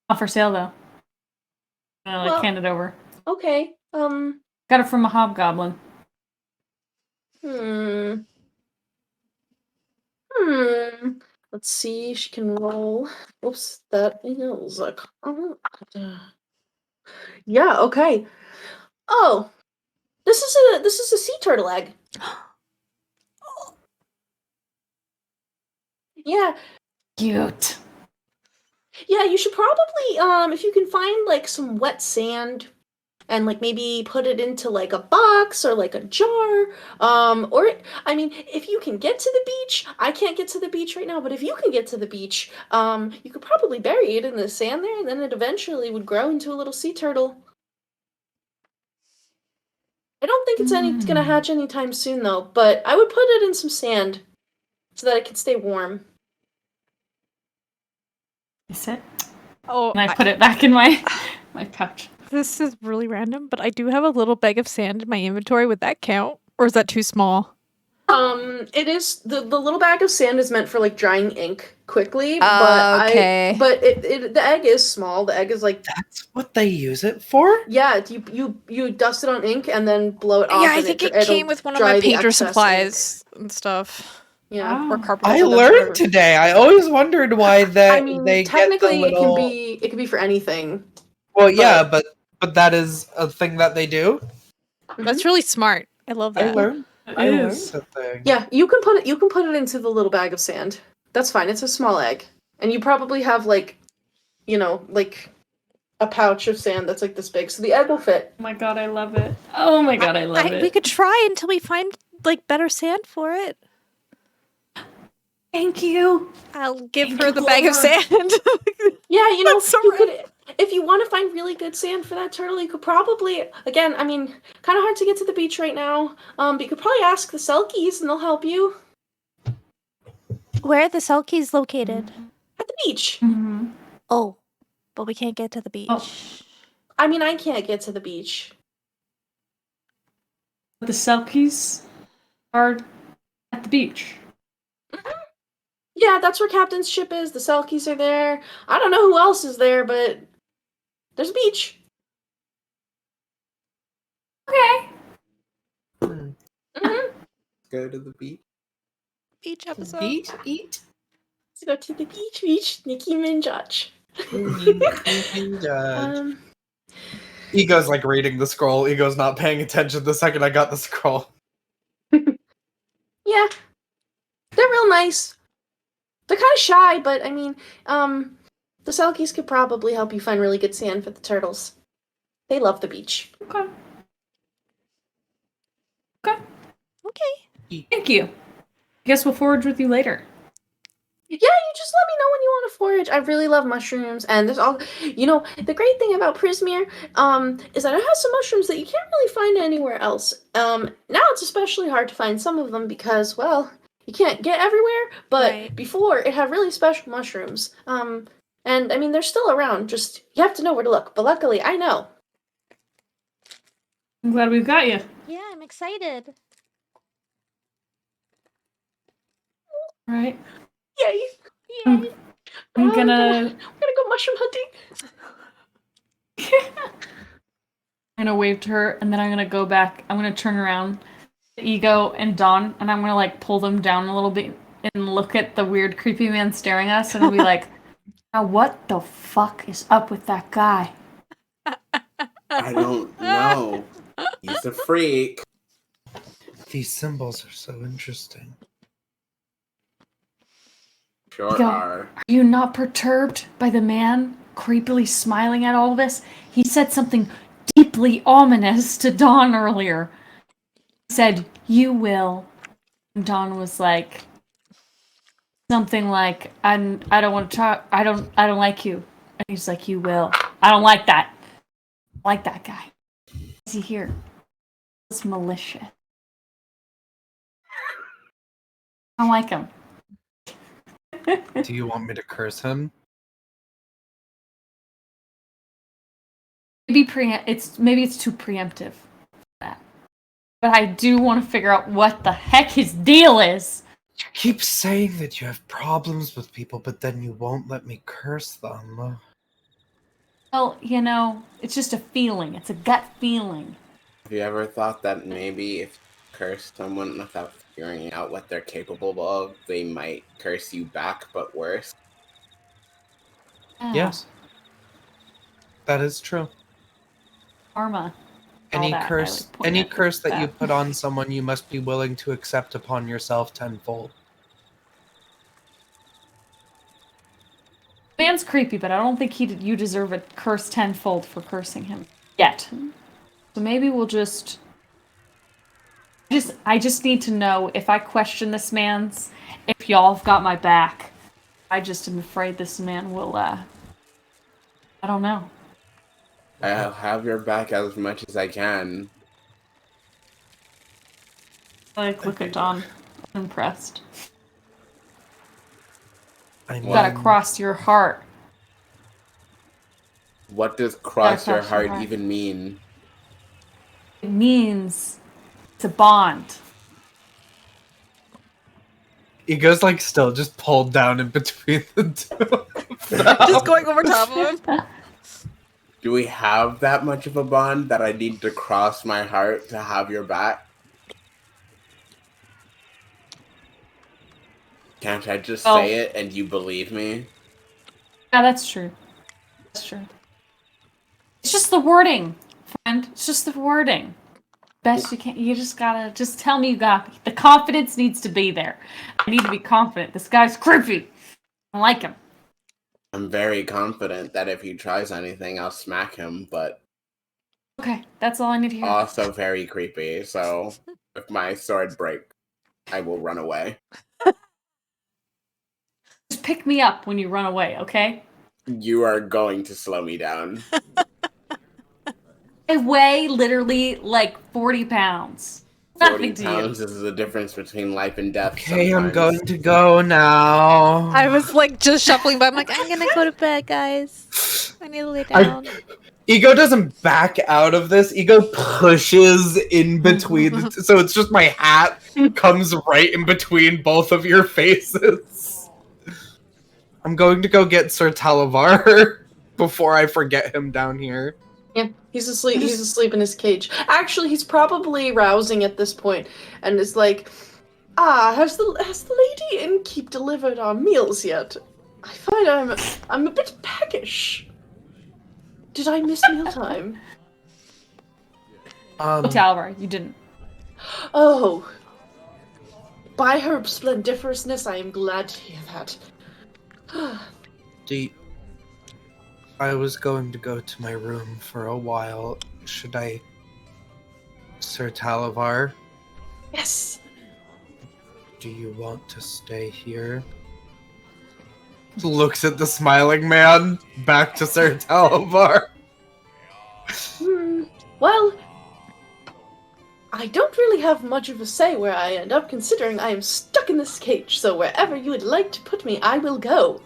Not for sale though. I'll Well- hand it over. Okay. Got it from a hobgoblin. Let's see. She can roll. Oops, that is like. Yeah. Okay. Oh, this is a sea turtle egg. Yeah. Cute. Yeah. You should probably if you can find like some wet sand. And like maybe put it into like a box or like a jar. Or I mean, if you can get to the beach, I can't get to the beach right now, but if you can get to the beach, you could probably bury it in the sand there, and then it eventually would grow into a little sea turtle. I don't think it's gonna hatch anytime soon though, but I would put it in some sand so that it can stay warm. Is it? Oh, And I put it back in my pouch. this is really random, but I do have a little bag of sand in my inventory. Would that count? Or is that too small? It is the little bag of sand is meant for like drying ink quickly, Okay. but the egg is small. The egg is like That's what they use it for? yeah, you dust it on ink and then blow it off. Yeah, I and think it it'll came with one of dry my the painter excess ink. supplies and stuff. Yeah. Or Wow. carpet. I So that's learned whatever. today. I always wondered why I mean, they get the technically little. it can be for anything. Well, yeah, but that is a thing that they do. That's really smart. I love I that. learned. It I learned is. a thing. Yeah, you can put it into the little bag of sand. That's fine. It's a small egg, and you probably have like, like a pouch of sand that's like this big, so the egg will fit. Oh my god, I love it. Oh my god, I love it. We could try until we find like better sand for it. Thank you. I'll give Thank her you, the bag of Clover. sand. Yeah, That's so you could, if you want to find really good sand for that turtle, you could probably, again, I mean, kind of hard to get to the beach right now. But you could probably ask the Selkies and they'll help you Where are the Selkies located? at the beach. Mm-hmm. Oh, but we can't get to the beach. Oh. I mean, I can't get to the beach. The Selkies are at the beach. Yeah, that's where Captain's ship is. The Selkies are there. I don't know who else is there, but there's a beach. Okay. Mm-hmm. Go to the beach. Beach episode. Eat, eat. Let's go to the beach, Nikki Minjach. Ego's like reading the scroll. Ego's not paying attention the second I got the scroll. Yeah, they're real nice. They're kind of shy, but I mean, the Selkies could probably help you find really good sand for the turtles. They love the beach. Okay. Okay. Thank you. I guess we'll forage with you later. Yeah, you just let me know when you want to forage. I really love mushrooms, and there's all, the great thing about Prismere, is that it has some mushrooms that you can't really find anywhere else. Now it's especially hard to find some of them because, well, you can't get everywhere, but Right. before it had really special mushrooms. And I mean, they're still around, just, you have to know where to look, but luckily, I know. I'm glad we've got you. Yeah, I'm excited. All right. Yay! I'm Oh, gonna we're gonna go mushroom hunting. I'm gonna wave to her, and then I'm gonna go back. I'm gonna turn around, Ego and Dawn, and I'm gonna like pull them down a little bit and look at the weird, creepy man staring at us, and I'll be like, "Now, what the fuck is up with that guy?" I don't know. He's a freak. These symbols are so interesting. Sure Go. are. Are you not perturbed by the man creepily smiling at all of this? He said something deeply ominous to Dawn earlier. He said, "You will." And Dawn was like, something like, I don't want to talk. I don't like you." And he's like, "You will." I don't like that. I like that guy. Is he here? It's malicious. I don't like him. Do you want me to curse him? Maybe it's too preemptive for that. But I do want to figure out what the heck his deal is. You keep saying that you have problems with people, but then you won't let me curse them. Well, it's just a feeling. It's a gut feeling. Have you ever thought that maybe if you curse someone without figuring out what they're capable of, they might curse you back, but worse? Yeah. Yes. That is true. Karma. Any that, I curse would point any at curse that you that. put on someone, you must be willing to accept upon yourself tenfold. Man's creepy, but I don't think you deserve a curse tenfold for cursing him yet. So maybe we'll just. I just need to know if I question this man's, if y'all have got my back. I just am afraid this man will. I don't know. I'll have your back as much as I can. Look at Dawn. I'm impressed. I You gotta cross your heart. What does cross your cross your heart heart. even mean? It means it's a bond. Ego's like still just pulled down in between the two. Just going over top of him. Do we have that much of a bond that I need to cross my heart to have your back? Can't I just say it and you believe me? Yeah, that's true. That's true. It's just the wording, friend. It's just the wording. Best you can. You just gotta just tell me you got me. The confidence needs to be there. I need to be confident. This guy's creepy. I don't like him. I'm very confident that if he tries anything, I'll smack him, but Okay, that's all I need to hear. also very creepy, so if my sword breaks, I will run away. Just pick me up when you run away, okay? You are going to slow me down. I weigh literally like 40 pounds. 40 Nothing to you. pounds is the difference between life and death. Okay, I'm sometimes. going to go now. I was like just shuffling by. I'm like, I'm gonna go to bed, guys. I need to lay down. Ego doesn't back out of this. Ego pushes in between. So it's just my hat comes right in between both of your faces. I'm going to go get Sir Talavar before I forget him down here. Yeah, he's asleep. He's asleep in his cage. Actually, he's probably rousing at this point, and is like, has the lady innkeep delivered our meals yet? I find I'm a bit peckish. Did I miss mealtime? Talvar, you didn't. Oh, by her splendiferousness, I am glad to hear that. I was going to go to my room for a while. Should I... Sir Talavar, Yes. do you want to stay here? Looks at the smiling man, back to Sir Talavar. Well, I don't really have much of a say where I end up, considering I am stuck in this cage, so wherever you would like to put me, I will go.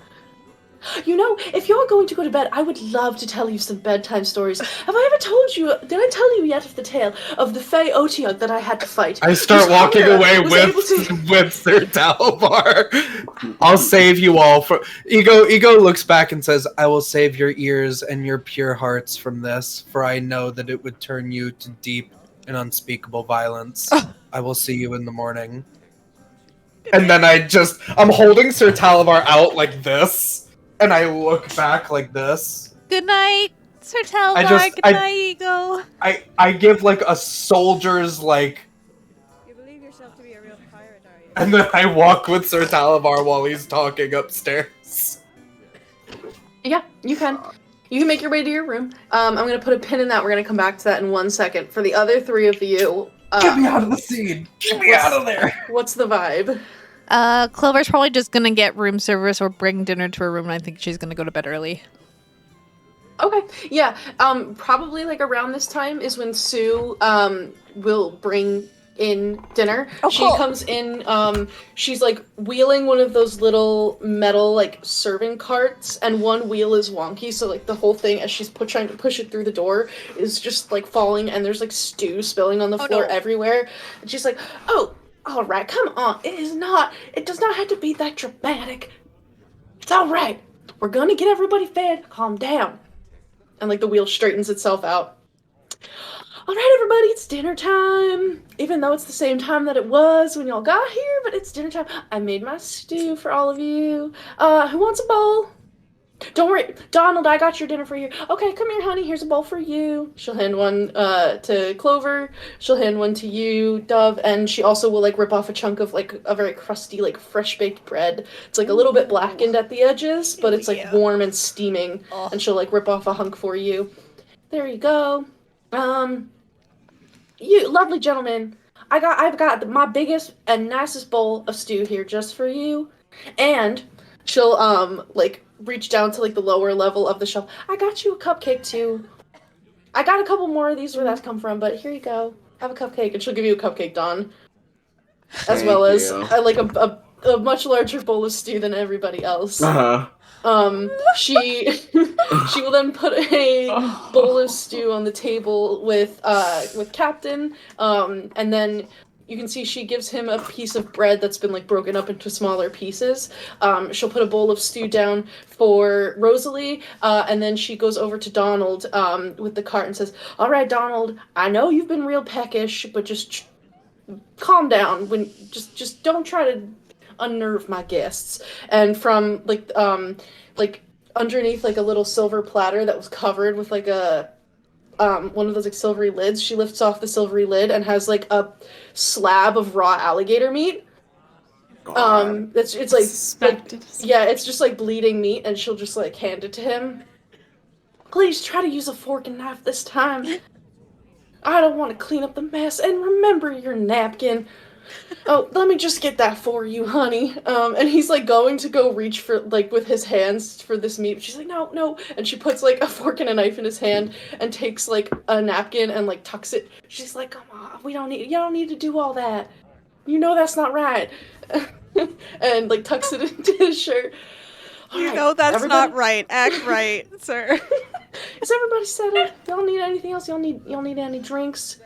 You know, if you're going to go to bed, I would love to tell you some bedtime stories. Have I ever told you, did I tell you yet of the tale of the Fey Otiug that I had to fight? I start Whose walking hunger away was able to- with Sir Talavar. I'll save you all from... Ego looks back and says, I will save your ears and your pure hearts from this, for I know that it would turn you to deep and unspeakable violence. I will see you in the morning. And then I'm holding Sir Talavar out like this, and I look back like this. Good night, Sir Talvar. Good night, Ego. I give like a soldier's like... You believe yourself to be a real pirate, are you? And then I walk with Sir Talavar while he's talking upstairs. Yeah, you can. You can make your way to your room. I'm gonna put a pin in that. We're gonna come back to that in 1 second. For the other three of you, Get me out of the scene! Get me out of there! what's the vibe? Clover's probably just gonna get room service or bring dinner to her room, and I think she's gonna go to bed early. Okay, yeah. Probably like around this time is when Sue will bring in dinner. Oh, she cool. comes in, she's like wheeling one of those little metal like serving carts, and one wheel is wonky, so like the whole thing as she's trying to push it through the door is just like falling, and there's like stew spilling on the floor everywhere. And she's like, "Oh, all right, come on. It does not have to be that dramatic. It's all right. We're gonna get everybody fed. Calm down." And like the wheel straightens itself out. All right, everybody, it's dinner time. Even though it's the same time that it was when y'all got here, but it's dinner time. I made my stew for all of you. Who wants a bowl? Don't worry, Donald, I got your dinner for you. Okay, come here, honey. Here's a bowl for you. She'll hand one to Clover. She'll hand one to you, Dove, and she also will like rip off a chunk of like a very crusty, like fresh baked bread. It's like a little bit blackened at the edges, but it's like warm and steaming. And she'll like rip off a hunk for you. There you go. You lovely gentlemen. I've got my biggest and nicest bowl of stew here just for you. And she'll like reach down to like the lower level of the shelf. I got you a cupcake too. I got a couple more of these where that's come from, but here you go. Have a cupcake, and she'll give you a cupcake, Dawn. As well as like a a much larger bowl of stew than everybody else. She she will then put a bowl of stew on the table with Captain, and then you can see she gives him a piece of bread that's been like broken up into smaller pieces. She'll put a bowl of stew down for Rosalie, and then she goes over to Donald with the cart and says, "All right, Donald, I know you've been real peckish, but just calm down. When just don't try to unnerve my guests." And from like underneath like a little silver platter that was covered with like a one of those like silvery lids, she lifts off the silvery lid and has like a slab of raw alligator meat. It's like Suspected. yeah, it's just like bleeding meat, and she'll just like hand it to him. "Please try to use a fork and knife this time. I don't want to clean up the mess, and remember your napkin." "Oh, let me just get that for you, honey." And he's like going to go reach for like with his hands for this meat. She's like, no. And she puts like a fork and a knife in his hand and takes like a napkin and like tucks it. She's like, "Come on, you don't need to do all that. You know that's not right." And like tucks it into his shirt. "All You right, know that's everybody- not right. Act right, sir. Is everybody settled? Y'all need anything else? Y'all need any drinks?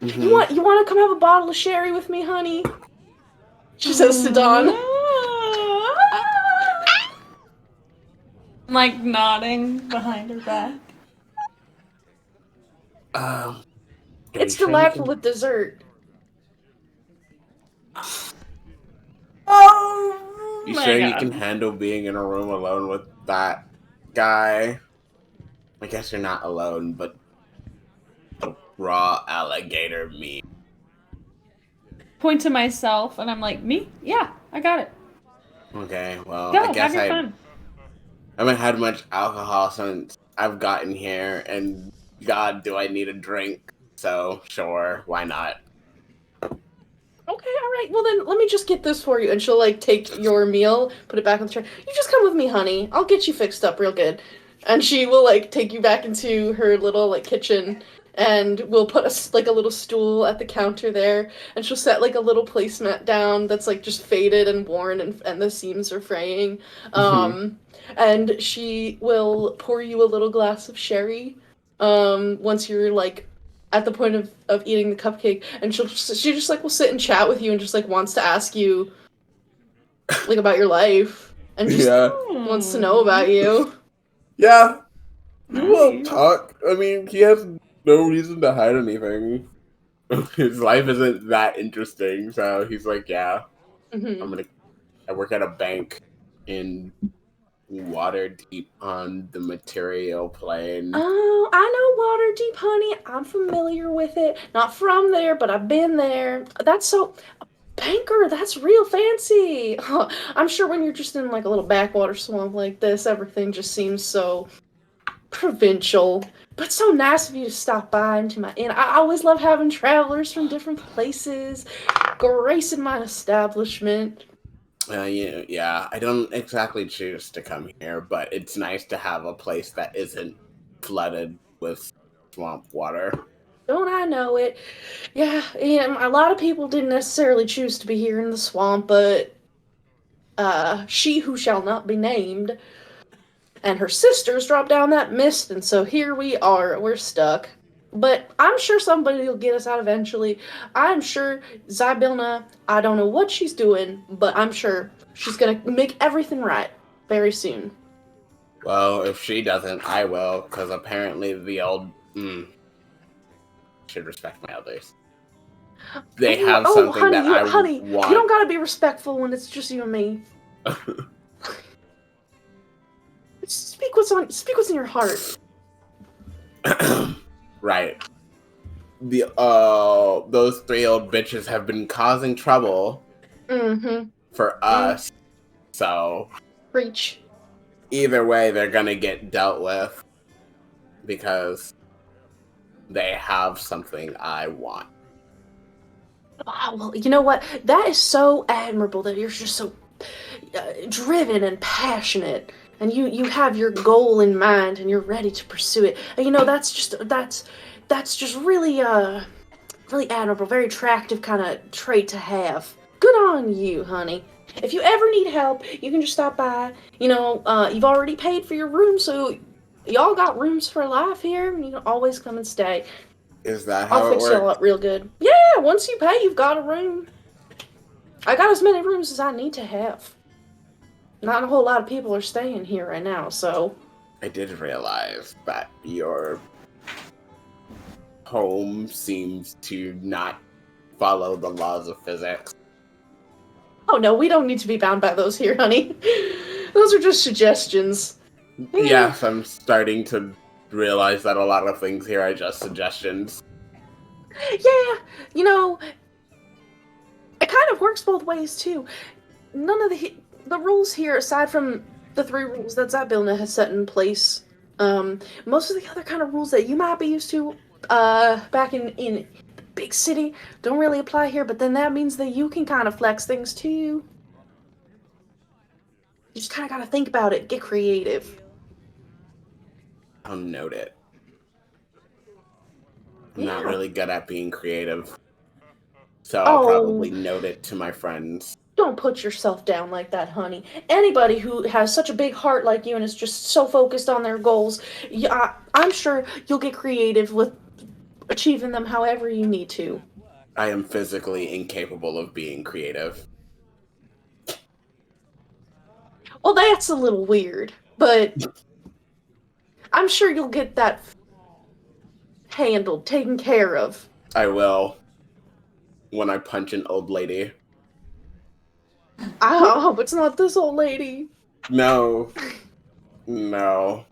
Mhm. You want to come have a bottle of sherry with me, honey?" She says to Dawn. I'm like nodding behind her back. Are It's you sure you delightful can- with dessert. Oh You my sure you God. can handle being in a room alone with that guy? I guess you're not alone, but the raw alligator meat. Point to myself, and I'm like, me? Yeah, I got it. Okay, well, Go, I guess have your I fun. haven't had much alcohol since I've gotten here, and God, do I need a drink? So, sure, why not? Okay, all right. Well then, let me just get this for you. And she'll like take your meal, put it back on the tray. "You just come with me, honey. I'll get you fixed up real good." And she will like take you back into her little like kitchen, and we'll put like a little stool at the counter there, and she'll set like a little placemat down that's like just faded and worn, and the seams are fraying. And she will pour you a little glass of sherry. Once you're like at the point of eating the cupcake, and she just like will sit and chat with you and just like wants to ask you like about your life and just Yeah. wants to know about you. Yeah. He won't Nice. talk. I mean, he has no reason to hide anything. His life isn't that interesting, so he's like, yeah, Hmm. I work at a bank in Waterdeep on the material plane. Oh, I know Waterdeep, honey. I'm familiar with it. Not from there, but I've been there. That's so banker. That's real fancy. I'm sure when you're just in like a little backwater swamp like this, everything just seems so provincial. But so nice of you to stop by into my inn. I always love having travelers from different places gracing my establishment. Yeah, I don't exactly choose to come here, but it's nice to have a place that isn't flooded with swamp water. Don't I know it? Yeah, a lot of people didn't necessarily choose to be here in the swamp, but she who shall not be named and her sisters dropped down that mist, and so here we are. We're stuck. But I'm sure somebody will get us out eventually. I'm sure Zybilna, I don't know what she's doing, but I'm sure she's gonna make everything right very soon. Well, if she doesn't, I will, because apparently the old... should respect my elders. They have something honey, that I honey, want. you don't gotta be respectful when it's just you and me. Speak what's in your heart. Right. Those three old bitches have been causing trouble Mm-hmm. for us. So Preach. either way, they're gonna get dealt with because they have something I want. Oh, well, you know what? That is so admirable that you're just so driven and passionate, and you have your goal in mind and you're ready to pursue it. And, you know, that's just really really admirable, very attractive kind of trait to have. Good on you, honey. if you ever need help, you can just stop by. You know, you've already paid for your room, so y'all got rooms for life here. You can always come and stay. Is that I'll how it fix y'all works? up real good. Yeah, once you pay, you've got a room. I got as many rooms as I need to have. Not a whole lot of people are staying here right now, so... I did realize that your home seems to not follow the laws of physics. Oh no, we don't need to be bound by those here, honey. Those are just suggestions. Yes, I'm starting to realize that a lot of things here are just suggestions. Yeah, you know, it kind of works both ways too. None of the rules here, aside from the 3 rules that Zybilna has set in place, most of the other kind of rules that you might be used to, back in the big city, don't really apply here. But then that means that you can kind of flex things too. You just kind of gotta think about it, get creative. I'll note it. I'm Yeah. not really good at being creative, so I'll probably note it to my friends. Don't put yourself down like that, honey. Anybody who has such a big heart like you and is just so focused on their goals, I'm sure you'll get creative with achieving them however you need to. I am physically incapable of being creative. Well, that's a little weird, but I'm sure you'll get that handled, taken care of. I will. When I punch an old lady. I hope it's not this old lady. No. No.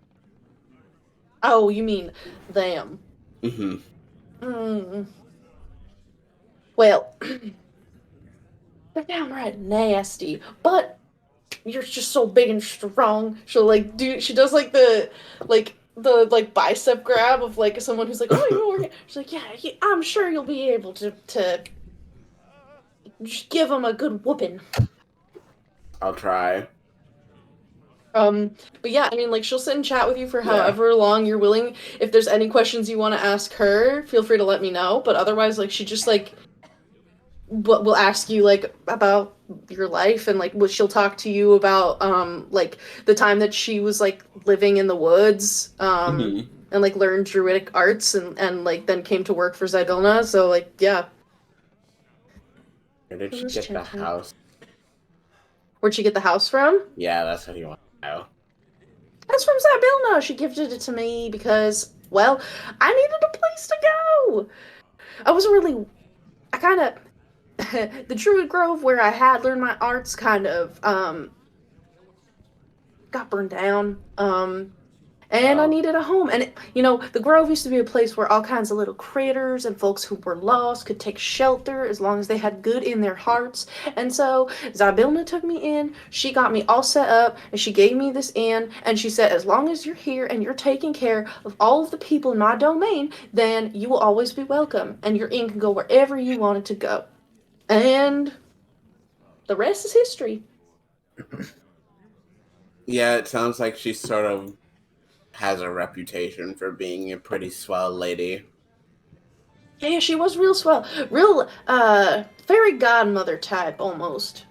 Oh, you mean them. Mm-hmm. Well, they're downright nasty, but you're just so big and strong. She does like the bicep grab of like someone who's like, oh, you're working. She's like, yeah, I'm sure you'll be able to just give them a good whooping. I'll try. But yeah, I mean, like, she'll sit and chat with you for however long you're willing. If there's any questions you want to ask her, feel free to let me know. But otherwise, like, she just, like, will ask you, like, about your life, and, like, she'll talk to you about, like, the time that she was, like, living in the woods, and, like, learned druidic arts, and, like, then came to work for Zybilna, so, like, yeah. Where did she get the house? Where'd she get the house from? Yeah, that's what you want to know. That's from Zybilna. She gifted it to me because, well, I needed a place to go. I kind of, the Druid Grove where I had learned my arts kind of, got burned down. And I needed a home. And, the Grove used to be a place where all kinds of little critters and folks who were lost could take shelter as long as they had good in their hearts. And so Zybilna took me in, she got me all set up, and she gave me this inn, and she said, as long as you're here and you're taking care of all of the people in my domain, then you will always be welcome, and your inn can go wherever you want it to go. And the rest is history. Yeah, it sounds like she sort of has a reputation for being a pretty swell lady. Yeah, she was real swell. Real, fairy godmother type, almost.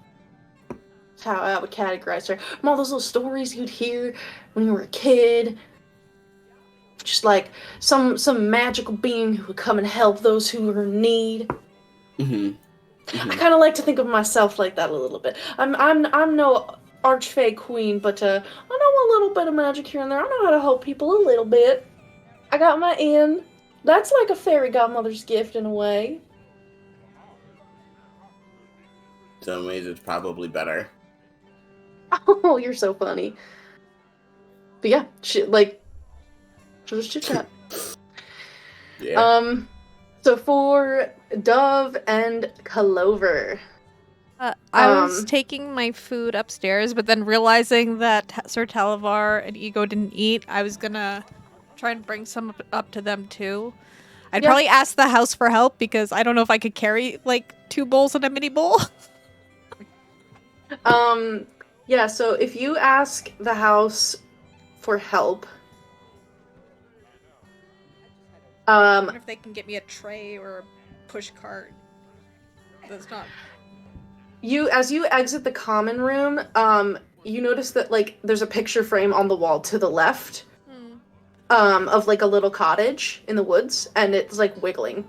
That's how I would categorize her. From all those little stories you'd hear when you were a kid. Just like some magical being who would come and help those who were in need. I kind of like to think of myself like that a little bit. I'm no archfey queen, but I know a little bit of magic here and there. I know how to help people a little bit. I got my inn. That's like a fairy godmother's gift in a way. Some ways it's probably better. Oh, you're so funny. But yeah, she'll just chit chat. Yeah. So for Dove and Clover. I was taking my food upstairs, but then realizing that Sir Talavar and Ego didn't eat, I was gonna try and bring some up to them too. I'd probably ask the house for help because I don't know if I could carry like 2 bowls and a mini bowl. Yeah, so if you ask the house for help, I wonder if they can get me a tray or a push cart. That's not. As you exit the common room, you notice that like there's a picture frame on the wall to the left, of like a little cottage in the woods, and it's like wiggling.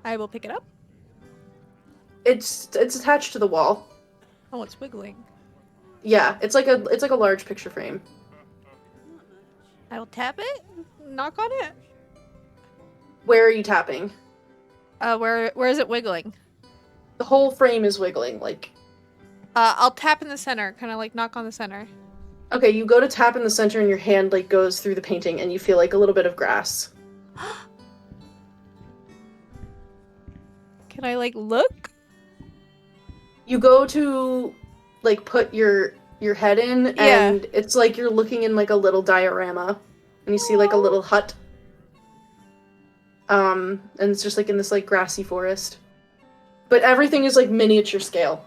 I will pick it up. It's attached to the wall. Oh, it's wiggling. Yeah, it's like a large picture frame. I will tap it. Knock on it. Where are you tapping? Where is it wiggling? The whole frame is wiggling, like. I'll tap in the center, kind of like knock on the center. Okay, you go to tap in the center and your hand like goes through the painting and you feel like a little bit of grass. Can I like look? You go to like put your head in and it's like you're looking in like a little diorama and you see like a little hut. And it's just like in this like grassy forest. But everything is like miniature scale.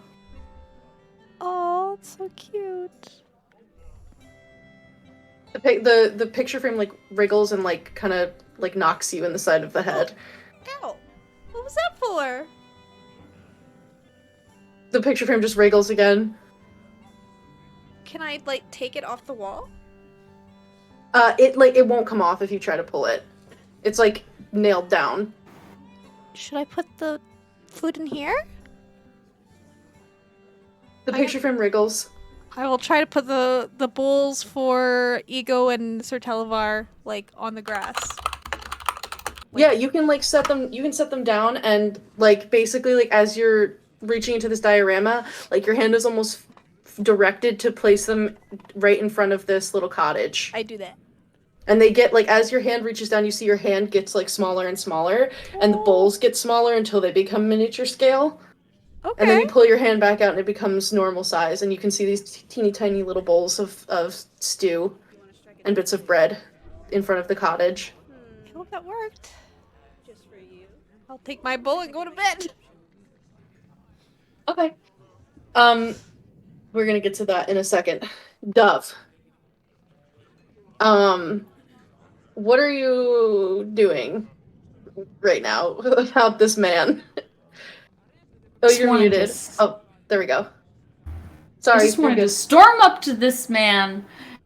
Oh, it's so cute. The picture frame like wriggles and like kind of like knocks you in the side of the head. Ow! What was that for? The picture frame just wriggles again. Can I like take it off the wall? It won't come off if you try to pull it. It's like nailed down. Should I put the food in here? The picture frame wriggles. I will try to put the bowls for Ego and Sir Televar like on the grass. Yeah, you can like set them down and like basically like as you're reaching into this diorama, like your hand is almost directed to place them right in front of this little cottage. I do that. And they get like as your hand reaches down, you see your hand gets like smaller and smaller, and the bowls get smaller until they become miniature scale. Okay. And then you pull your hand back out and it becomes normal size, and you can see these teeny tiny little bowls of stew and bits of bread in front of the cottage. I hope that worked. Just for you. I'll take my bowl and go to bed. Okay. We're gonna get to that in a second. Dove. What are you doing right now about this man? Oh, Just you're wanted muted. to Oh, there we go. Sorry. I just wanted to storm up to this man.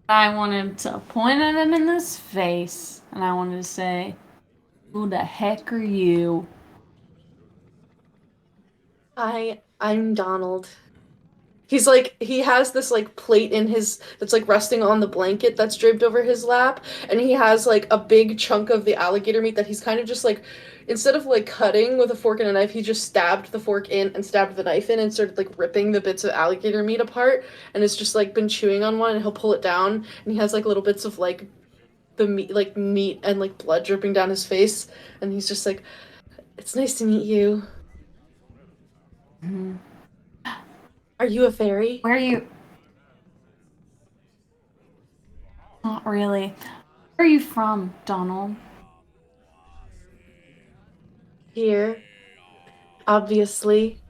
I wanted to point at him in his face, and I wanted to say, "Who the heck are you?" I'm Donald. He's like, he has this like plate in his, that's like resting on the blanket that's draped over his lap, and he has like a big chunk of the alligator meat that he's kind of just like, instead of like cutting with a fork and a knife, he just stabbed the fork in and stabbed the knife in and started like ripping the bits of alligator meat apart, and it's just like been chewing on one, and he'll pull it down, and he has like little bits of like the meat and like blood dripping down his face, and he's just like, "It's nice to meet you." Mm-hmm. Are you a fairy? Where are you? Not really. Where are you from, Donald? Here. Obviously.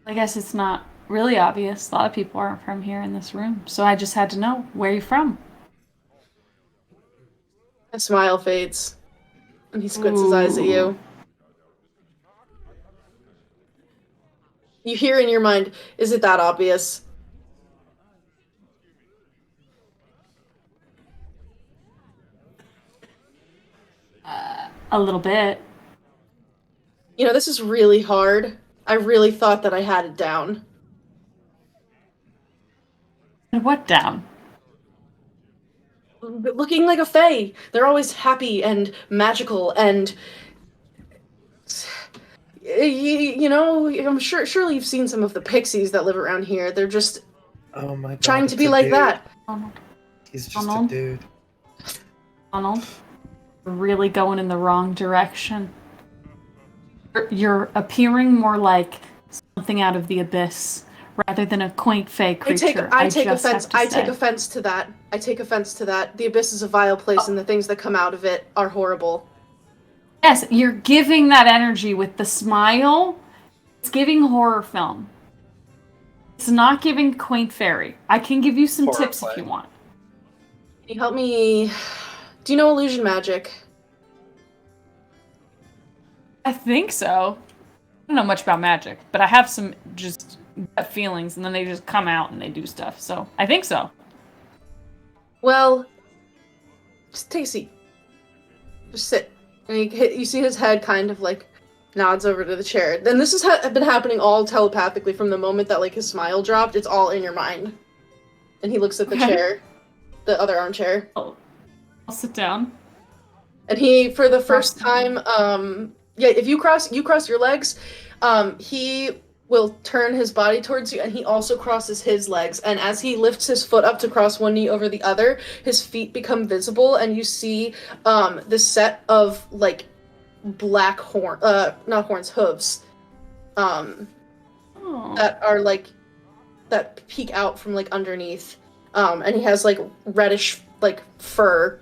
I guess it's not really obvious. A lot of people aren't from here in this room, so I just had to know where you're from. A smile fades, and he squints his eyes at you. You hear in your mind, "Is it that obvious?" A little bit. You know, this is really hard. I really thought that I had it down. What down? Looking like a fae. They're always happy and magical and... You know, I'm surely you've seen some of the pixies that live around here. They're just Oh my god. trying to it's be a like dude. that. He's just Donald? a dude. Donald, you're really going in the wrong direction. You're appearing more like something out of the abyss rather than a quaint fey creature. I take offense to that. I take offense to that. The abyss is a vile place, and the things that come out of it are horrible. Yes, you're giving that energy with the smile. It's giving horror film. It's not giving quaint fairy. I can give you some Horror tips play. if you want. Can you help me? Do you know illusion magic? I think so. I don't know much about magic, but I have some just gut feelings, and then they just come out and they do stuff. So I think so. Well, just take a seat. Just sit. And you see his head kind of like nods over to the chair. Then this has been happening all telepathically from the moment that like his smile dropped. It's all in your mind. And he looks at the chair, the other armchair. I'll sit down. And he, for the first time, if you cross your legs, he will turn his body towards you, and he also crosses his legs. And as he lifts his foot up to cross one knee over the other, his feet become visible, and you see this set of like black hooves, that are like that peek out from like underneath. And he has like reddish like fur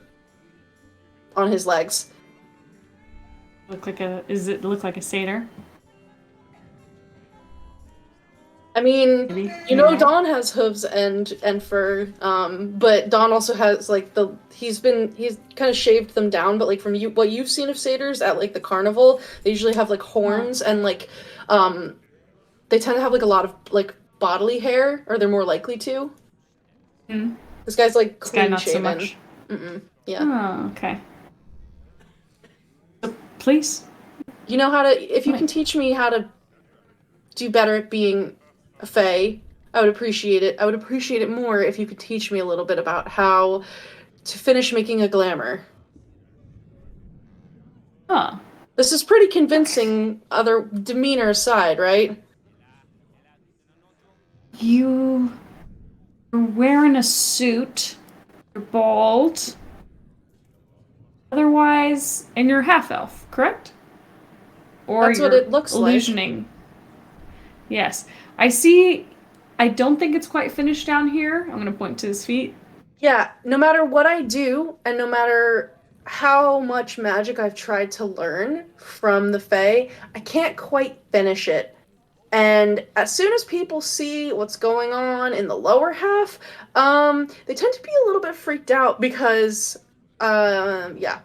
on his legs. Does it look like a satyr? I mean, Maybe. you know, Dawn has hooves and fur, but Dawn also has like he's kind of shaved them down, but like from what you've seen of satyrs at like the carnival, they usually have like horns and like they tend to have like a lot of like bodily hair, or they're more likely to. Mm. This guy's like This guy clean not shaven. so much. Yeah. Oh, okay. So, please. You know how to, if you can teach me how to do better at being a fae, I would appreciate it. I would appreciate it more if you could teach me a little bit about how to finish making a glamour. Huh. This is pretty convincing, other demeanor aside, right? You're wearing a suit. You're bald. Otherwise, and you're half-elf, correct? Or That's what you're it looks like. illusioning. Yes. I see. I don't think it's quite finished down here. I'm going to point to his feet. Yeah, no matter what I do, and no matter how much magic I've tried to learn from the Fae, I can't quite finish it. And as soon as people see what's going on in the lower half, they tend to be a little bit freaked out because, yeah.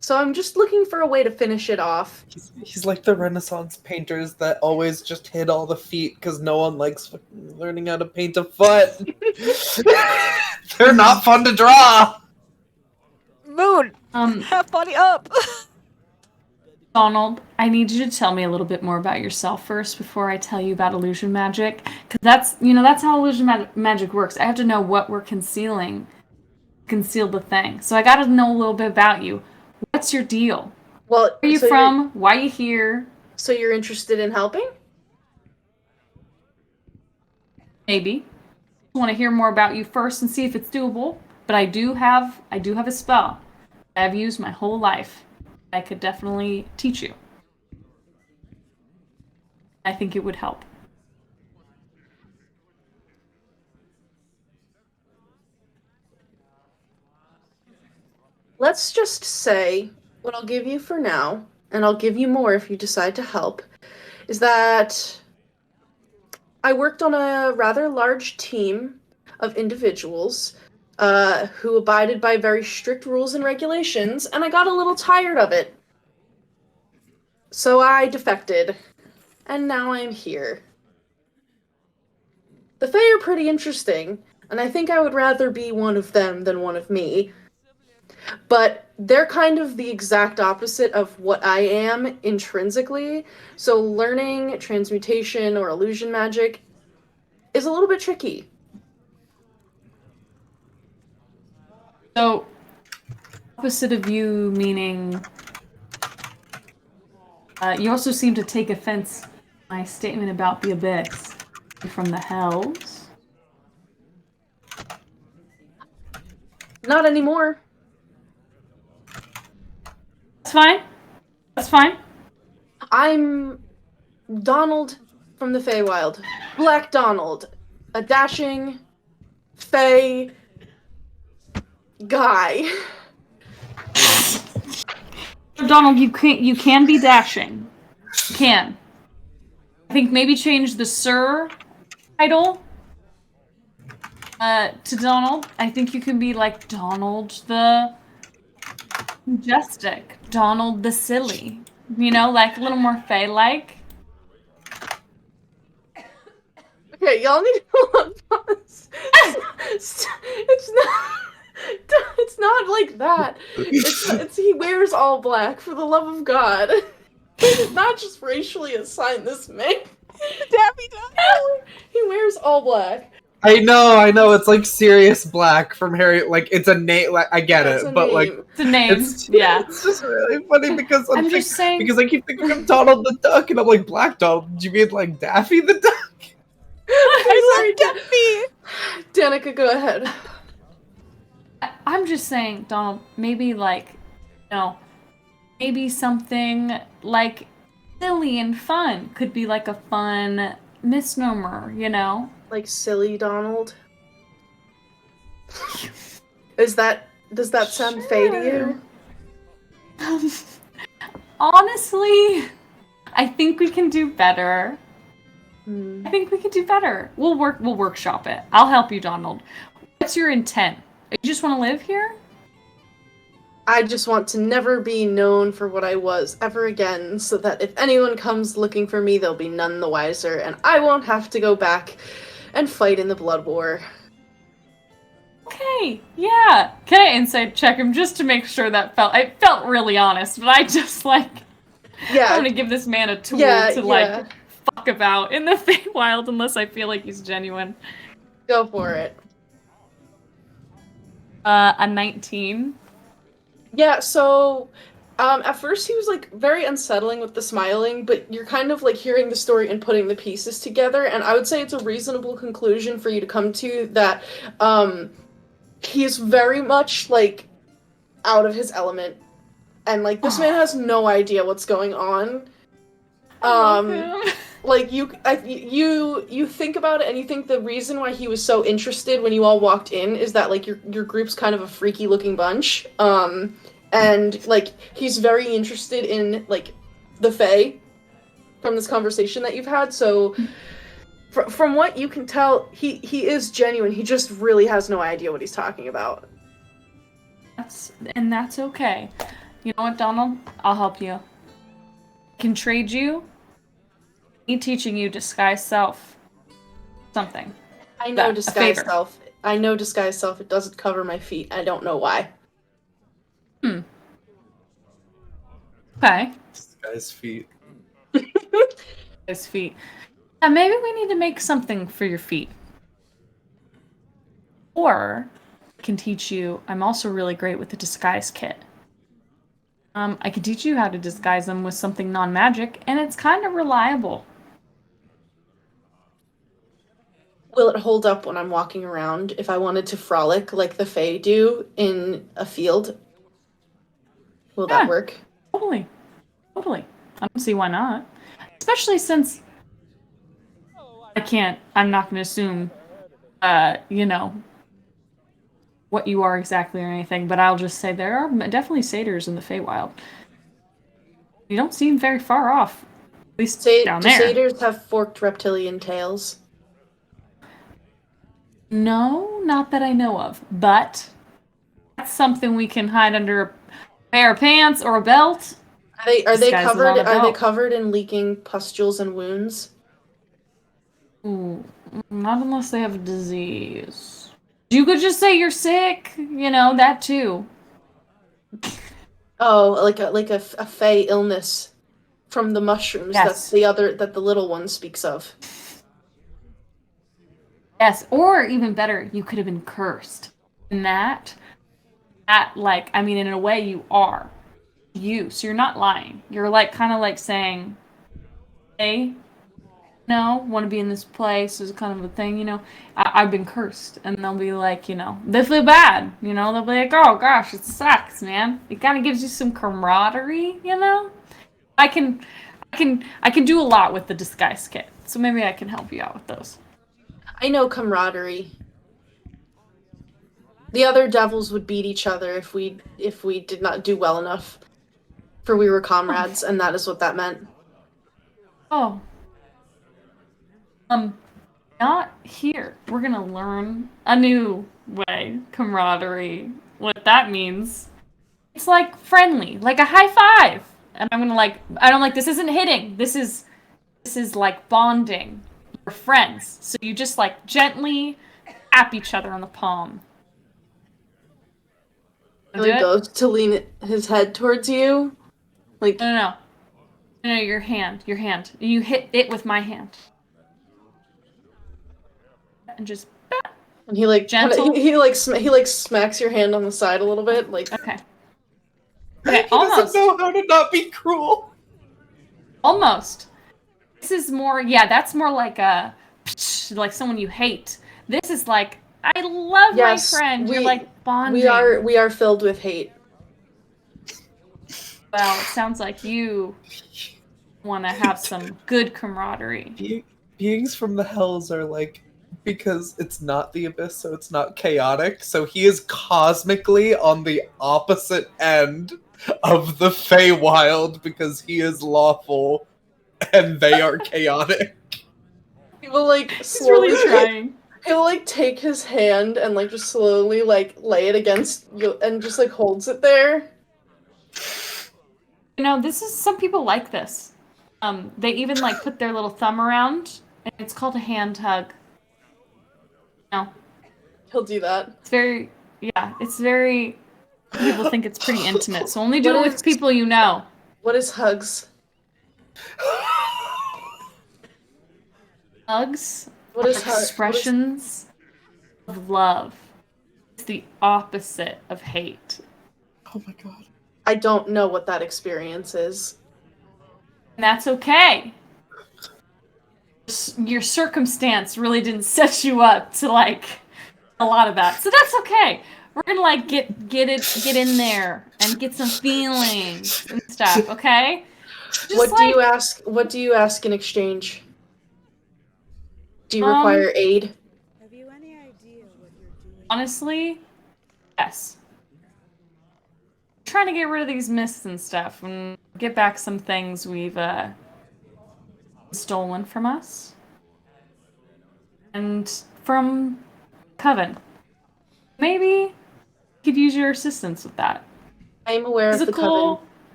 So I'm just looking for a way to finish it off. He's like the Renaissance painters that always just hit all the feet because no one likes fucking learning how to paint a foot. They're not fun to draw. Moon, have body up. Donald, I need you to tell me a little bit more about yourself first before I tell you about illusion magic. Because that's how illusion magic works. I have to know what we're concealing. Conceal the thing. So I got to know a little bit about you. What's your deal? Well, where are you from? Why are you here? So you're interested in helping? Maybe. I want to hear more about you first and see if it's doable. But I do have a spell I've used my whole life. I could definitely teach you. I think it would help. Let's just say what I'll give you for now, and I'll give you more if you decide to help, is that I worked on a rather large team of individuals who abided by very strict rules and regulations, and I got a little tired of it. So I defected, and now I'm here. The Fae are pretty interesting, and I think I would rather be one of them than one of me. But they're kind of the exact opposite of what I am intrinsically, so learning transmutation or illusion magic is a little bit tricky. So, opposite of you meaning... you also seem to take offense to my statement about the abyss from the hells. Not anymore. That's fine. That's fine. I'm Donald from the Feywild. Black Donald. A dashing Fey guy. Donald, you can be dashing. You can. I think maybe change the Sir title to Donald. I think you can be like Donald the Majestic. Donald the Silly. You know, like a little more Fae-like. Okay, y'all need to pause. It's not. It's not like that. It's he wears all black for the love of God. We did not just racially assign this man. Daffy Duck. He wears all black. I know. It's like Sirius Black from Harry. Like it's a name. Like I get That's it, a but name. like It's a name. it's Yeah. just really funny because I'm just saying. because I keep thinking of Donald the Duck, and I'm like Black Donald. Do you mean like Daffy the Duck? I love Daffy. Danica, go ahead. I'm just saying, Donald, maybe like, maybe something like silly and fun could be like a fun misnomer, you know? Like silly Donald. Does that sound fey to you? Honestly, I think we can do better. Hmm. I think we can do better. We'll workshop it. I'll help you, Donald. What's your intent? You just want to live here? I just want to never be known for what I was ever again, so that if anyone comes looking for me, they'll be none the wiser, and I won't have to go back and fight in the Blood War. Okay, yeah. Okay, inside check him just to make sure that it felt really honest, but I just I Yeah, want to give this man a tool yeah, to yeah. fuck about in the Feywild unless I feel like he's genuine. Go for it. A 19. Yeah, so at first he was like very unsettling with the smiling, but you're kind of like hearing the story and putting the pieces together, and I would say it's a reasonable conclusion for you to come to that he's very much like out of his element, and like this man has no idea what's going on. Like you think about it and you think the reason why he was so interested when you all walked in is that like your group's kind of a freaky looking bunch. And like he's very interested in like the Fae from this conversation that you've had. So from what you can tell, he is genuine. He just really has no idea what he's talking about. That's okay. You know what, Donald? I'll help you. I can trade you. Me teaching you disguise self. Something. I know A disguise favor. self. I know disguise self. It doesn't cover my feet. I don't know why. Okay. This guy's feet. His feet. Yeah, maybe we need to make something for your feet. Or I can teach you. I'm also really great with the disguise kit. I can teach you how to disguise them with something non-magic, and it's kind of reliable. Will it hold up when I'm walking around if I wanted to frolic like the Fae do in a field? Will that work? Totally. I don't see why not. Especially since I'm not going to assume, what you are exactly or anything, but I'll just say there are definitely satyrs in the Feywild. You don't seem very far off, at least down Do there. satyrs have forked reptilian tails? No, not that I know of, but that's something we can hide under a pair of pants or a belt. Are they Disguise covered? without a Are they belt. covered in leaking pustules and wounds? Ooh, not unless they have a disease. You could just say you're sick, that too. Oh, like a Fae illness from the mushrooms. Yes. That the little one speaks of. Yes, or even better, you could have been cursed. And that in a way you are. So you're not lying. You're kind of saying, hey, want to be in this place is kind of a thing, I've been cursed. And they'll be like, they feel bad, they'll be like, oh gosh, it sucks, man. It kind of gives you some camaraderie, I can do a lot with the disguise kit. So maybe I can help you out with those. I know camaraderie. The other devils would beat each other if we did not do well enough. For we were comrades, and that is what that meant. Oh. Not here. We're gonna learn a new way. Camaraderie. What that means. It's like friendly, like a high five. And I'm gonna like, I don't like, this isn't hitting. This is like bonding. You're friends. So you just like gently tap each other on the palm. Really goes to lean his head towards you. Like No, your hand. You hit it with my hand. And just and he like gentle. he smacks your hand on the side a little bit, like Okay. He doesn't know how to not be cruel. Almost. This is more, that's more like like someone you hate. This is like, I love my friend. You're like bonding. We are filled with hate. Well, it sounds like you want to have some good camaraderie. Beings from the hells are like, because it's not the abyss, so it's not chaotic. So he is cosmically on the opposite end of the Feywild because he is lawful and they are chaotic. He will like He's really trying. He'll like take his hand and like just slowly like lay it against you and just like holds it there. You know, some people like this. They even like put their little thumb around, and it's called a hand hug. No. He'll do that. It's very, people think it's pretty intimate, so only do it with people you know. What is hugs? Hugs What is expressions of love. It's the opposite of hate. Oh my god. I don't know what that experience is. And that's okay. Your circumstance really didn't set you up to like a lot of that. So that's okay. We're gonna like get in there and get some feelings and stuff, okay? What do you ask in exchange? Do you require aid? Have you any idea what you're doing? Honestly, yes. Trying to get rid of these mists and stuff and get back some things we've stolen from us and from Coven. Maybe could use your assistance with that. I'm aware of the Coven.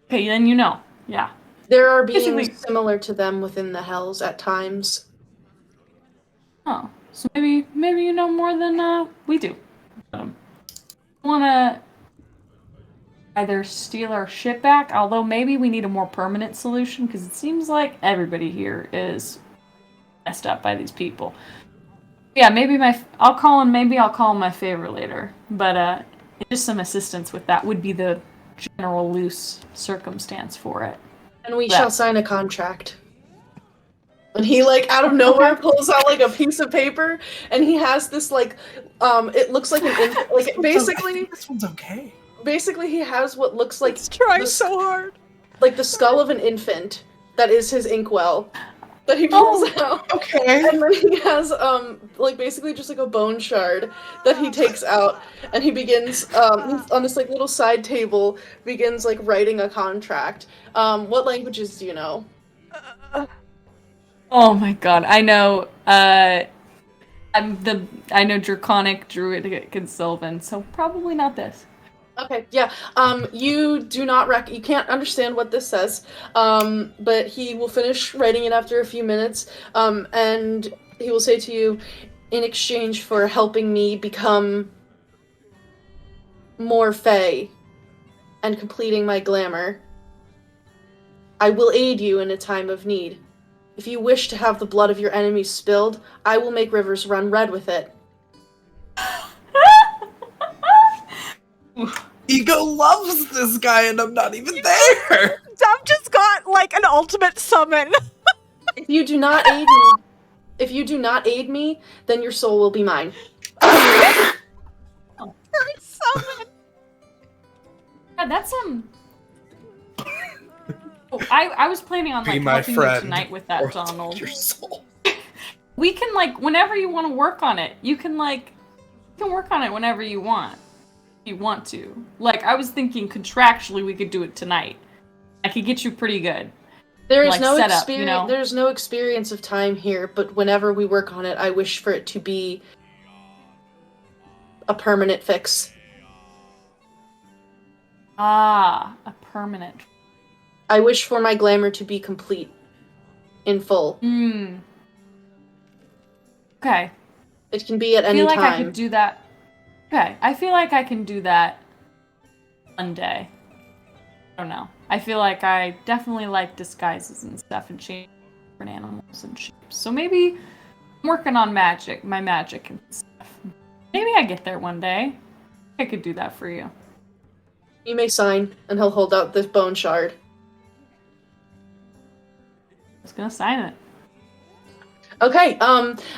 Okay, then you know. Yeah. There are beings similar to them within the hells at times. Oh, so maybe you know more than we do. Wanna either steal our ship back, although maybe we need a more permanent solution because it seems like everybody here is messed up by these people. Yeah, maybe I'll call him my favor later, but just some assistance with that would be the general loose circumstance for it. And we shall sign a contract. And he, like, out of nowhere pulls out, like, a piece of paper, and he has this, like, it looks like an, like, basically... This one's okay. Basically, he has what looks like... It's trying so hard. Like, the skull of an infant that is his inkwell that he pulls out. Okay. And then he has, like, basically just, like, a bone shard that he takes out, and he begins, on this, like, little side table, begins, like, writing a contract. What languages do you know? Oh my god, I know, I know Draconic, Druidic, and Sylvan, so probably not this. Okay, yeah. You do not you can't understand what this says, but he will finish writing it after a few minutes, and he will say to you, in exchange for helping me become more fey and completing my glamour, I will aid you in a time of need. If you wish to have the blood of your enemies spilled, I will make rivers run red with it. Ego loves this guy and I'm not even there! Dove just got, like, an ultimate summon. If you do not aid me, then your soul will be mine. Summon. Yeah, that's I was planning on like helping you tonight with that, Donald. Your soul. We can like whenever you want to work on it. You can work on it whenever you want. If you want to. Like I was thinking contractually we could do it tonight. I could get you pretty good. There is like, no setup, experience. you know? There's no experience of time here, but whenever we work on it, I wish for it to be a permanent fix. Ah, a permanent. I wish for my glamour to be complete, in full. Okay. It can be at I any feel like I time. could do that. Okay, I feel like I can do that one day. I don't know. I feel like I definitely like disguises and stuff and changing different animals and shapes. So maybe I'm working on my magic and stuff. Maybe I get there one day. I could do that for you. You may sign, and he'll hold out this bone shard. I was gonna sign it. Okay,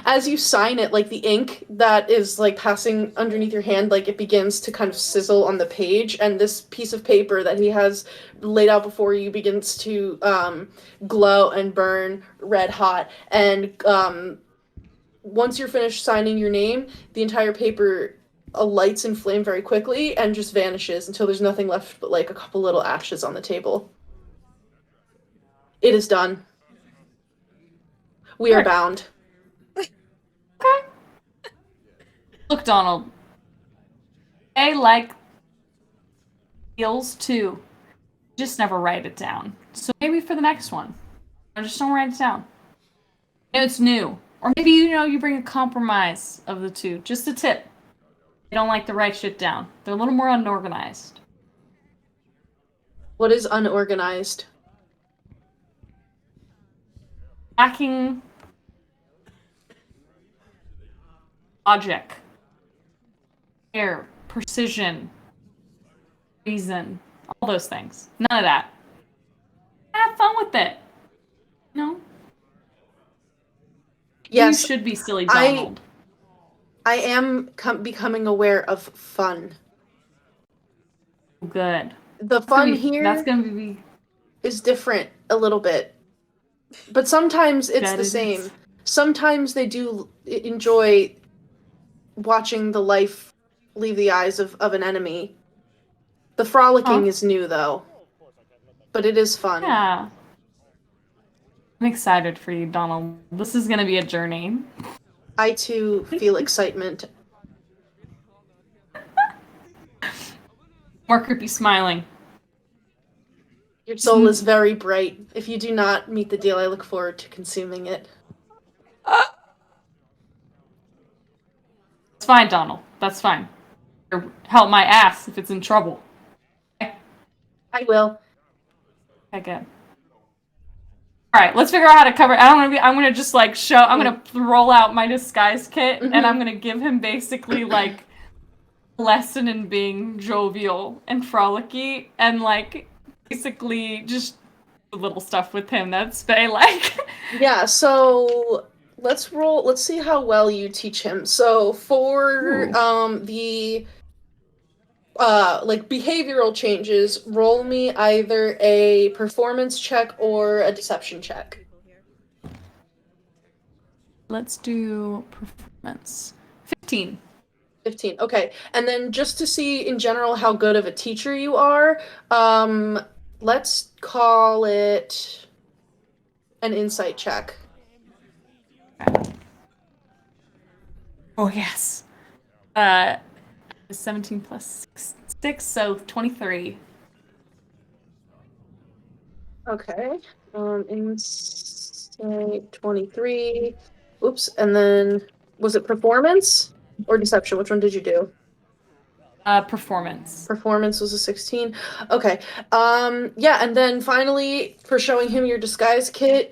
as you sign it, like the ink that is like passing underneath your hand, like it begins to kind of sizzle on the page, and this piece of paper that he has laid out before you begins to glow and burn red hot. And once you're finished signing your name, the entire paper lights and flame very quickly and just vanishes until there's nothing left but like a couple little ashes on the table. It is done. We are bound. Okay. Look, Donald. I like feels too. Just never write it down. So maybe for the next one, or just don't write it down. It's new, or maybe you bring a compromise of the two. Just a tip. They don't like to write shit down. They're a little more unorganized. What is unorganized? Lacking logic, care, precision, reason, all those things. None of that. Have fun with it. No. Yes, You should be silly, Donald. I am becoming aware of fun. Good. The fun That's here gonna be is different a little bit. But sometimes it's That the it same. is. Sometimes they do enjoy watching the life leave the eyes of an enemy. The frolicking is new, though. But it is fun. Yeah. I'm excited for you, Donald. This is gonna be a journey. I, too, feel excitement. More creepy smiling. Your soul is very bright. If you do not meet the deal, I look forward to consuming it. It's fine, Donald. That's fine. Help my ass if it's in trouble. I will. Okay, good. Alright, let's figure out how to cover it. I'm gonna just like I'm gonna roll out my disguise kit and I'm gonna give him basically like a lesson in being jovial and frolicky and like basically just little stuff with him that's very like Yeah, so let's see how well you teach him. So for the like behavioral changes, roll me either a performance check or a deception check. Let's do performance. 15. 15. Okay. And then just to see in general how good of a teacher you are, let's call it an insight check. Oh yes. 17 plus 6, so 23. Okay. Insight 23. Oops. And then was it performance or deception? Which one did you do? Performance. Performance was a 16. Okay. Yeah, and then finally, for showing him your disguise kit,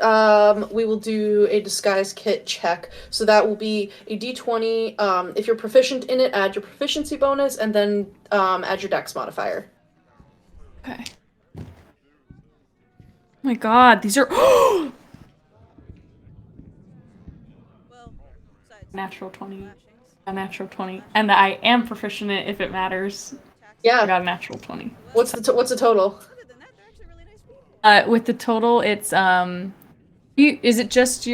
we will do a disguise kit check. So that will be a d20. If you're proficient in it, add your proficiency bonus, and then add your dex modifier. Okay. Oh my god, these are natural 20. A natural 20. And I am proficient in it if it matters. Yeah. I got a natural 20. What's the total? With the total, it's is it just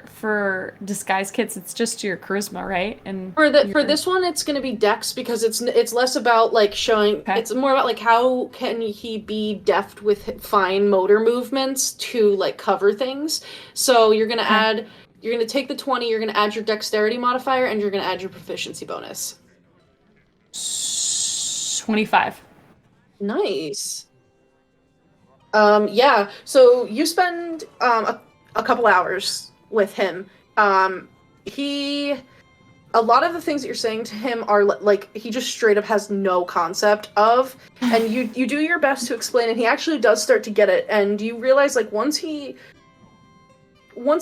for disguise kits? It's just your charisma, right? And for this one, it's going to be dex because it's less about like showing. Okay. It's more about like how can he be deft with fine motor movements to like cover things. So you're going to add. You're going to take the 20, you're going to add your dexterity modifier, and you're going to add your proficiency bonus. 25. Nice. Yeah, so you spend a couple hours with him. He a lot of the things that you're saying to him are like he just straight up has no concept of, and you do your best to explain it. He actually does start to get it, and you realize like once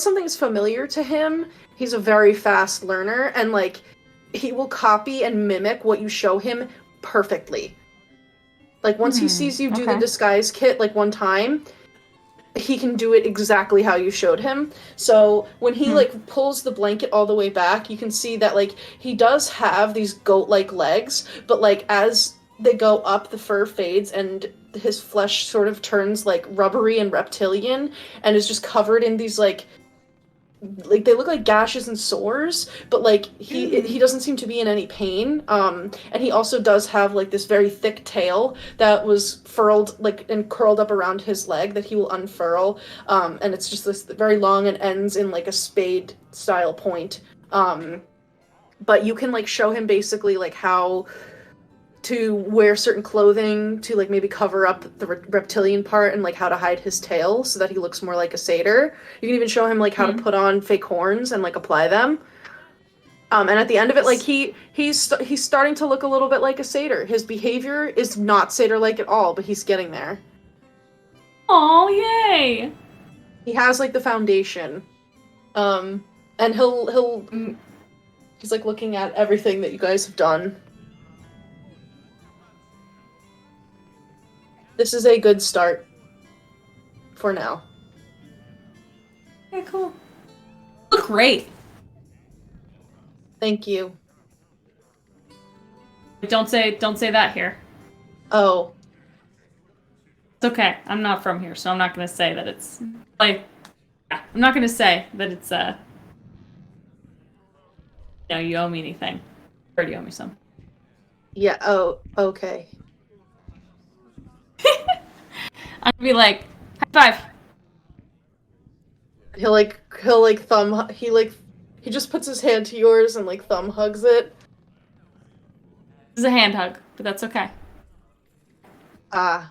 something is familiar to him, he's a very fast learner, and like he will copy and mimic what you show him perfectly. Like once he sees you do the disguise kit like one time, he can do it exactly how you showed him. So when he like pulls the blanket all the way back, you can see that like he does have these goat-like legs, but like as they go up, the fur fades and his flesh sort of turns like rubbery and reptilian and is just covered in these like they look like gashes and sores, but like he doesn't seem to be in any pain. And he also does have like this very thick tail that was furled like and curled up around his leg that he will unfurl. And it's just this very long and ends in like a spade style point. But you can like show him basically like how to wear certain clothing to like maybe cover up the reptilian part and like how to hide his tail so that he looks more like a satyr. You can even show him like how to put on fake horns and like apply them. And at the end of it, like he's starting to look a little bit like a satyr. His behavior is not satyr-like at all, but he's getting there. Oh, yay! He has like the foundation. And he's like looking at everything that you guys have done. This is a good start for now. Okay, cool. Look great. Thank you. Don't say that here. Oh. It's okay. I'm not from here, so I'm not gonna say that it's like. I'm not gonna say that it's you owe me anything. Or do you owe me some? Yeah. Oh. Okay. I'm gonna be like, high five. He just puts his hand to yours and like thumb hugs it. This is a hand hug, but that's okay. That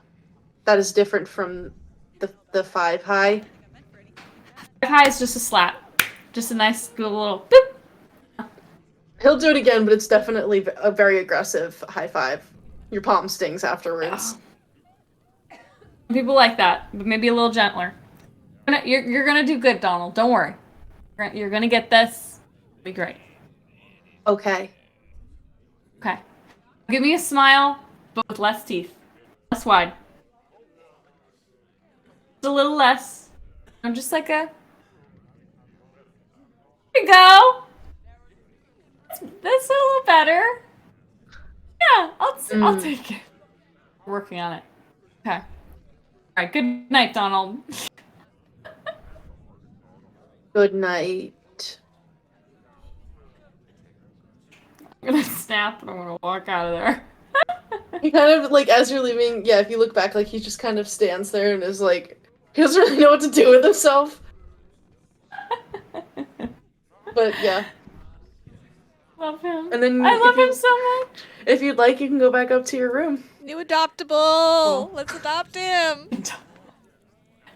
is different from the 5 high. 5 high is just a slap. Just a nice little boop. He'll do it again, but it's definitely a very aggressive high five. Your palm stings afterwards. Oh. People like that, but maybe a little gentler. You're gonna do good, Donald. Don't worry. You're gonna get this. It'll be great. Okay. Okay. Give me a smile, but with less teeth. Less wide. Just a little less. I'm just like a... There you go! That's a little better. Yeah, I'll take it. We're working on it. Okay. Alright, good night, Donald. Good night. I'm gonna snap and I'm gonna walk out of there. He kind of, like, as you're leaving, yeah, if you look back, like, he just kind of stands there and is like, he doesn't really know what to do with himself. But, yeah. Love him. And then I love him so much. If you'd like, you can go back up to your room. New adoptable! Let's adopt him!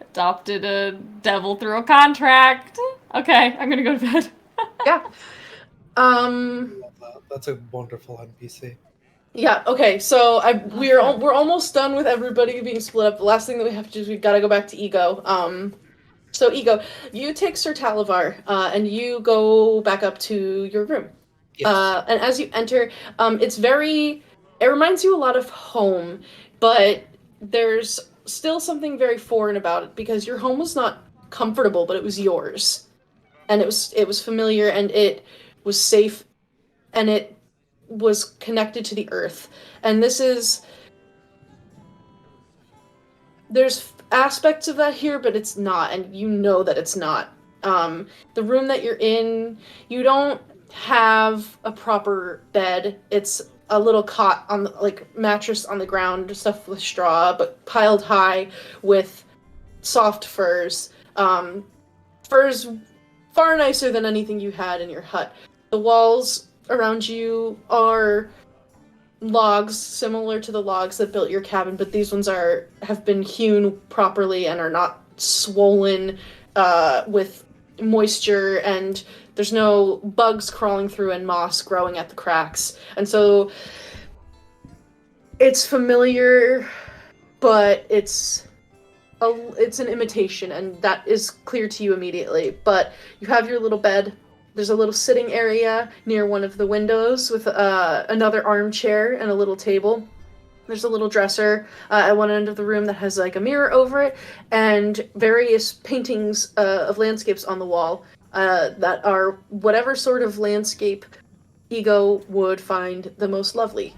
Adopted a devil through a contract. Okay, I'm gonna go to bed. Yeah. That's a wonderful NPC. Yeah, okay, so we're almost done with everybody being split up. The last thing that we have to do is we've got to go back to Ego. So Ego, you take Sir Talavar, and you go back up to your room. Yes. And as you enter, it reminds you a lot of home, but there's still something very foreign about it because your home was not comfortable, but it was yours. And it was familiar and it was safe and it was connected to the earth. And there's aspects of that here, but it's not, and you know that it's not. The room that you're in, you don't have a proper bed. It's a little cot on the, mattress on the ground, stuffed with straw, but piled high with soft furs. Furs far nicer than anything you had in your hut. The walls around you are logs similar to the logs that built your cabin, but these ones have been hewn properly and are not swollen with moisture, and there's no bugs crawling through and moss growing at the cracks. And so it's familiar, but it's an imitation, and that is clear to you immediately. But you have your little bed. There's a little sitting area near one of the windows with another armchair and a little table. There's a little dresser at one end of the room that has like a mirror over it, and various paintings of landscapes on the wall that are whatever sort of landscape Ego would find the most lovely.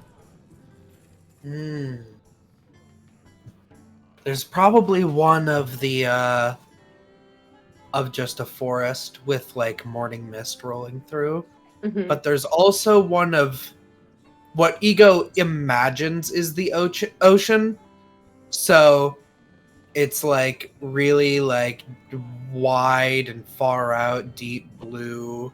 There's probably one of the of just a forest with like morning mist rolling through. Mm-hmm. But there's also one of what Ego imagines is the ocean. So it's like really like wide and far out, deep blue.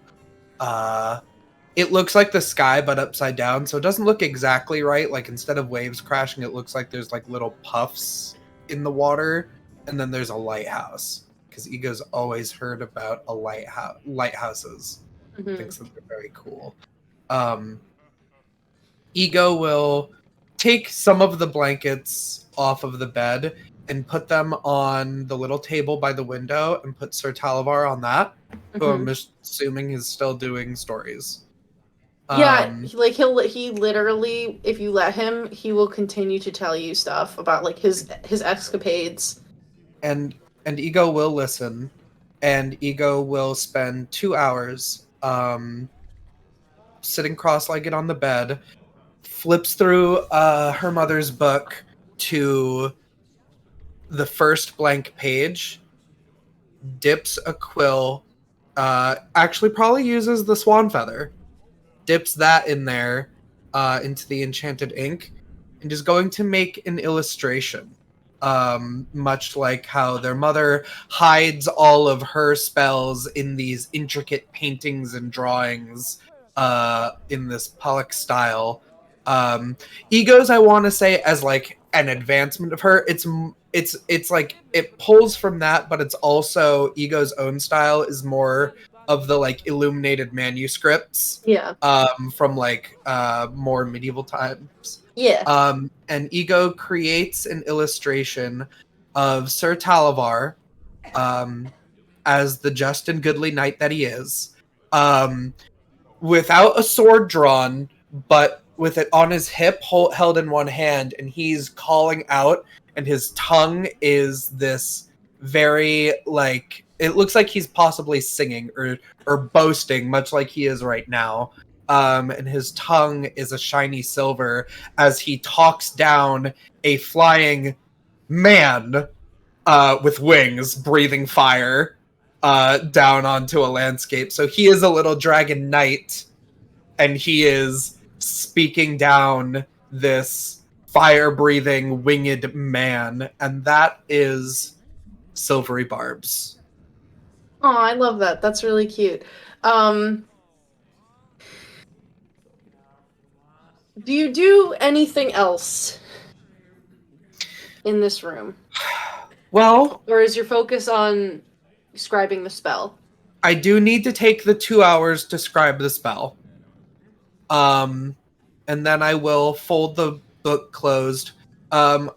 It looks like the sky but upside down, so it doesn't look exactly right. Like instead of waves crashing, it looks like there's like little puffs in the water, and then there's a lighthouse. Because Ego's always heard about a lighthouses. Mm-hmm. Thinks that they're very cool. Ego will take some of the blankets off of the bed and put them on the little table by the window and put Sir Talavar on that, who I'm assuming is still doing stories. Yeah, like he literally, if you let him, he will continue to tell you stuff about like his escapades. And Ego will listen, and Ego will spend 2 hours sitting cross-legged on the bed, flips through her mother's book to the first blank page, dips a quill, actually probably uses the swan feather, dips that in there into the enchanted ink, and is going to make an illustration. Much like how their mother hides all of her spells in these intricate paintings and drawings in this Pollock style. Ego's, I want to say, as like an advancement of her. It's like it pulls from that, but it's also Ego's own style is more of the like illuminated manuscripts. Yeah. From like more medieval times. Yeah. And Ego creates an illustration of Sir Talavar as the just and goodly knight that he is, without a sword drawn, but with it on his hip, held in one hand, and he's calling out, and his tongue is this very, like, it looks like he's possibly singing or boasting, much like he is right now. And his tongue is a shiny silver as he talks down a flying man with wings, breathing fire down onto a landscape. So he is a little dragon knight, and he is speaking down this fire-breathing winged man, and that is Silvery Barbs. Oh, I love that. That's really cute. Do you do anything else in this room? Well, Or is your focus on describing the spell? I do need to take the 2 hours to scribe the spell. And then I will fold the book closed.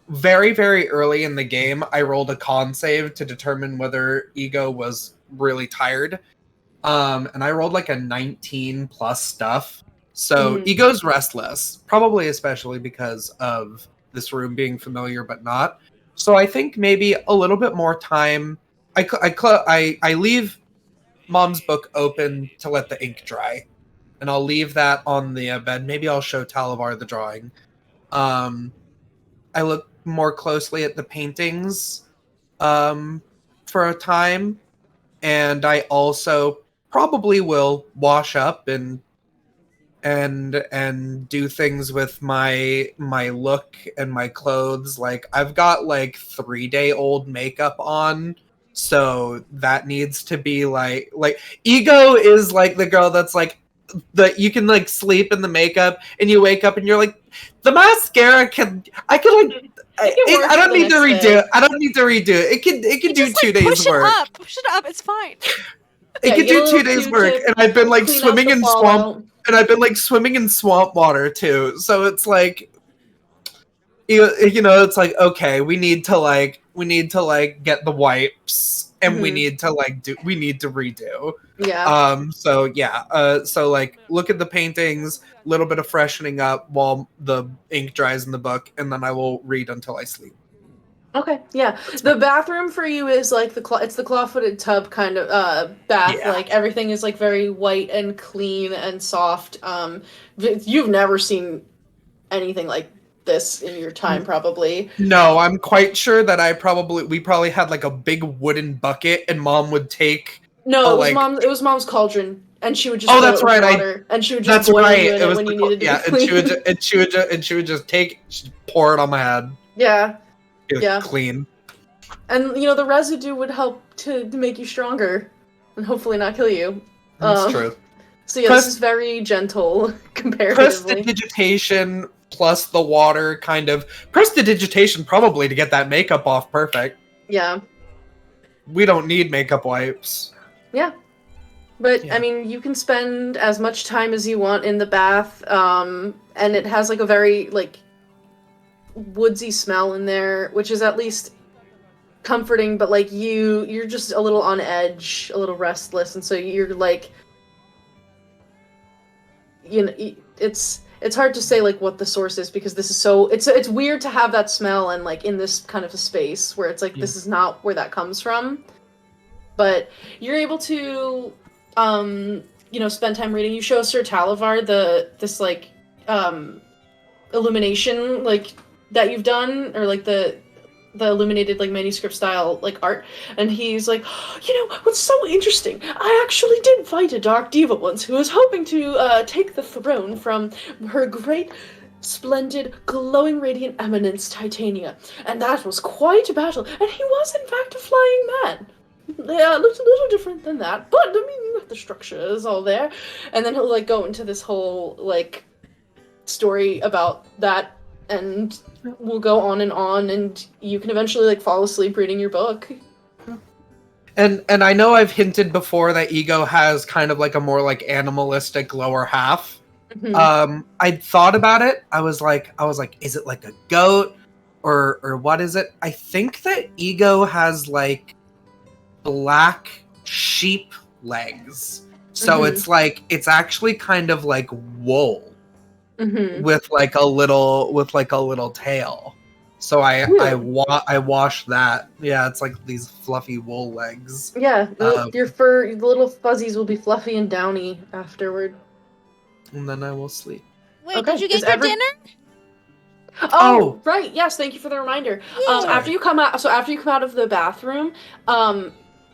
Very, very early in the game, I rolled a con save to determine whether Ego was really tired. And I rolled like a 19 plus stuff. So Ego's restless, probably especially because of this room being familiar but not. So I think maybe a little bit more time. I leave Mom's book open to let the ink dry, and I'll leave that on the bed. Maybe I'll show Talavar the drawing. I look more closely at the paintings for a time, and I also probably will wash up and do things with my look and my clothes. Like I've got like 3-day-old makeup on, so that needs to be like Ego is like the girl that's like, like sleep in the makeup, and you wake up and you're like, the mascara I don't need to redo it. I don't need to redo it. It can do just, 2 like, days push work. it up. Push it up. It's fine. It Yeah, can get a do 2 little days work, Q-tip, and I've been like clean out swimming the in fallout. swamp, and I've been like swimming in swamp water too. So it's like, it's like, okay, we need to get the wipes, and we need to redo. Yeah. So like look at the paintings, a little bit of freshening up while the ink dries in the book, and then I will read until I sleep. Okay, yeah. The bathroom for you is like it's the claw-footed tub kind of bath. Yeah. Like everything is like very white and clean and soft. You've never seen anything like this in your time, probably. No, I'm quite sure that we probably had like a big wooden bucket, and Mom would take. No, it was mom's cauldron, and she would just Oh, fill that's it with right, water, and she would That's just boil right. you in It it was when you needed to yeah, be clean. and she would just she'd pour it on my head. Yeah, Get it Yeah. clean. and the residue would help to make you stronger, and hopefully not kill you. That's true. So yeah, this is very gentle comparatively. Prestidigitation plus the water, kind of prestidigitation, probably to get that makeup off perfect. Yeah. We don't need makeup wipes. Yeah. But, Yeah. I mean, you can spend as much time as you want in the bath, and it has, like, a very, like, woodsy smell in there, which is at least comforting, but, like, you're just a little on edge, a little restless, and so you're, like, it's hard to say, like, what the source is, because this is so, it's weird to have that smell and, like, in this kind of a space where it's, like, this is not where that comes from. But you're able to, spend time reading. You show Sir Talavar this illumination, like, that you've done, or, like, the illuminated, like, manuscript style, like, art, and he's like, what's so interesting, I actually did fight a dark diva once who was hoping to, take the throne from her great, splendid, glowing radiant eminence, Titania, and that was quite a battle, and he was, in fact, a flying man. Yeah, it looks a little different than that, but, I mean, the structure is all there. And then he'll, like, go into this whole, like, story about that, and we'll go on, and you can eventually, like, fall asleep reading your book. And I know I've hinted before that Ego has kind of, like, a more, like, animalistic lower half. Mm-hmm. I thought about it. I was like, is it, like, a goat? Or what is it? I think that Ego has, like, black sheep legs, so it's actually kind of like wool with like a little tail. So I wash that. Yeah, it's like these fluffy wool legs. Yeah, your fur, the little fuzzies will be fluffy and downy afterward. And then I will sleep. Wait, Okay, did you get is your every- dinner? Oh, right. Yes, thank you for the reminder. After you come out of the bathroom,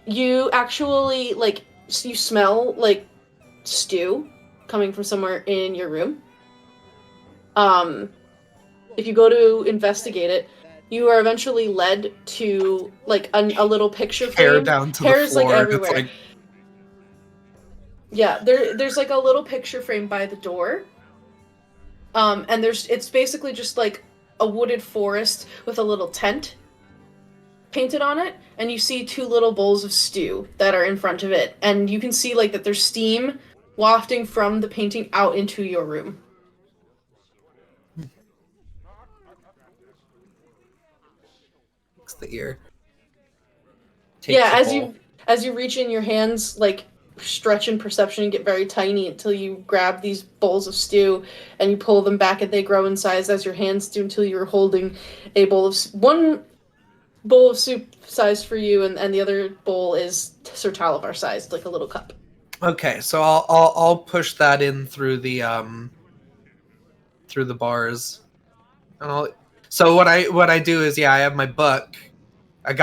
you actually, like, you smell, like, stew coming from somewhere in your room. If you go to investigate it, you are eventually led to, like, a little picture frame. Hair down to Hair's, the floor. like, everywhere. It's like, Yeah, there's, like, a little picture frame by the door. And it's basically just, like, a wooded forest with a little tent painted on it, and you see two little bowls of stew that are in front of it, and you can see, like, that there's steam wafting from the painting out into your room. fix the ear. Yeah, as you reach in, your hands, like, stretch in perception and get very tiny until you grab these bowls of stew and you pull them back, and they grow in size as your hands do, until you're holding a one bowl of soup sized for you, and the other bowl is Sir Talavar sized, like a little cup. Okay, so I'll push that in through the bars, and so what I do is, I have my book. I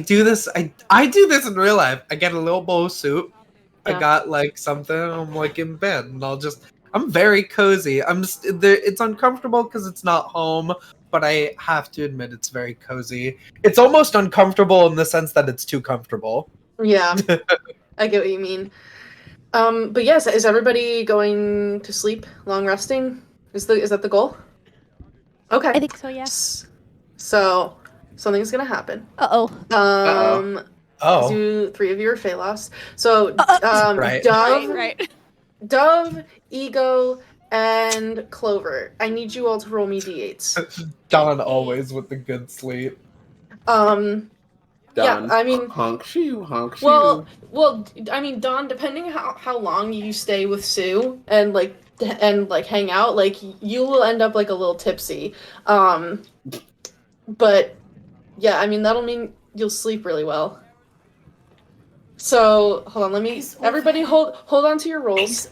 do this in real life. I get a little bowl of soup. Yeah. I got, like, something. I'm, like, in bed, and I'm very cozy. It's uncomfortable because it's not home, but I have to admit it's very cozy. It's almost uncomfortable in the sense that it's too comfortable. Yeah, I get what you mean. But yes, is everybody going to sleep? Long resting? Is that the goal? Okay. I think so, yeah. So something's gonna happen. Uh-oh. Oh, Three of you are Phalos. So Right. Dove, Right. Dove, Ego, and Clover. I need you all to roll me d8s. Don always with the good sleep. Done. Yeah, I mean, honk shoe. well, I mean, Dawn, depending how long you stay with Sue and hang out, like you will end up like a little tipsy. But yeah, I mean that'll mean you'll sleep really well. So hold on, let me. Everybody, hold on to your rolls.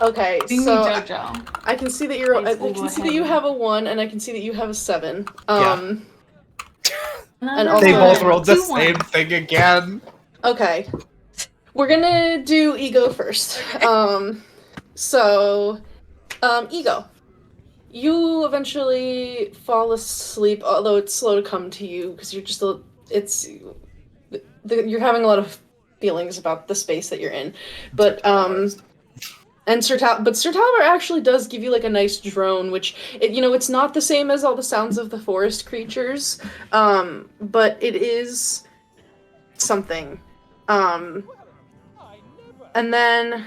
Okay, Sing me so JoJo. I can see that I can see that you have a 1, and I can see that you have a 7. Yeah. And also, They both rolled the 2-1. same thing again. Okay. We're gonna do Ego first. Ego. You eventually fall asleep, although it's slow to come to you because you're just you're having a lot of feelings about the space that you're in. But Sir Talbot actually does give you like a nice drone, which it's not the same as all the sounds of the forest creatures, but it is something. And then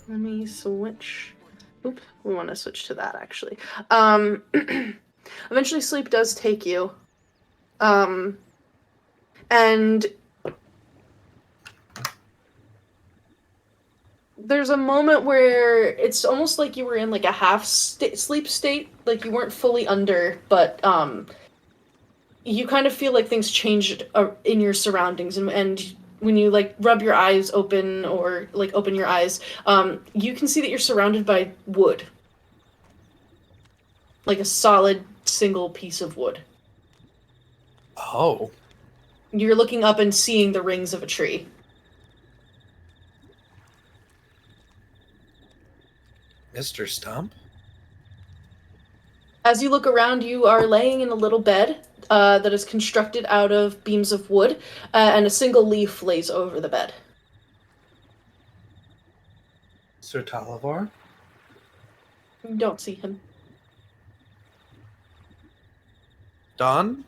let me switch. Oop, we want to switch to that actually. Eventually sleep does take you. And there's a moment where it's almost like you were in like a half sleep state, like you weren't fully under, but you kind of feel like things changed in your surroundings, and when you like rub your eyes open or like open your eyes, you can see that you're surrounded by wood. Like a solid single piece of wood. Oh. You're looking up and seeing the rings of a tree. Mr. Stump? As you look around, you are laying in a little bed that is constructed out of beams of wood, and a single leaf lays over the bed. Sir Talavar? You don't see him. Don?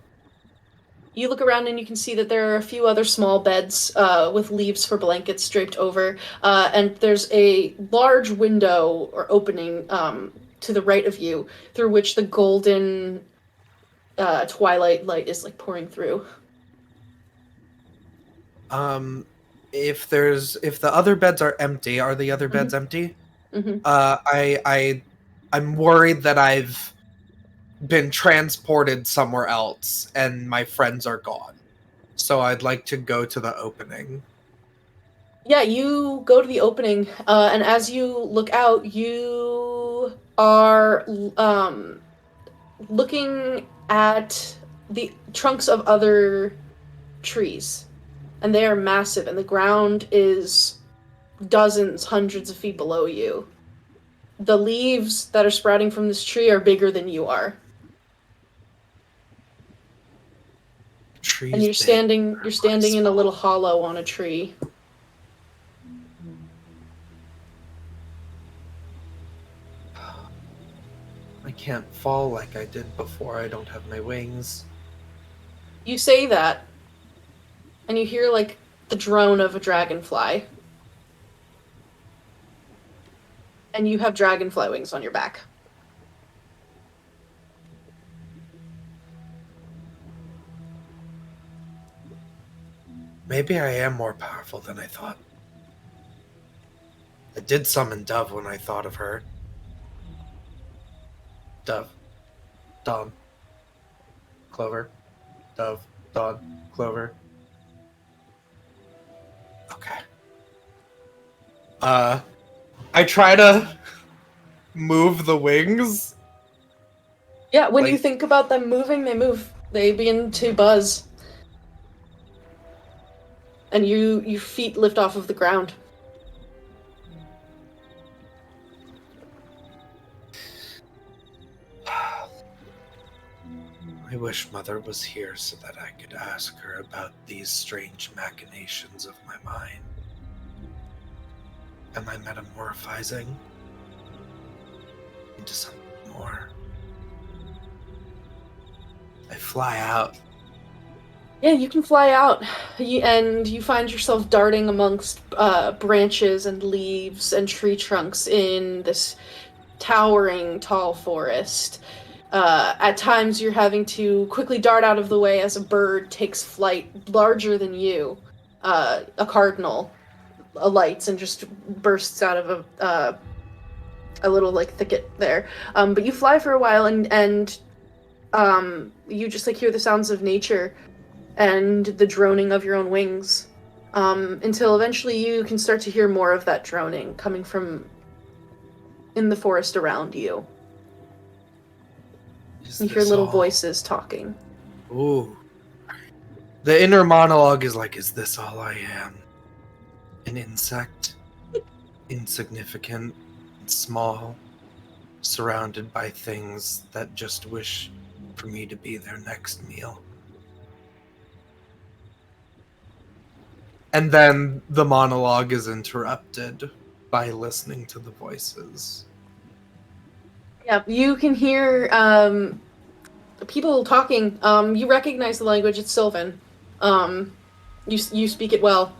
You look around and you can see that there are a few other small beds with leaves for blankets draped over, and there's a large window or opening to the right of you through which the golden twilight light is like pouring through. If the other beds are empty, are the other beds empty? Mm-hmm. I'm worried that I've been transported somewhere else and my friends are gone. So I'd like to go to the opening. Yeah, you go to the opening, and as you look out, you are looking at the trunks of other trees. And they are massive, and the ground is dozens, hundreds of feet below you. The leaves that are sprouting from this tree are bigger than you are. Trees And you're big. standing in a little hollow on a tree. I can't fall like I did before. I don't have my wings. You say that, and you hear like the drone of a dragonfly. And you have dragonfly wings on your back. Maybe I am more powerful than I thought. I did summon Dove when I thought of her. Dove. Dawn. Clover. Dove. Dawn. Clover. Okay. I try to move the wings. Yeah, when you Like- think about them moving, they move. They begin to buzz. And your feet lift off of the ground. I wish Mother was here so that I could ask her about these strange machinations of my mind. Am I metamorphizing into something more? I fly out. Yeah, you can fly out, and you find yourself darting amongst branches and leaves and tree trunks in this towering, tall forest. At times, you're having to quickly dart out of the way as a bird takes flight larger than you. A cardinal alights and just bursts out of a little like thicket there. But you fly for a while, and you just like hear the sounds of nature and the droning of your own wings, until eventually you can start to hear more of that droning coming from in the forest around you. You hear little voices talking. Ooh. The inner monologue is like, is this all I am? An insect? Insignificant and small, surrounded by things that just wish for me to be their next meal. And then the monologue is interrupted by listening to the voices. Yeah, you can hear people talking. You recognize the language. It's Sylvan. You speak it well,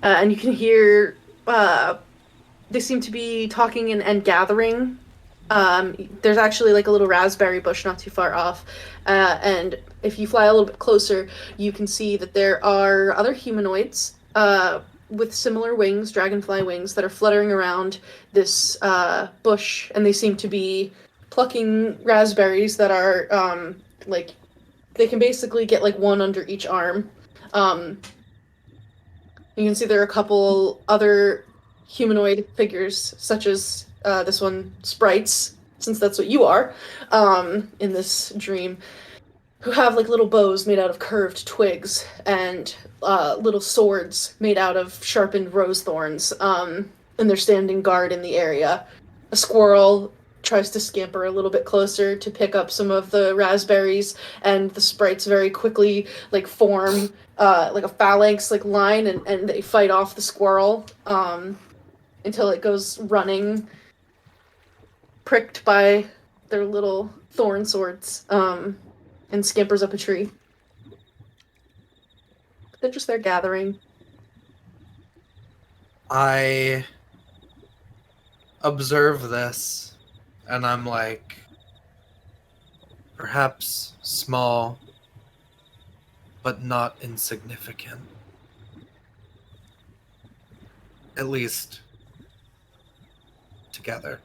and you can hear. They seem to be talking and gathering. There's actually like a little raspberry bush not too far off, and if you fly a little bit closer, you can see that there are other humanoids with similar wings, dragonfly wings, that are fluttering around this bush, and they seem to be plucking raspberries that are like they can basically get like one under each arm. You can see there are a couple other humanoid figures, such as this one, sprites, since that's what you are, in this dream, who have like little bows made out of curved twigs and little swords made out of sharpened rose thorns, and they're standing guard in the area. A squirrel tries to scamper a little bit closer to pick up some of the raspberries, and the sprites very quickly like form like a phalanx like line, and they fight off the squirrel until it goes running, pricked by their little thorn swords, and scampers up a tree. They're just there gathering. I observe this, and I'm like, perhaps small, but not insignificant. At least together.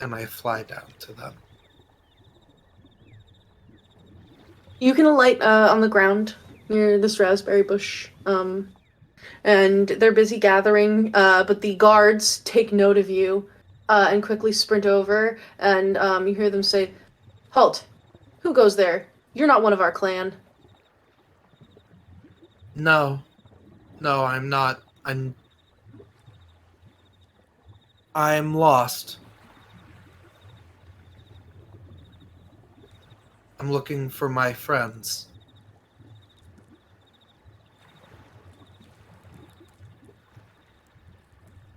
And I fly down to them. You can alight on the ground near this raspberry bush, and they're busy gathering, but the guards take note of you and quickly sprint over, and you hear them say, "Halt! Who goes there? You're not one of our clan." No, I'm not. I'm lost. I'm looking for my friends.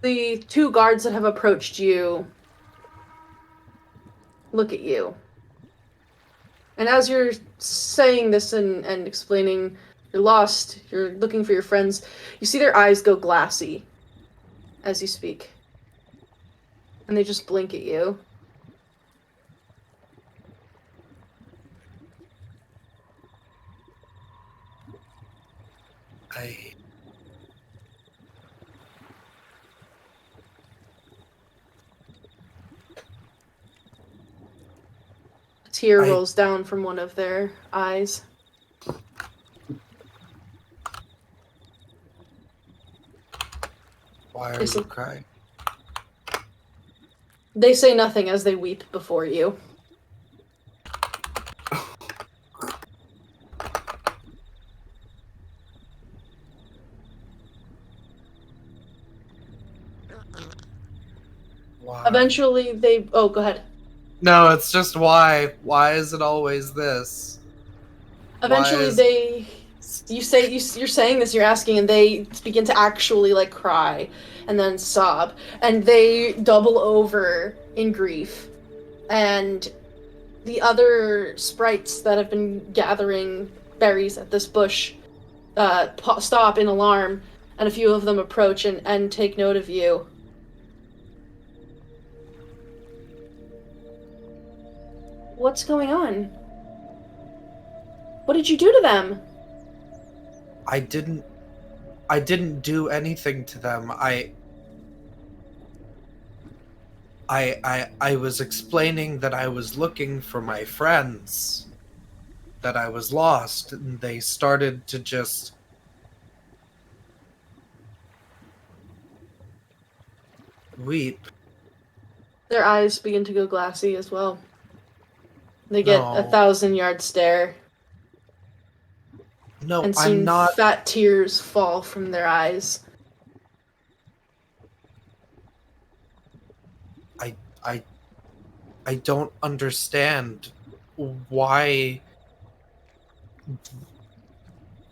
The two guards that have approached you look at you. And as you're saying this and explaining you're lost, you're looking for your friends, you see their eyes go glassy as you speak. And they just blink at you. A tear rolls down from one of their eyes. Why are you crying? They say nothing as they weep before you. Why? Eventually they... Oh, go ahead. No, it's just why. Why is it always this? Eventually, you're saying this, you're asking, and they begin to actually like cry and then sob, and they double over in grief. And the other sprites that have been gathering berries at this bush stop in alarm, and a few of them approach and take note of you. What's going on? What did you do to them? I didn't do anything to them. I was explaining that I was looking for my friends, that I was lost, and they started to just weep. Their eyes begin to go glassy as well. They get a No. 1,000-yard stare, No, and I'm soon not. fat tears fall from their eyes. I don't understand why.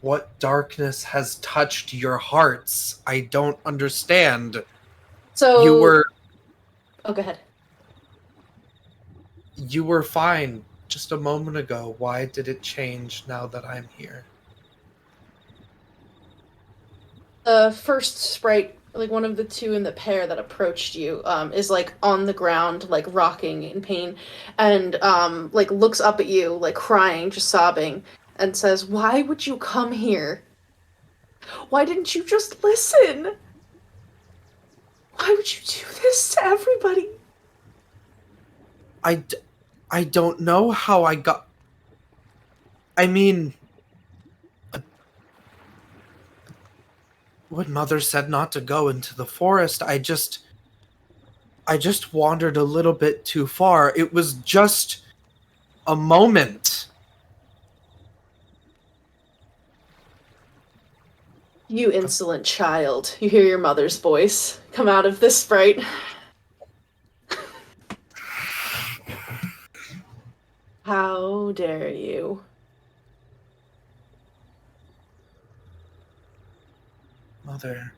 What darkness has touched your hearts? I don't understand. So You were Oh, go ahead. fine just a moment ago. Why did it change now that I'm here? The first sprite, like one of the two in the pair that approached you, is like on the ground, like rocking in pain, and like looks up at you, like crying, just sobbing, and says, "Why would you come here? Why didn't you just listen? Why would you do this to everybody?" I don't know how I got. I mean, when Mother said not to go into the forest, I just wandered a little bit too far. It was just a moment. You insolent child. You hear your mother's voice come out of this sprite. How dare you? Mother.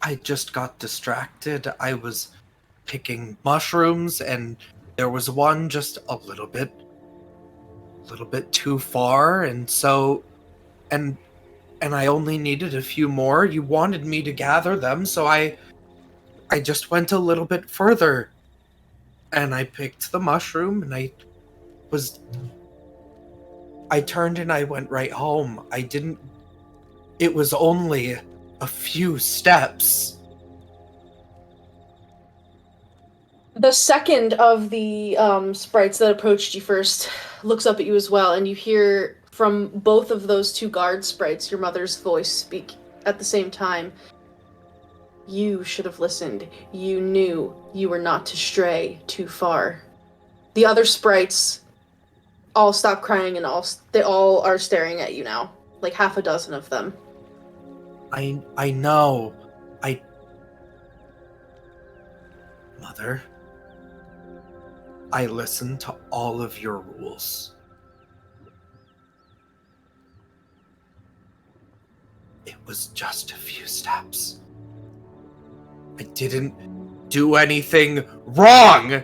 I just got distracted. I was picking mushrooms and there was one just a little bit too far, and so and I only needed a few more. You wanted me to gather them, so I just went a little bit further and I picked the mushroom and I turned and I went right home. It was only a few steps. The second of the sprites that approached you first looks up at you as well, and you hear from both of those two guard sprites your mother's voice speak at the same time. You should have listened. You knew you were not to stray too far. The other sprites all stop crying and they all are staring at you now. Like half a dozen of them. I know. Mother, I listened to all of your rules. It was just a few steps. I didn't do anything wrong!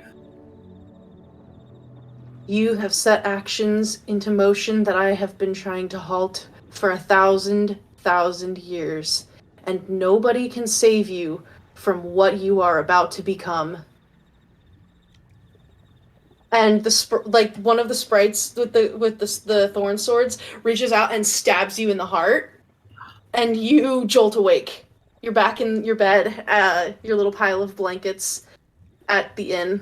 You have set actions into motion that I have been trying to halt for 1,000 years, and nobody can save you from what you are about to become. And one of the sprites with the thorn swords reaches out and stabs you in the heart, and you jolt awake. You're back in your bed, your little pile of blankets at the inn.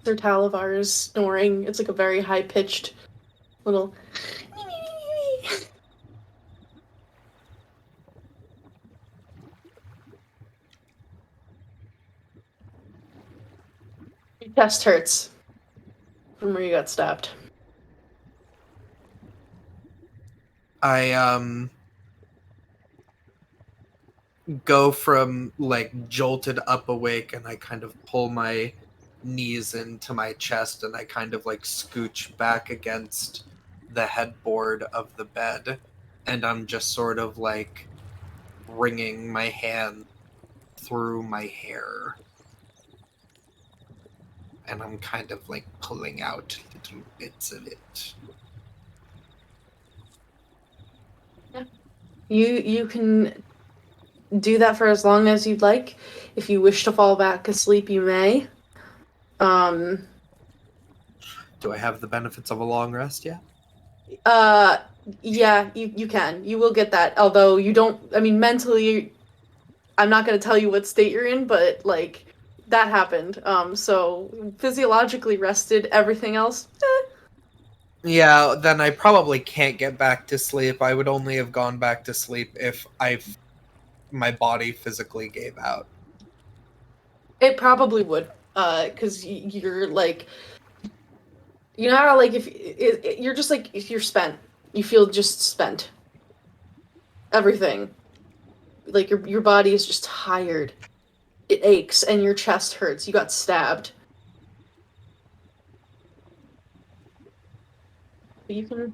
Sir Talavar is snoring. It's like a very high-pitched little... Chest hurts from where you got stabbed. I go from like jolted up awake, and I kind of pull my knees into my chest, and I kind of like scooch back against the headboard of the bed, and I'm just sort of like wringing my hand through my hair, and I'm kind of like pulling out little bits of it. You can do that for as long as you'd like. If you wish to fall back asleep, you may. Do I have the benefits of a long rest yet? Yeah, you can. You will get that. Although you don't, I mean, mentally, I'm not going to tell you what state you're in, but, like, that happened. So physiologically rested, everything else, Yeah, then I probably can't get back to sleep. I would only have gone back to sleep if my body physically gave out. it probably would. Because you're, like, you know how, like, if you're just, like, if you're spent. You feel just spent. Everything. Like, your body is just tired. It aches, and your chest hurts. You got stabbed. But you can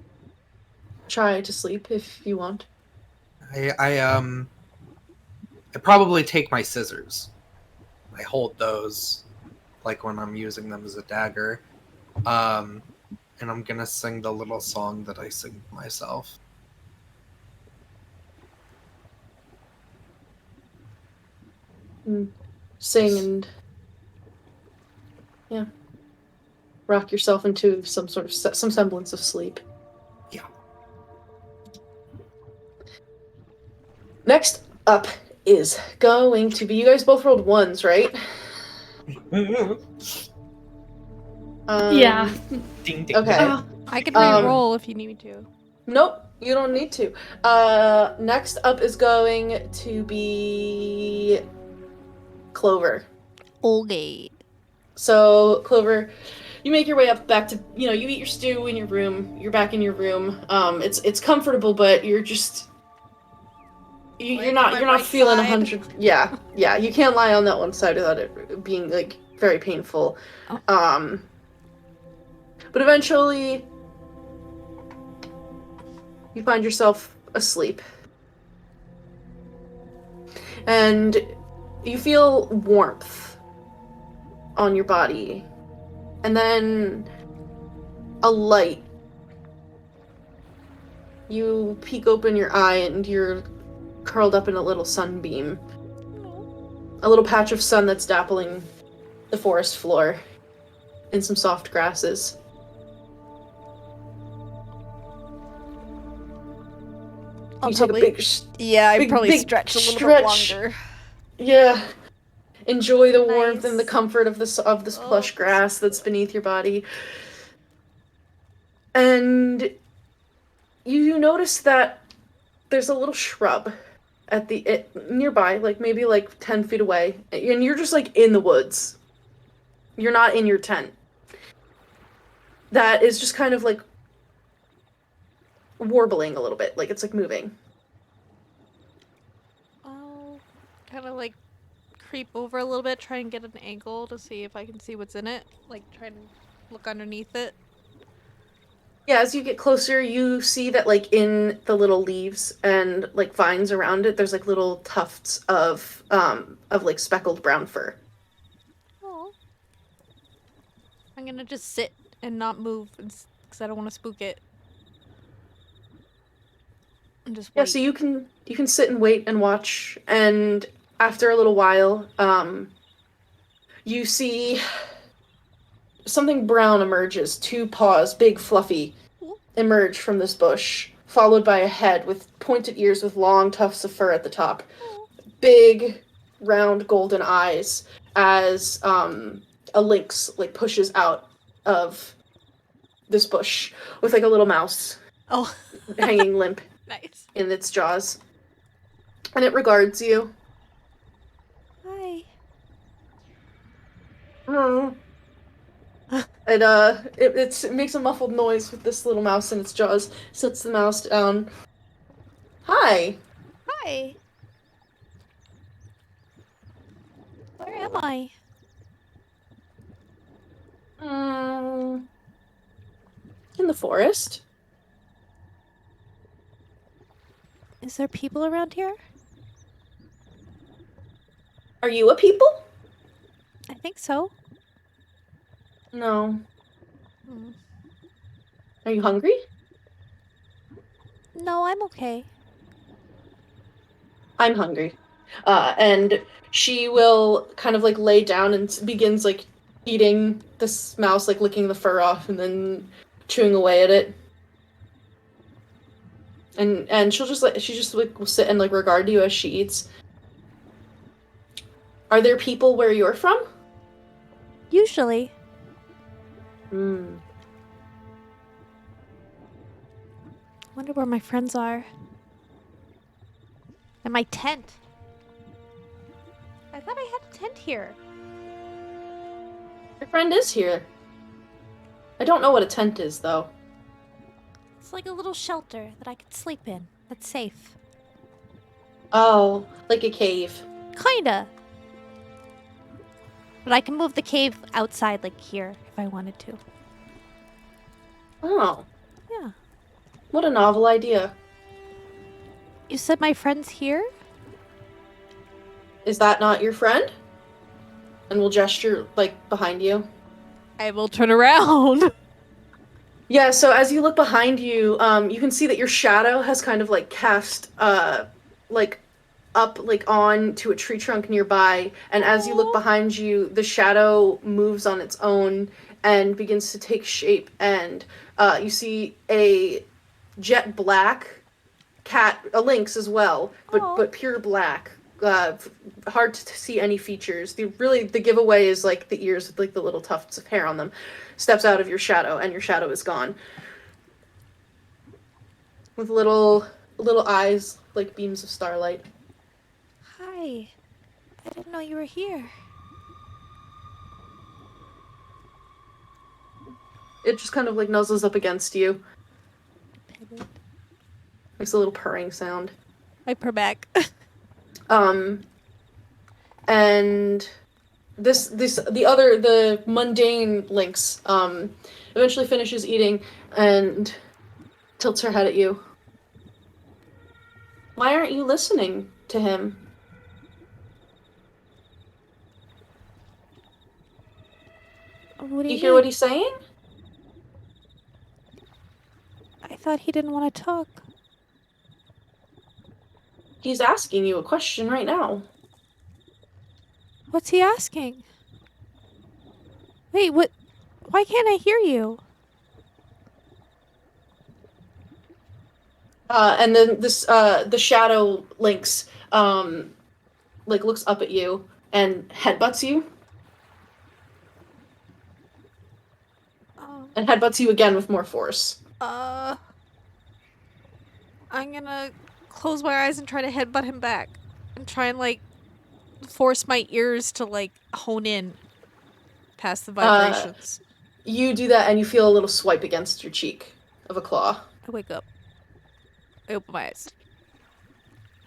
try to sleep if you want. I probably take my scissors. I hold those like when I'm using them as a dagger. And I'm gonna sing the little song that I sing to myself. Sing and rock yourself into some sort of some semblance of sleep. Yeah. Next up is going to be, you guys both rolled ones, right? Yeah. Ding ding. Okay. I could Um, re-roll if you need me to. Nope, you don't need to. Next up is going to be Clover. Okay. So, Clover, you make your way up back to, you eat your stew in your room. You're back in your room. It's comfortable, but you're just you're not feeling 100. Yeah, you can't lie on that one side without it being like very painful. Oh. But eventually you find yourself asleep. And you feel warmth on your body. And then a light. You peek open your eye and you're curled up in a little sunbeam. A little patch of sun that's dappling the forest floor in some soft grasses. I'll You take a probably- big I big- probably big stretch a little stretch. bit longer. Yeah. Enjoy the warmth Nice. and the comfort of this plush grass that's beneath your body. And you notice that there's a little shrub at nearby, like maybe like 10 feet away, and you're just like in the woods. You're not in your tent. That is just kind of like warbling a little bit, like it's like moving. I'll kind of like creep over a little bit, try and get an angle to see if I can see what's in it. Like try and look underneath it. Yeah, as you get closer, you see that like in the little leaves and like vines around it, there's like little tufts of like speckled brown fur. Oh. I'm gonna just sit and not move because I don't want to spook it. And just wait. Yeah, so you can sit and wait and watch, and after a little while, you see something brown emerges. 2 paws, big, fluffy, emerge from this bush, followed by a head with pointed ears with long tufts of fur at the top. Big, round, golden eyes as a lynx like pushes out of this bush with like a little mouse Oh. hanging limp Nice. in its jaws. And it regards you. Hi. Oh. It makes a muffled noise with this little mouse in its jaws. Sits the mouse down. Hi. Hi. Where am I? In the forest. Is there people around here? Are you a people? I think so. No. Hmm. Are you hungry? No, I'm okay. I'm hungry. And she will kind of like lay down and begins like eating this mouse, like licking the fur off and then chewing away at it. And she just like will sit and like regard you as she eats. Are there people where you're from? Usually. Hmm. Wonder where my friends are. And my tent. I thought I had a tent here. Your friend is here. I don't know what a tent is though. It's like a little shelter that I could sleep in. That's safe. Oh, like a cave. Kinda. But I can move the cave outside, like here, if I wanted to. Oh, Yeah. what a novel idea. You said my friend's here? Is that not your friend? And we'll gesture like behind you. I will turn around. Yeah, so as you look behind you, you can see that your shadow has kind of like cast like up like on to a tree trunk nearby, and as you look behind you, the shadow moves on its own and begins to take shape, and you see a jet black cat, a lynx as well, but pure black. Hard to see any features. The giveaway is like the ears with like the little tufts of hair on them. Steps out of your shadow, and your shadow is gone. With little eyes like beams of starlight. Hi. I didn't know you were here. It just kind of like nuzzles up against you. Makes a little purring sound. I purr back. And the mundane lynx eventually finishes eating and tilts her head at you. Why aren't you listening to him? What do You you hear what he's saying? I thought he didn't want to talk. He's asking you a question right now. What's he asking? Wait, what? Why can't I hear you? And then the shadow lynx like looks up at you and headbutts you. And headbutts you again with more force. I'm gonna close my eyes and try to headbutt him back. And try and, like, force my ears to, like, hone in past the vibrations. You do that and you feel a little swipe against your cheek of a claw. I wake up. I open my eyes.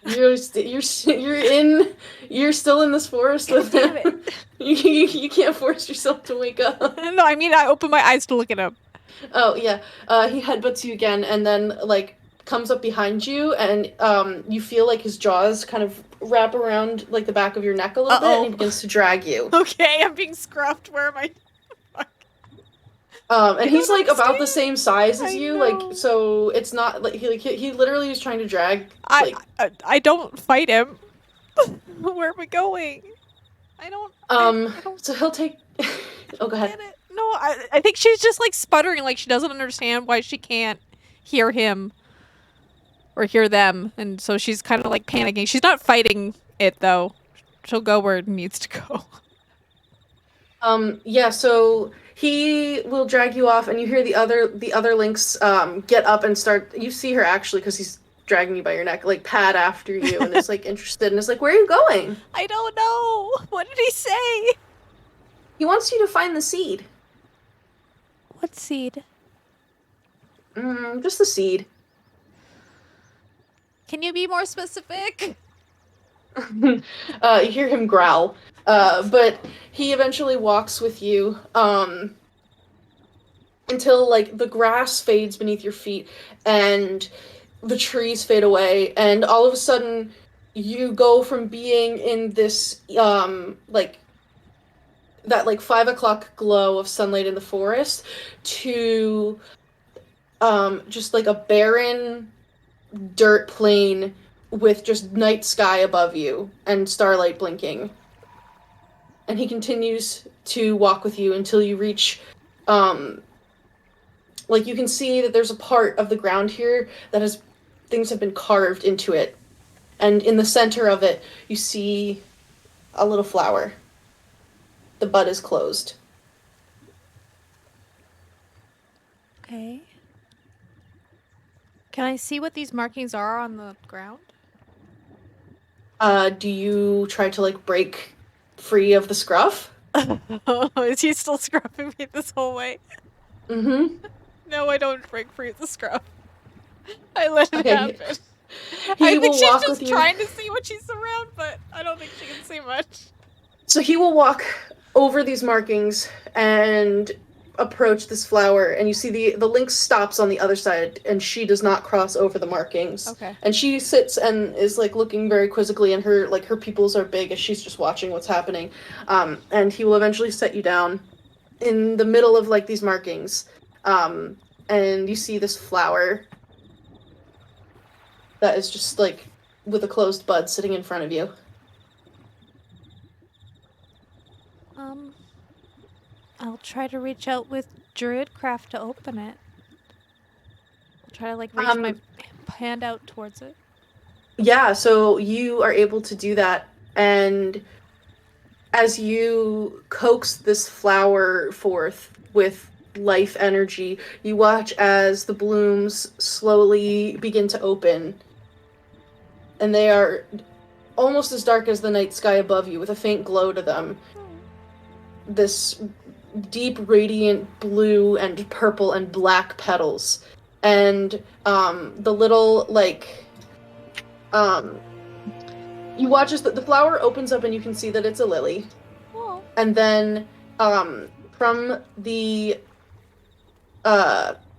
You're still in this forest with Damn him. You can't force yourself to wake up. No, I mean, I open my eyes to look at him. Oh yeah, he headbutts you again, and then like comes up behind you, and you feel like his jaws kind of wrap around like the back of your neck a little bit, and he begins to drag you. Okay, I'm being scruffed. Where am I? And he's like about the understand. same size as I you, know. like so it's not like he literally is trying to drag. Like, I don't fight him. Where are we going? I don't so he'll take. Oh, go ahead. get it. No, I think she's just like sputtering, like she doesn't understand why she can't hear him or hear them, and so she's kind of like panicking. She's not fighting it though. She'll go where it needs to go. Yeah, so he will drag you off, and you hear the other lynx get up and start. You see her actually because he's dragging you by your neck, like pad after you, and is like interested, and is like, "Where are you going?" I don't know. What did he say? He wants you to find the seed. What seed? Just the seed. Can you be more specific? You hear him growl, but he eventually walks with you until like the grass fades beneath your feet and the trees fade away, and all of a sudden you go from being in this like that like 5 o'clock glow of sunlight in the forest to just like a barren dirt plain with just night sky above you and starlight blinking. And he continues to walk with you until you reach like you can see that there's a part of the ground here that has things have been carved into it. And in the center of it you see a little flower. The bud is closed. Okay. Can I see what these markings are on the ground? Do you try to like break free of the scruff? Is he still scruffing me this whole way? Mm-hmm. No, I don't break free of the scruff. I let it Okay, happen. he I will think she's walk just with you. trying to see what she's around, but I don't think she can see much. So he will walk over these markings and approach this flower, and you see the lynx stops on the other side, and she does not cross over the markings. Okay. And she sits and is like looking very quizzically, and her pupils are big as she's just watching what's happening. And he will eventually set you down in the middle of like these markings, and you see this flower that is just like with a closed bud sitting in front of you. I'll try to reach out with Druidcraft to open it. I'll try to like reach my hand out towards it. Yeah, so you are able to do that, and as you coax this flower forth with life energy, you watch as the blooms slowly begin to open, and they are almost as dark as the night sky above you, with a faint glow to them. This deep, radiant blue and purple and black petals, and the little like you watch as the flower opens up, and you can see that it's a lily. Oh. And then from the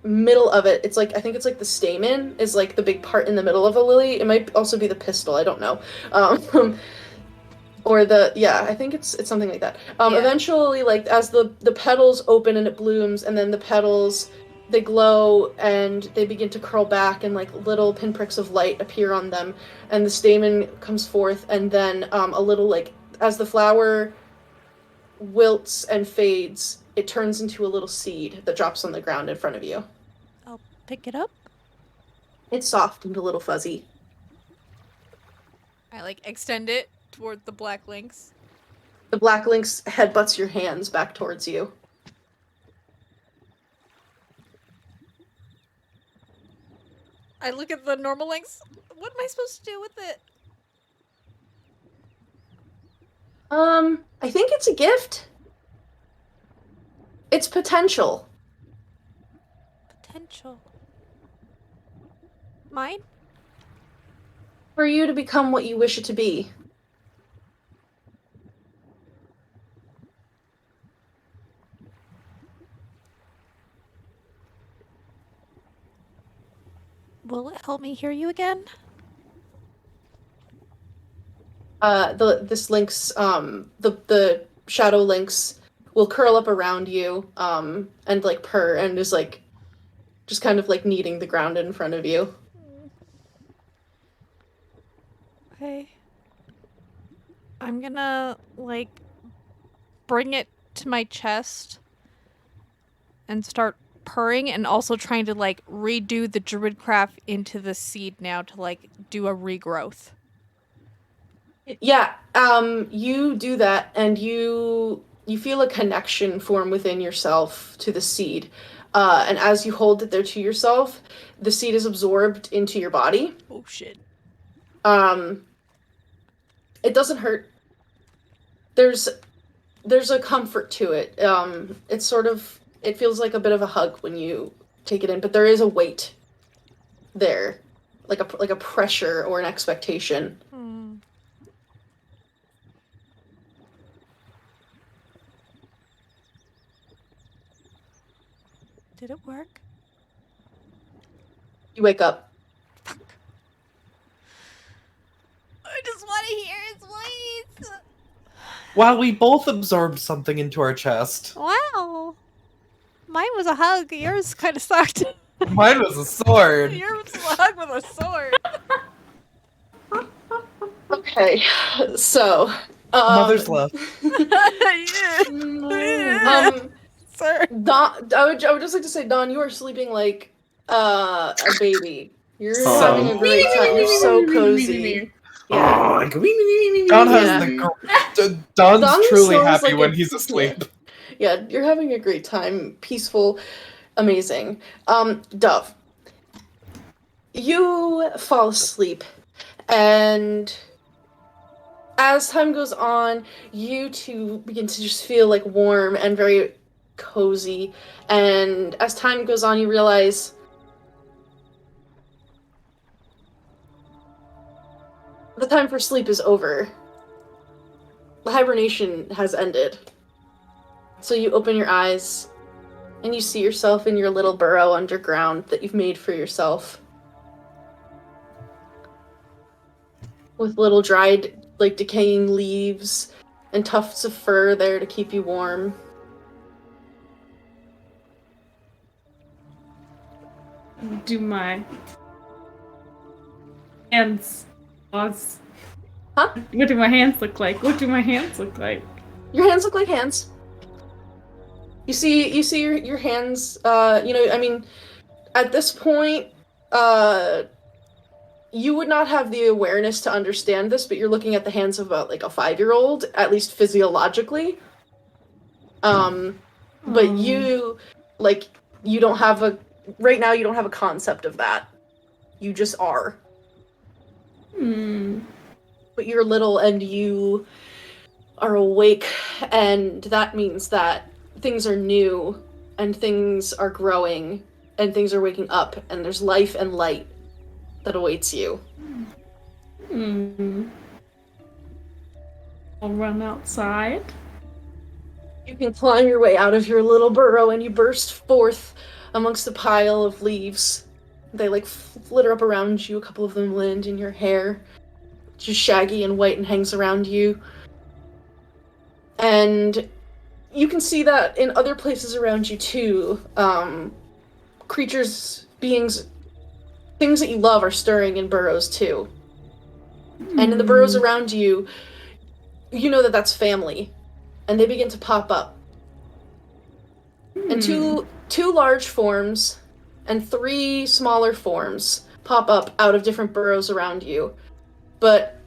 middle of it, it's like, I think it's like the stamen is like the big part in the middle of a lily. It might also be the pistil, I don't know. Or I think it's something like that. Eventually, like, as the petals open and it blooms, and then the petals, they glow and they begin to curl back, and like little pinpricks of light appear on them, and the stamen comes forth, and then a little, like, as the flower wilts and fades, it turns into a little seed that drops on the ground in front of you. I'll pick it up. It's soft and a little fuzzy. I like extend it toward the black lynx. The black lynx headbutts your hands back towards you. I look at the normal lynx. What am I supposed to do with it? I think it's a gift. It's potential. Potential. Mine? For you to become what you wish it to be. Will it help me hear you again? This lynx, the shadow lynx will curl up around you, and like purr, and is like just kind of like kneading the ground in front of you. Okay. I'm gonna like bring it to my chest and start purring, and also trying to like redo the druidcraft into the seed now to like do a regrowth. Yeah, you do that, and you feel a connection form within yourself to the seed. And as you hold it there to yourself, the seed is absorbed into your body. Oh shit. It doesn't hurt. There's a comfort to it. It's sort of it feels like a bit of a hug when you take it in, but there is a weight there, like a pressure or an expectation. Hmm. Did it work? You wake up. I just want to hear his voice. While we both absorbed something into our chest. Wow. Mine was a hug. Yours kind of sucked. Mine was a sword. Yours was a hug with a sword. Okay, so Mother's love. Sir. Don, I would just like to say, Don, you are sleeping like a baby. You're So- having a great time. You're so cozy. Yeah. Don has Yeah. Don's Don truly sounds happy like when a- he's asleep. Yeah, you're having a great time. Peaceful, amazing. Dove, you fall asleep, and as time goes on, you two begin to just feel like warm and very cozy. And as time goes on, you realize the time for sleep is over. The hibernation has ended. So you open your eyes, and you see yourself in your little burrow underground that you've made for yourself. With little dried, like, decaying leaves and tufts of fur there to keep you warm. Do my hands. Pause. Huh? What do my hands look like? What do my hands look like? Your hands look like hands. You see your hands, I mean, at this point, you would not have the awareness to understand this, but you're looking at the hands of a 5-year-old, at least physiologically. But you don't have right now you don't have a concept of that. You just are. But you're little and you are awake, and that means that things are new, and things are growing, and things are waking up, and there's life and light that awaits you. I'll run outside. You can climb your way out of your little burrow, and you burst forth amongst a pile of leaves. They flitter up around you. A couple of them land in your hair, just shaggy and white, and hangs around you. And you can see that in other places around you too. Creatures, beings, things that you love are stirring in burrows too. And in the burrows around you, you know that that's family. And they begin to pop up. And two large forms and 3 smaller forms pop up out of different burrows around you. But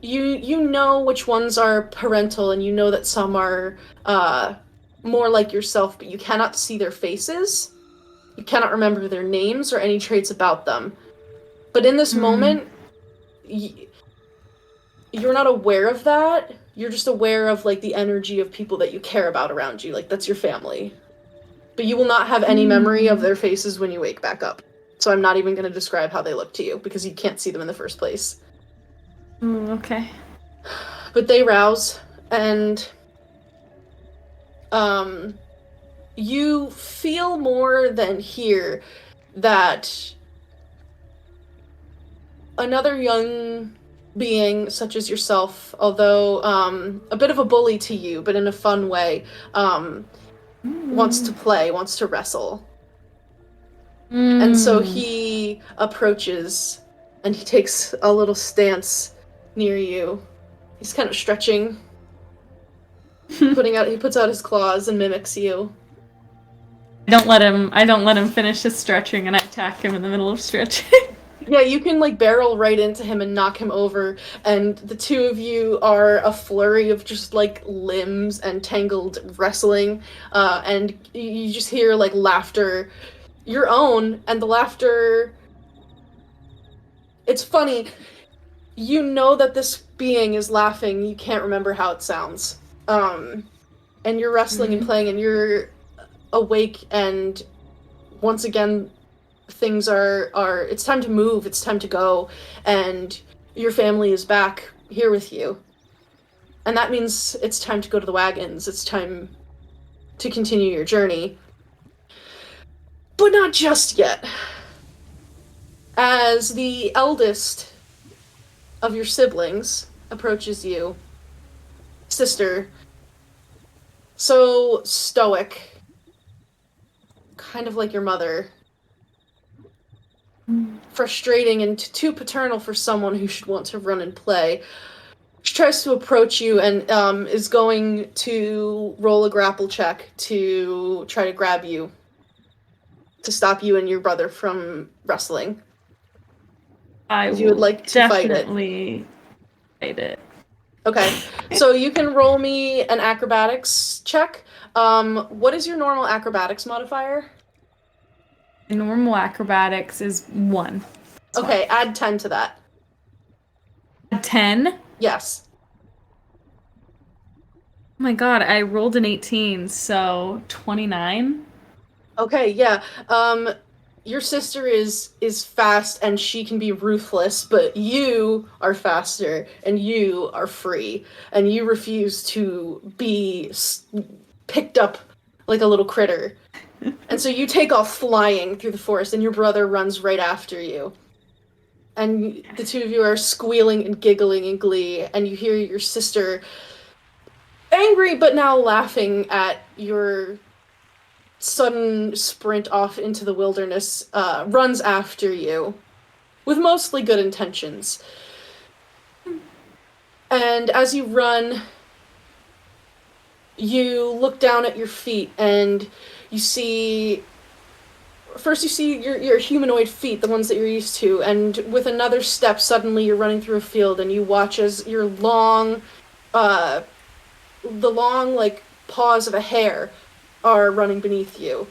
you know which ones are parental, and you know that some are more like yourself, but you cannot see their faces. You cannot remember their names or any traits about them. But in this moment, you're not aware of that. You're just aware of the energy of people that you care about around you. That's your family. But you will not have any memory of their faces when you wake back up. So I'm not even going to describe how they look to you, because you can't see them in the first place. Okay. But they rouse, and you feel more than hear that another young being such as yourself, although a bit of a bully to you, but in a fun way, wants to play, wants to wrestle. And so he approaches, and he takes a little stance near you. He's kind of stretching. He puts out his claws and mimics you. I don't let him finish his stretching, and I attack him in the middle of stretching. Yeah, you can barrel right into him and knock him over, and the two of you are a flurry of just limbs and tangled wrestling, and you just hear laughter, your own, and the laughter. It's funny. You know that this being is laughing. You can't remember how it sounds, and you're wrestling and playing, and you're awake, and once again, things are it's time to move, it's time to go, and your family is back here with you. And that means it's time to go to the wagons, it's time to continue your journey. But not just yet. As the eldest of your siblings approaches you, sister, so stoic, kind of like your mother, frustrating and too paternal for someone who should want to run and play. She tries to approach you and is going to roll a grapple check to try to grab you, to stop you and your brother from wrestling. If you would like to fight it. Definitely fight it. Okay, so you can roll me an acrobatics check. What is your normal acrobatics modifier? Normal acrobatics is 1. Okay, add 10 to that. 10? Yes. Oh my god, I rolled an 18, so 29. Okay, yeah. Your sister is fast and she can be ruthless, but you are faster and you are free and you refuse to be picked up like a little critter. And so you take off flying through the forest and your brother runs right after you. And the two of you are squealing and giggling in glee, and you hear your sister, angry but now laughing at your sudden sprint off into the wilderness, runs after you with mostly good intentions. And as you run, you look down at your feet and you see your humanoid feet, the ones that you're used to, and with another step suddenly you're running through a field and you watch as your the long like paws of a hare are running beneath you.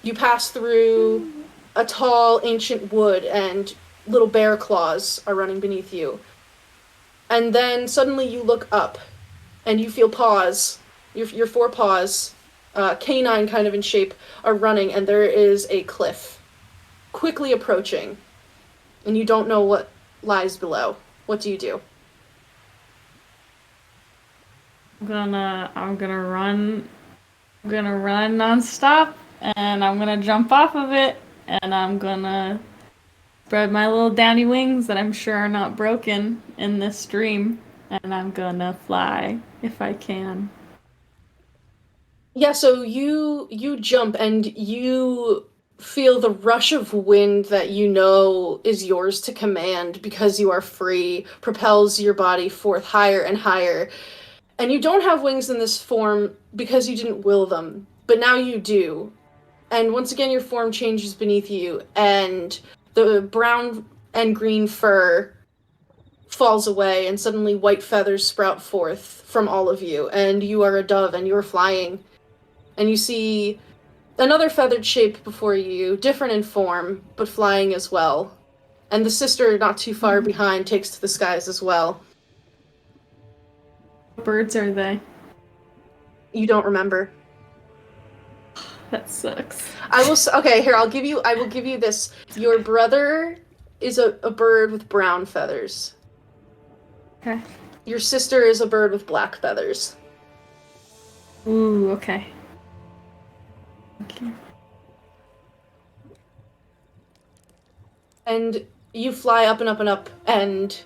You pass through a tall ancient wood and little bear claws are running beneath you. And then suddenly you look up and you feel paws, your 4 paws, canine kind of in shape, are running, and there is a cliff quickly approaching, and you don't know what lies below. What do you do? I'm gonna run nonstop, and I'm gonna jump off of it, and I'm gonna spread my little downy wings that I'm sure are not broken in this stream, and I'm gonna fly if I can. Yeah, so you jump and you feel the rush of wind that you know is yours to command because you are free, propels your body forth higher and higher. And you don't have wings in this form because you didn't will them, but now you do. And once again your form changes beneath you, and the brown and green fur falls away, and suddenly white feathers sprout forth from all of you, and you are a dove and you are flying. And you see another feathered shape before you, different in form, but flying as well. And the sister, not too far behind, takes to the skies as well. What birds are they? You don't remember. That sucks. Okay, here, I will give you this. Your brother is a bird with brown feathers. Okay. Your sister is a bird with black feathers. Ooh, okay. Thank you. And you fly up and up and up, and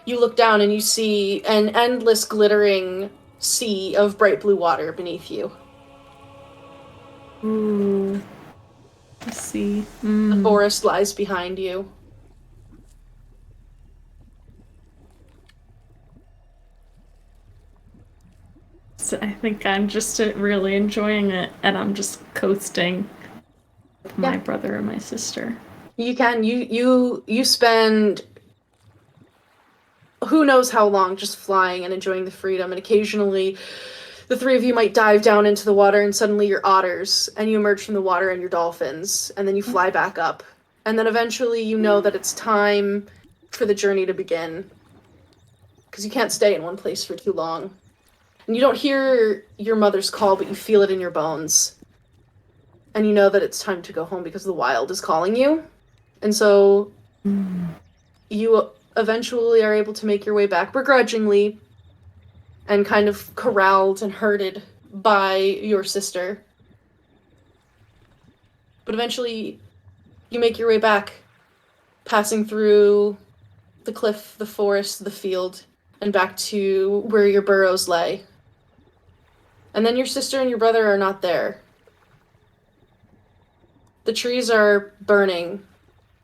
you look down and you see an endless glittering sea of bright blue water beneath you. Ooh. Let's see. The forest lies behind you. So I think I'm just really enjoying it, and I'm just coasting with my brother and my sister. You can. You spend who knows how long just flying and enjoying the freedom, and occasionally the three of you might dive down into the water and suddenly you're otters, and you emerge from the water and you're dolphins, and then you fly back up. And then eventually you know that it's time for the journey to begin. Because you can't stay in one place for too long. And you don't hear your mother's call, but you feel it in your bones. and you know that it's time to go home because the wild is calling you. And so you eventually are able to make your way back begrudgingly and kind of corralled and herded by your sister. But eventually you make your way back, passing through the cliff, the forest, the field, and back to where your burrows lay. And then your sister and your brother are not there. The trees are burning,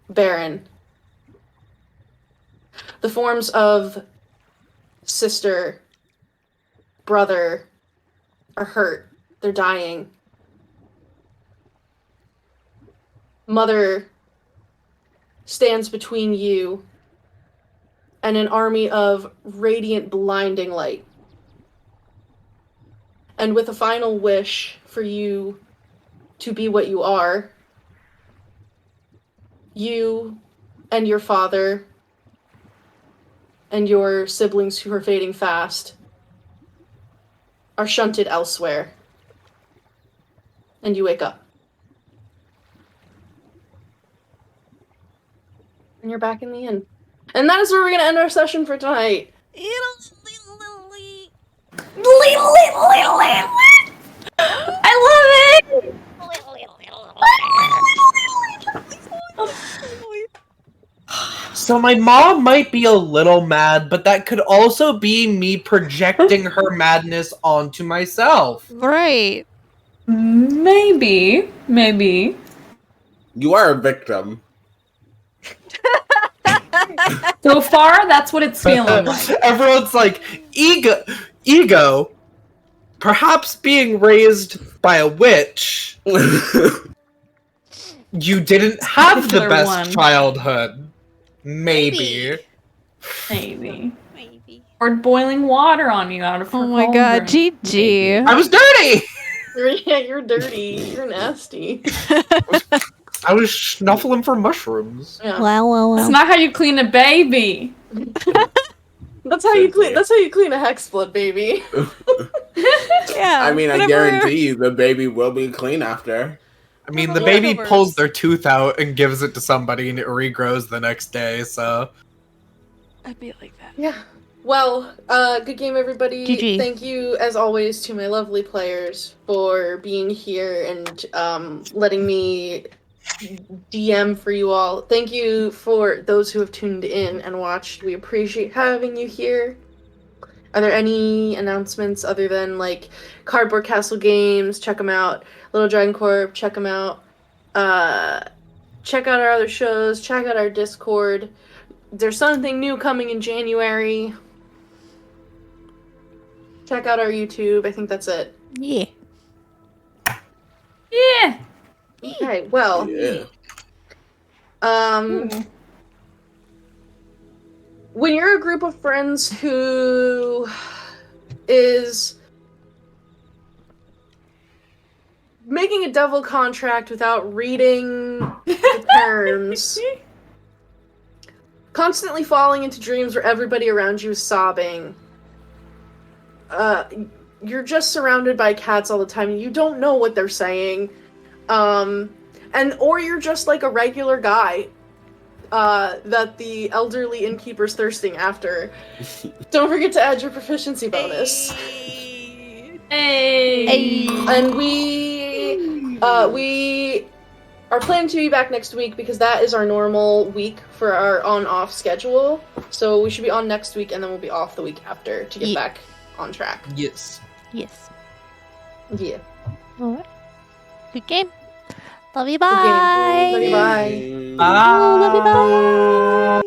barren. The forms of sister, brother are hurt. They're dying. Mother stands between you and an army of radiant, blinding light. And with a final wish for you to be what you are, you and your father and your siblings who are fading fast are shunted elsewhere. And you wake up. And you're back in the inn. And that is where we're going to end our session for tonight. I love it! So my mom might be a little mad, but that could also be me projecting her madness onto myself. Right. Maybe. You are a victim. So far, that's what it's feeling like. Everyone's like, ego, perhaps being raised by a witch, you didn't have the Particular best one. childhood. Maybe. Poured boiling water on you out of her Oh my god, cauldron. GG. I was dirty! Yeah, you're dirty. You're nasty. I was snuffling for mushrooms. Yeah. Well. That's not how you clean a baby. That's how you clean a hexblood, baby. Yeah. I mean, I whatever. guarantee you the baby will be clean after. I mean, the Yeah. baby Leftovers. pulls their tooth out and gives it to somebody and it regrows the next day, so... I'd be like that. Yeah. Well, good game, everybody. GG. Thank you, as always, to my lovely players for being here and letting me DM for you all. Thank you for those who have tuned in and watched. We appreciate having you here. Are there any announcements other than, like, Cardboard Castle Games? Check them out. Little Dragon Corp, check them out. Check out our other shows. Check out our Discord. There's something new coming in January. Check out our YouTube. I think that's it. Yeah. Yeah. Okay, well, Yeah. when you're a group of friends who is making a devil contract without reading the terms, constantly falling into dreams where everybody around you is sobbing, you're just surrounded by cats all the time and you don't know what they're saying, or you're just like a regular guy that the elderly innkeeper's thirsting after. Don't forget to add your proficiency bonus. Hey. And we are planning to be back next week because that is our normal week for our on-off schedule. So we should be on next week and then we'll be off the week after to get Yeah. back on track. Yes. Yes. Yeah. Alright. Good game. Love you, Good game. bye. Love you, bye. Bye. Love you, bye.